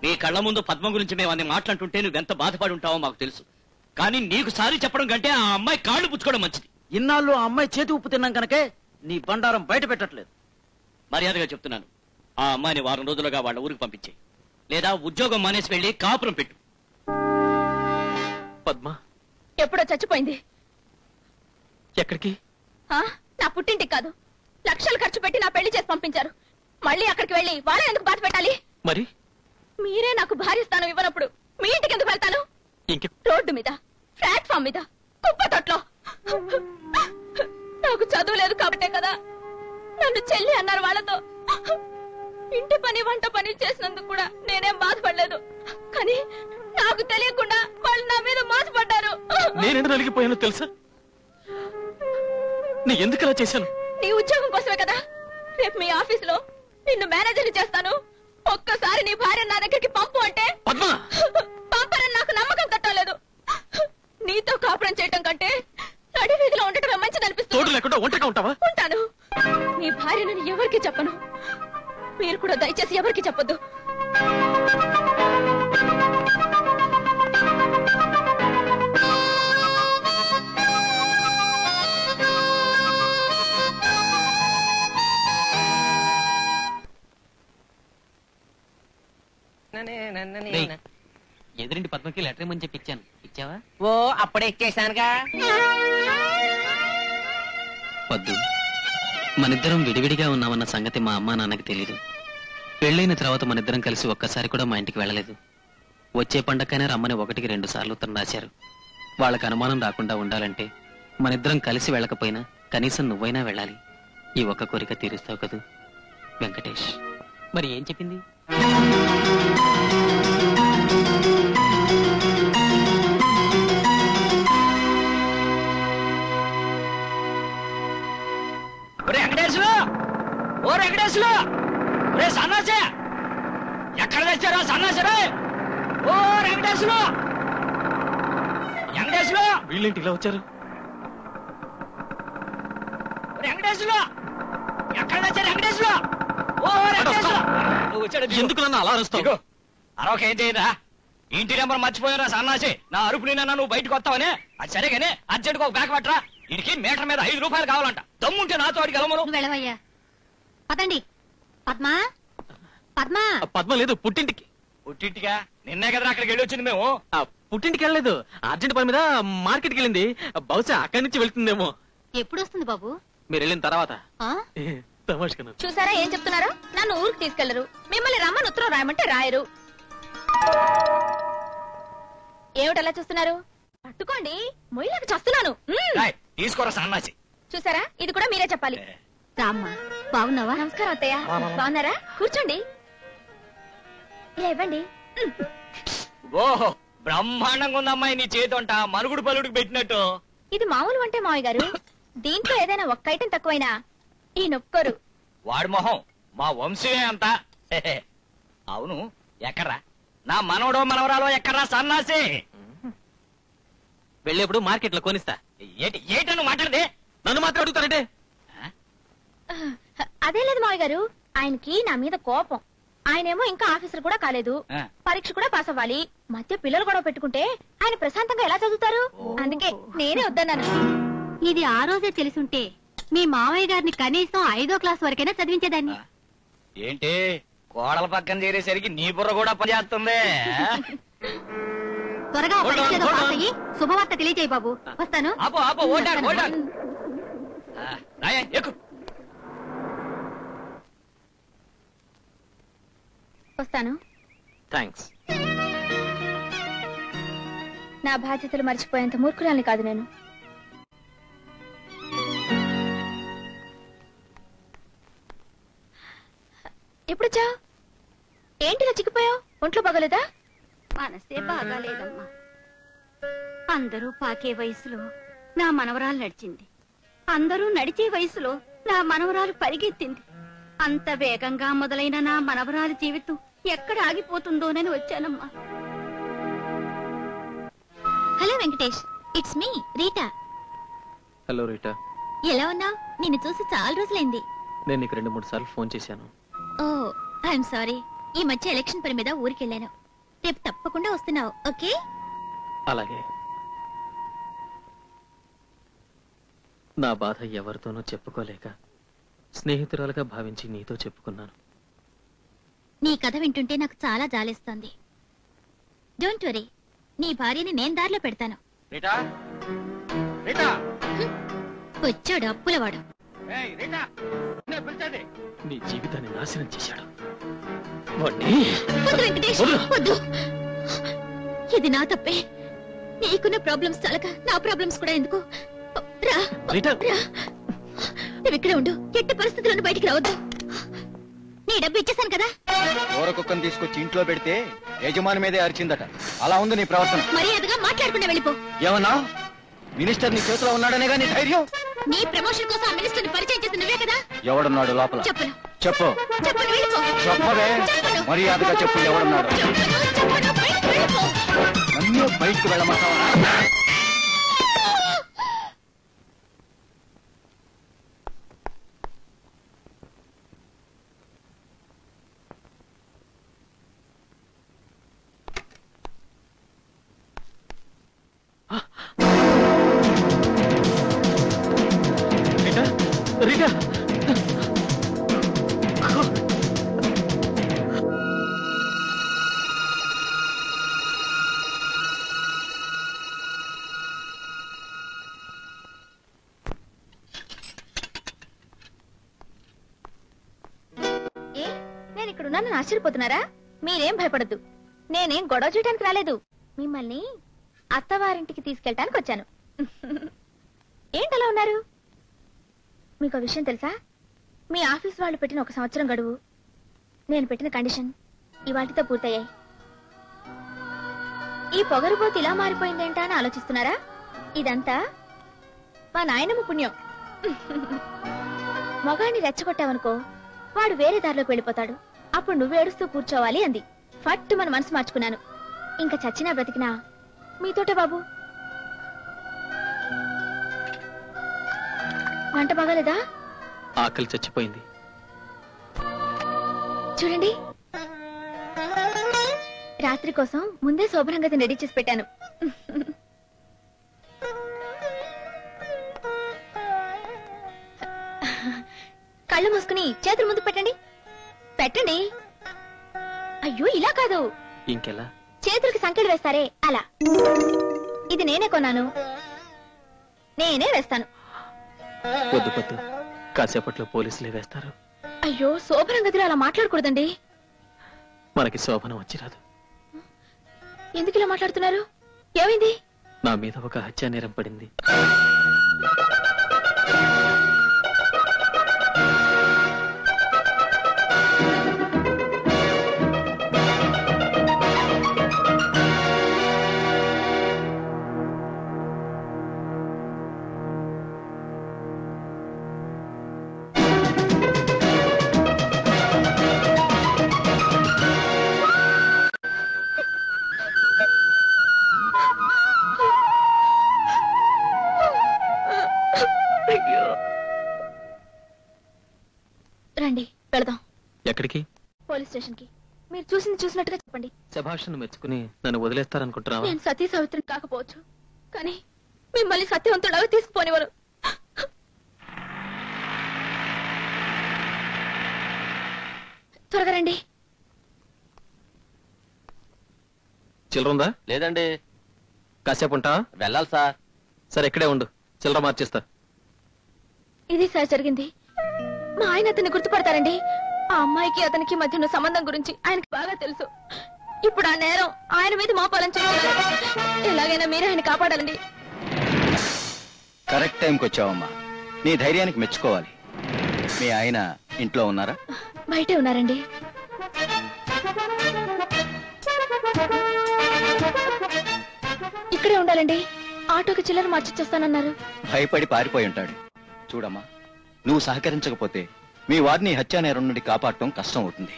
నీ కళ్ళ ముందు పద్మ గురించి మేము అన్ని మాట్లాడుతుంటే నువ్వెంత బాధపడి ఉంటావో మాకు తెలుసు. కానీ నీకు సారీ చెప్పడం కంటే ఆ అమ్మాయి కాళ్ళు పుచ్చుకోవడం మంచిది. ఇన్నాళ్ళు ఆ అమ్మాయి చేతి ఉప్పు తిన్నాం కనుకే నీ బండారం బయట పెట్టట్లేదు. మర్యాదగా చెప్తున్నాను, ఆ అమ్మాయిని వారం రోజులుగా వాళ్ళ ఊరికి పంపించే, లేదా ఉద్యోగం మానేసి వెళ్లి కాపురం పెట్టు. పద్మ ఎప్పుడో చచ్చిపోయింది. ఎక్కడికి? నా పుట్టింటికి కాదు, లక్షలు ఖర్చు పెట్టి నా పెళ్లి చేసి పంపించారు. మళ్ళీ అక్కడికి వెళ్ళి వాళ్ళే ఎందుకు బాధ పెట్టాలి? మరి మీరే నాకు భార్య స్థానం ఇవ్వనప్పుడు మీ ఇంటికి ఎందుకు వెళ్తాను? రోడ్డు మీద, ప్లాట్ఫామ్ మీద, కుప్ప తొట్లో. నాకు చదువు లేదు కాబట్టే కదా నన్ను చెల్లి అన్నారు వాళ్ళతో. ఇంటి పని వంట పని చేసినందుకు కూడా నేనేం బాధపడలేదు. కానీ నాకు తెలియకుండా వాళ్ళు నా మీద మోసపడ్డారు. నేనెందుకు నలిగిపోయానో తెలుసా? నీ ఎందుకు అలా చేశాను? నీ ఉద్యోగం కోసమే కదా. రేపు మీ ఆఫీసులో నిన్ను మేనేజర్ చేస్తాను. ఒక్కసారి నీ భార్య నా దగ్గరికి పంపు అంటే పంపనని నాకు నమ్మకం కట్టలేదు. నీతో కాపురం చేయటం కంటే నడి వీధిలో ఉండటమే మంచిదనిపిస్తుంది. ఉంటాను. నీ భార్యను ఎవరికి చెప్పను. మీరు కూడా దయచేసి ఎవరికి చెప్పొద్దు. ఎదురింటి పద్మకి లెటర్ ఇమ్మని చెప్పి ఇచ్చాను. ఇచ్చావా? ఓ అప్పుడే ఇచ్చేసానుగా. వద్దు, మనిద్దరం విడివిడిగా ఉన్నామన్న సంగతి మా అమ్మా నాన్నకి తెలీదు. పెళ్ళైన తర్వాత మనిద్దరం కలిసి ఒక్కసారి కూడా మా ఇంటికి వెళ్ళలేదు. వచ్చే పండక్కనే రమ్మని 1కి 2 సార్లు ఉత్తరం రాశారు. వాళ్ళకి అనుమానం రాకుండా ఉండాలంటే మనిద్దరం కలిసి వెళ్ళకపోయినా కనీసం నువ్వైనా వెళ్ళాలి. ఈ ఒక్క కోరిక తీరుస్తావు కదూ వెంకటేష్. మరి ఏం చెప్పింది? వెంకటేశ్వరు, ఓ వెంకటేశ్వరు, రే సన్నాసే, ఎక్కడ తెచ్చారో సన్నాసరే. ఓ వెంకటేశ్వరు, వెంకటేశ్వరు, వీళ్ళేంటి ఇలా వచ్చారు? వెంకటేశ్వరు. వెంకటేశ్వర ఎక్కడ వచ్చారు వెంకటేశ్వర? ఓ వెంకటేశ్వర నువ్వు వచ్చాడు. ఎందుకు నన్ను అలా అరుస్తావు? అరవక ఏం చేయరా? ఇంటి నెంబర్ మర్చిపోయారా సన్నాసి? నా అరుపు నిన్న నువ్వు బయటకు వస్తావనే. అది సరేగానే అర్జెంట్గా ఒక బ్యాగ్ పట్టరా. ఇడికి మీటర్ మీద 5 రూపాయలు కావాలంట. దమ్ముంటే నాతో అడిగి గెలమరు. వెళ్ళవయ్యా. పదండి. పద్మా పద్మా. పద్మ లేదు, పుట్టింటికి. పుట్టింటిగా? నిన్నే కదరా అక్కడికి వెళ్ళి వచ్చింది మేము. పుట్టింటికి వెళ్ళలేదు, అర్జెంట్ పని మీద మార్కెట్కి వెళ్ళింది. బహుశా అక్కడి నుంచి వెళ్తుందేమో. ఎప్పుడు వస్తుంది బాబు? మీరు వెళ్ళిన తర్వాత. చూసారా ఏం చెప్తున్నారో? నన్ను ఊరికి తీసుకెళ్లరు, మిమ్మల్ని రమ్మని ఉత్తరం రాయమంటే రాయరు. ఏమిటలా చూస్తున్నారు? పట్టుకోండి, మొయ్యలకు చేస్తున్నాను. తీసుకోరా సన్నాసి. చూసారా, ఇది కూడా మీరే చెప్పాలి. రామ్మా, బాగున్నావా? నమస్కారం అత్తయ్య. బాగున్నారా? కూర్చోండి. ఇలా ఇవ్వండి. ఓహో, బ్రహ్మాండంగా ఉందమ్మాయి నీ చేతంట. మనుగుడు పలుడికి పెట్టినట్టు. ఇది మామూలు అంటే మావయ్య గారు, దీంట్లో ఏదైనా ఒక్క ఐటెం తక్కువైనా ఈ నొక్కరు. వాడి మొహం మా వంశమే అంత. అవును, ఎక్కడ్రా నా మనవడో మనవరాలో? ఎక్కడ్రా సన్నాసి? వెళ్ళేప్పుడు మార్కెట్ లో కొనిస్తా. ఏటను మాట్లాడితే నన్ను మాత్రం అడుగుతారంటే? అదే లేదు మావయ్య గారు, ఆయనకి నా మీద కోపం. ఆయనేమో ఇంకా ఆఫీసర్ కూడా కాలేదు, పరీక్ష కూడా పాస్ అవ్వాలి. మధ్య పిల్లలు గొడవ పెట్టుకుంటే ఆయన ప్రశాంతంగా ఎలా చదువుతారు? అందుకే నేనే వద్దన్నాను. ఇది ఆ రోజే తెలిసుంటే మీ మావయ్య గారిని కనీసం 5వ క్లాస్ వరకైనా చదివించేదాన్ని. ఏంటి కోడల పక్కన చేరేసరికి నీ బుర్ర కూడా పనిచేస్తుంది. త్వరగా పరీక్షలో పాస్ అయ్యి శుభవార్త తెలియజేయి బాబు. వస్తాను. వస్తాను. థాంక్స్. నా బాధ్యతలు మర్చిపోయేంత మూర్ఖురాల్ని కాదు నేను. ఎప్పుడొచ్చా? ఏంటిలా చిక్కిపోయావు? ఒంట్లో బాగలేదా? మనసే బాగాలేదమ్మా. అందరూ పాకే వయసులో నా మనవరాలు నడిచింది. అందరూ నడిచే వయసులో నా మనవరాలు పరిగెత్తింది. అంత వేగంగా మొదలైన నా మనవరాలి జీవితం ఎక్కడ ఆగిపోతుందోనని వచ్చానమ్మా. Hello Venkatesh, it's me Rita. Hello Rita, ఎలా ఉన్నావు? నిన్ను చూసి చాలా రోజులైంది. నేను నీకు 2-3 సార్లు ఫోన్ చేశాను. ఓ ఐఎమ్ సారీ. ఈ మధ్య ఎలక్షన్ పని మీద ఊరికెళ్ళాను. రేపు తప్పకుండా వస్తున్నావు, ఓకే? అలాగే. నా బాధ ఎవరితోనూ చెప్పుకోలేక స్నేహితురాలుగా భావించి నీతో చెప్పుకున్నాను. నీ కథ వింటుంటే నాకు చాలా జాలేస్తోంది. డోంట్ వరీ, నీ భార్యని నేను దారిలో పెడతాను. వచ్చాడు అప్పులవాడు. నీ జీవితాన్ని నాశనం చేశాడు. వద్దు వెంకటేష్, వద్దు. ఇది నా తప్పే. నీకున్న ప్రాబ్లమ్స్ చాలక నా ప్రాబ్లమ్స్ కూడా ఎందుకు? రా, నువ్వు ఇక్కడే ఉండు. ఎట్టి పరిస్థితులను బయటికి రావద్దు. నీ డబ్బు ఇచ్చేసాను కదా. కుక్కను తీసుకొచ్చి ఇంట్లో పెడితే యజమాని మీదే అరిచిందట. అలా ఉంది నీ ప్రవర్తన. మర్యాదగా మాట్లాడకుండా వెళ్ళిపో. ఏమన్నా? మినిస్టర్ నీ చేతిలో ఉన్నాడనేగా నీ ధైర్యం? నీ ప్రమోషన్ కోసం ఆ మినిస్టర్ ని పరిచయం చేసి నువ్వే కదా. ఎవడున్నాడు లోపల? చెప్పను. చెప్పు. చెప్పను, వెళ్ళిపో. చెప్పవే. మర్యాదగా చెప్పు, ఎవడున్నాడు? నన్ను బయటకు వెళ్ళమంటావా? రీటా, నేను ఇక్కడ ఉన్నానని ఆశ్చర్యపోతున్నారా? మీరేం భయపడద్దు. నేనేం గొడవ చేయడానికి రాలేదు. మిమ్మల్ని అత్తవారింటికి తీసుకెళ్ళటానికి వచ్చాను. ఏంటలా ఉన్నారు? మీకు ఆ విషయం తెలుసా? మీ ఆఫీస్ వాళ్ళు పెట్టిన 1 సంవత్సరం గడువు, నేను పెట్టిన కండిషన్ ఇవాటితో పూర్తయ్యాయి. ఈ పొగరుబోతు ఇలా మారిపోయిందేంటా అని ఆలోచిస్తున్నారా? ఇదంతా మా నాయనమ్మ పుణ్యం. మొగాన్ని రెచ్చగొట్టావనుకో, వాడు వేరే దారిలోకి వెళ్ళిపోతాడు. అప్పుడు నువ్వు ఏడుస్తూ కూర్చోవాలి అంది. ఫట్టు మన మనసు మార్చుకున్నాను. ఇంకా చచ్చినా బ్రతికినా మీతోటే బాబు. వంట బాగాలేదా? ఆకలి చచ్చిపోయింది. చూడండి, రాత్రి కోసం ముందే శోభనంగా రెడీ చేసి పెట్టాను. కళ్ళు మూసుకుని చేతులు ముందు పెట్టండి. పెట్టండి. అయ్యో, ఇలా కాదు. ఇంకెలా? చేతులకి సంకెళ్ళు వేస్తారే అలా. ఇది నేనే కొన్నాను, నేనే వేస్తాను. వద్దు పొద్దు, కాసేపట్లో పోలీసులే వేస్తారు. అయ్యో, శోభనం గదిలో అలా మాట్లాడకూడదండి. మనకి శోభనం వచ్చి రాదు. ఎందుకు ఇలా మాట్లాడుతున్నారు? ఏమైంది? నా మీద ఒక హత్యా నేరం పడింది. రండి, వెళదాం. ఎక్కడికి? పోలీస్ స్టేషన్ కి. మీరు చూసింది చూసినట్టుగా చెప్పండి. శభాషను మెచ్చుకుని నన్ను వదిలేస్తారనుకుంటున్నావా? నేను సతీ సావిత్రిని కాకపోవచ్చు, కానీ మిమ్మల్ని సత్యవంతుడు తీసుకుపోనివారు. త్వరగా రండి. చిల్లరుందా? లేదండి. కాసేపు ఉంటావా? వెళ్ళాలి సార్. సరే, ఇక్కడే ఉండు, చిల్లర మార్చేస్తా. ఇది సార్ జరిగింది. మా ఆయన అతన్ని గుర్తుపడతారండి. ఆ అమ్మాయికి అతనికి మధ్య ఉన్న సంబంధం గురించి ఆయనకి బాగా తెలుసు. ఇప్పుడు ఆ నేరం ఆయన మీద మోపాలని చెప్తున్నారు. ఎలాగైనా మీరు ఆయన కాపాడాలండి. కరెక్ట్ టైంకి వచ్చావమ్మా. నీ ధైర్యానికి మెచ్చుకోవాలి. మీ ఆయన ఇంట్లో ఉన్నారా? బయటే ఉన్నారండి. ఇక్కడే ఉండాలండి. ఆటోకి చిల్లర మార్చిచ్చేస్తానన్నారు. భయపడి పారిపోయి ఉంటాడు. చూడమ్మా, నువ్వు సహకరించకపోతే మీ వారిని హత్యా నేరం నుండి కాపాడటం కష్టం అవుతుంది.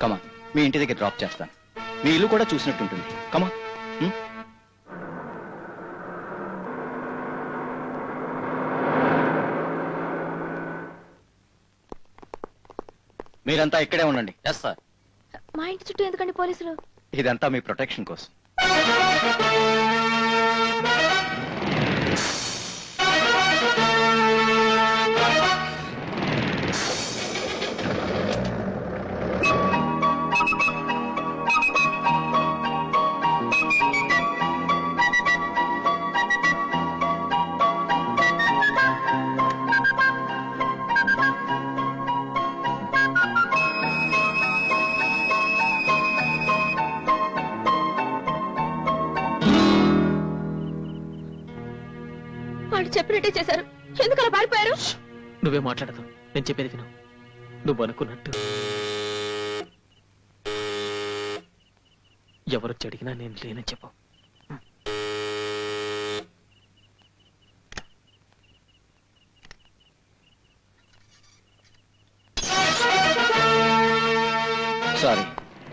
కమా, మీ ఇంటి దగ్గర డ్రాప్ చేస్తాను. మీ ఇల్లు కూడా చూసినట్టుంటుంది. కమా. మీరంతా ఇక్కడే ఉండండి. Yes sir. మా ఇంటి చుట్టూ ఎందుకండి పోలీసులు? ఇదంతా మీ ప్రొటెక్షన్ కోసం. వాళ్ళు చెప్పినట్టే చేశారు. ఎందుకు అలా పారిపోయారు? నువ్వే మాట్లాడదు, నేను చెప్పేది విను. నువ్వు అనుకున్నట్టు ఎవరొచ్చి అడిగినా నేను లేనని చెప్పు. సారీ,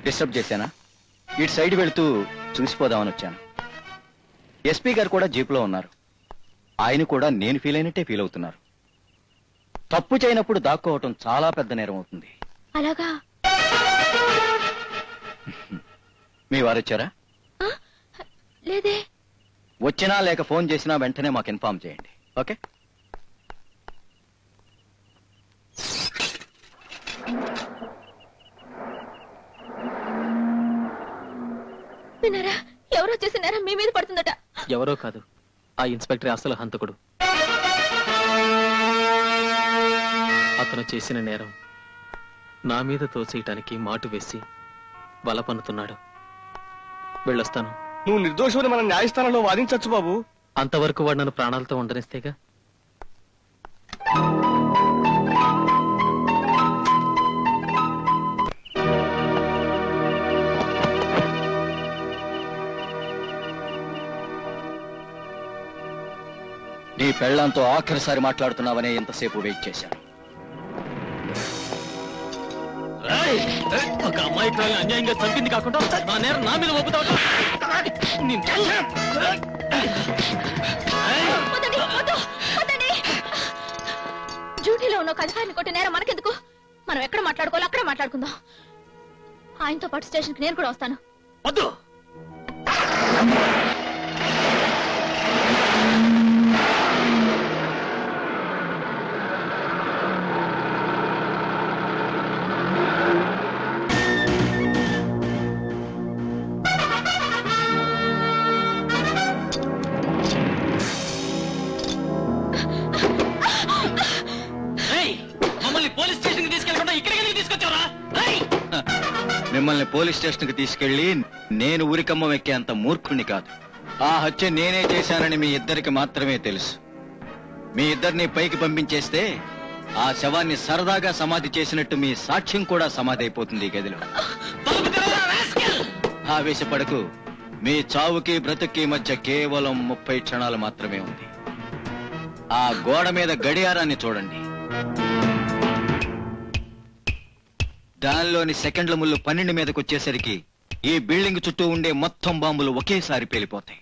డిస్టర్బ్ చేశానా? ఇటు సైడ్ వెళుతూ చూసిపోదామని వచ్చాను. ఎస్పీ గారు కూడా జీపులో ఉన్నారు. ఆయన కూడా నేను ఫీల్ అయినట్టే ఫీల్ అవుతున్నారు. తప్పు చేయనప్పుడు దాక్కోవటం చాలా పెద్ద నేరం అవుతుంది. అలాగా? మీ వారు వచ్చారా? లేదే. వచ్చినా లేక ఫోన్ చేసినా వెంటనే మాకు ఇన్ఫార్మ్ చేయండి. ఓకే? విన్నారా? ఎవరో చేసిన నేరం మీ మీద పడుతుందట. ఎవరో కాదు, ఆ ఇన్స్పెక్టర్ అసలు హంతకుడు. అతను చేసిన నేరం నా మీద తోసేయటానికి మాటు వేసి వల పన్నుతున్నాడు. వెళ్ళొస్తాను. నువ్వు నిర్దోషుని మన న్యాయస్థానంలో వాదించచ్చు బాబు. అంతవరకు వాడు నన్ను ప్రాణాలతో ఉండనిస్తేగా. నీ పెళ్లంతో ఆఖరిసారి మాట్లాడుతున్నావనే ఎంతసేపు వెయిట్ చేశాను. ఒక అమ్మాయికి అన్యాయంగా చంపింది కాకుండా నా నేరం నా మీద ఒప్పుతావు. డ్యూటీలో ఉన్న స్టేషన్ లో కజకాయని కొట్టే నేరం మనకెందుకు? మనం ఎక్కడ మాట్లాడుకోవాలో అక్కడే మాట్లాడుకుందాం. ఆయనతో పాటు స్టేషన్ కి నేను కూడా వస్తాను. వద్దు. మిమ్మల్ని పోలీస్ స్టేషన్ కి తీసుకెళ్లి నేను ఉరికమ్మం ఎక్కేంత మూర్ఖుని కాదు. ఆ హత్య నేనే చేశానని మీ ఇద్దరికి మాత్రమే తెలుసు. మీ ఇద్దరిని పైకి పంపించేస్తే ఆ శవాన్ని సరదాగా సమాధి చేసినట్టు మీ సాక్ష్యం కూడా సమాధి అయిపోతుంది ఈ గదిలో. ఆవేశపడకు. మీ చావుకి బ్రతుక్కి మధ్య కేవలం 30 క్షణాలు మాత్రమే ఉంది. ఆ గోడ మీద గడియారాన్ని చూడండి. దానిలోని సెకండ్ల ముళ్ళు 12 మీదకి వచ్చేసరికి ఈ బిల్డింగ్ చుట్టూ ఉండే మొత్తం బాంబులు ఒకేసారి పేలిపోతాయి.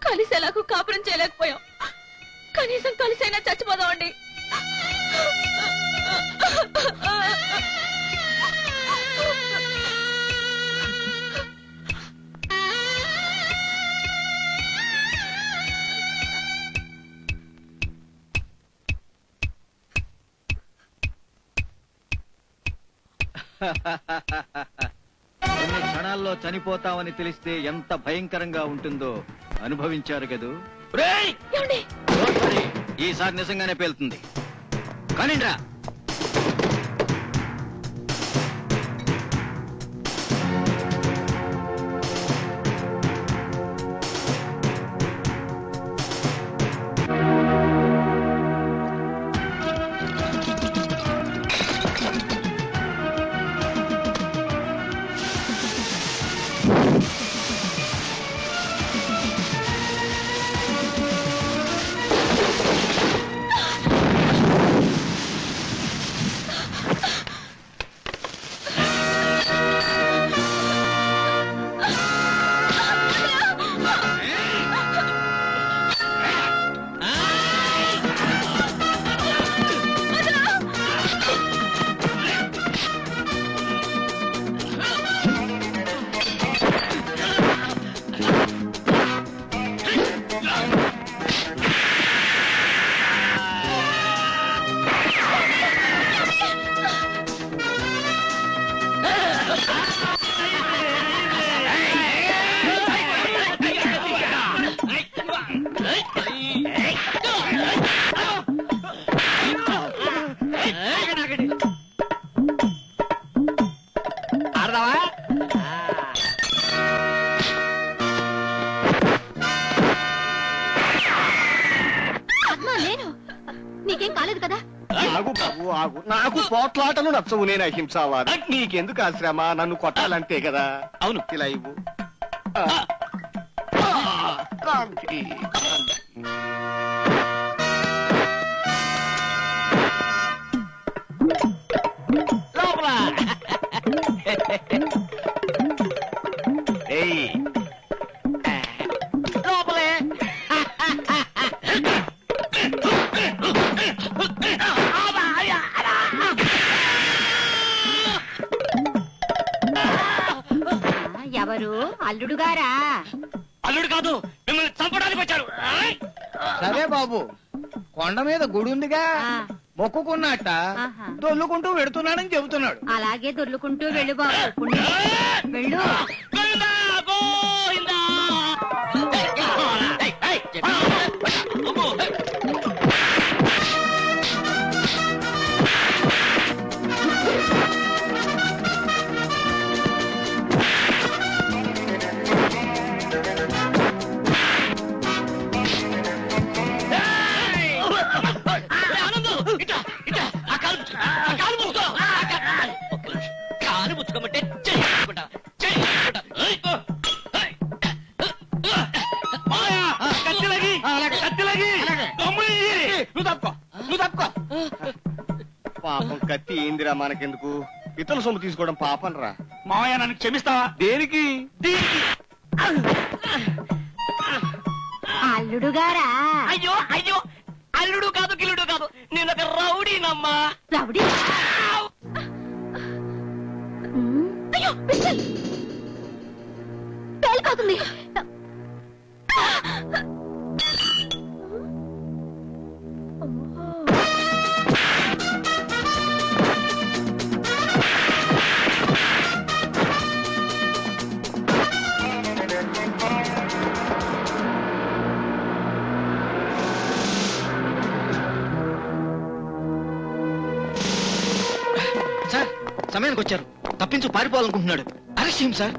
కలిసేలాగా కాపురం చేయలేకపోయాం. కనీసం కలిసైనా చచ్చిపోదామండి. కొన్ని క్షణాల్లో చనిపోతామని తెలిస్తే ఎంత భయంకరంగా ఉంటుందో అనుభవించారు కదూ. ఈసారి నిజంగానే పేలుతుంది. కానిండ్రా. నీకేం కాలేదు కదా? ఆగు బాబు ఆగు. నాకు పోట్లాటలు నచ్చవు. నేను అహింసావాది. నీకెందుకు ఆశ్రమ? నన్ను కొట్టాలంతే కదా. అవును. ఇలా ఇవ్వు. లోపలే ఎవరు? అల్లుడు గారా? అల్లుడు కాదు, మిమ్మల్ని చంపడానికి వచ్చారు. సరే బాబు, కొండ మీద గుడి ఉందిగా, మొక్కుకున్నట్ట దొల్లుకుంటూ వెడుతున్నాడని చెబుతున్నాడు. అలాగే దొర్లుకుంటూ వెళ్ళు బాబు. వెళ్ళు. కత్తి ఏందిరా మనకెందుకు? ఇతరుల సొమ్ము తీసుకోవడం పాపం రా. మావయ్య నన్ను క్షమిస్తావా? దేనికి? అల్లుడు గారా? అయ్యో అయ్యో, అల్లుడు కాదు గిల్లుడు కాదు, నేను ఒక రౌడీనమ్మా. రౌడీ? అయ్యో పిస్టల్ పేలిపోతుంది. సార్ సమయానికి వచ్చారు. తప్పించు పారిపోవాలనుకుంటున్నాడు. అరెస్ట్ చేయం సార్.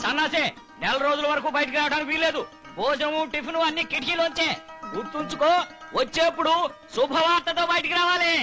సన్నాసే, నెల రోజుల వరకు బయటకు రావడానికి వీల్లేదు. భోజనము టిఫిన్ అన్ని కిటికీలోంచే. గుర్తుంచుకో, వచ్చేప్పుడు శుభవార్తతో బయటికి రావాలి.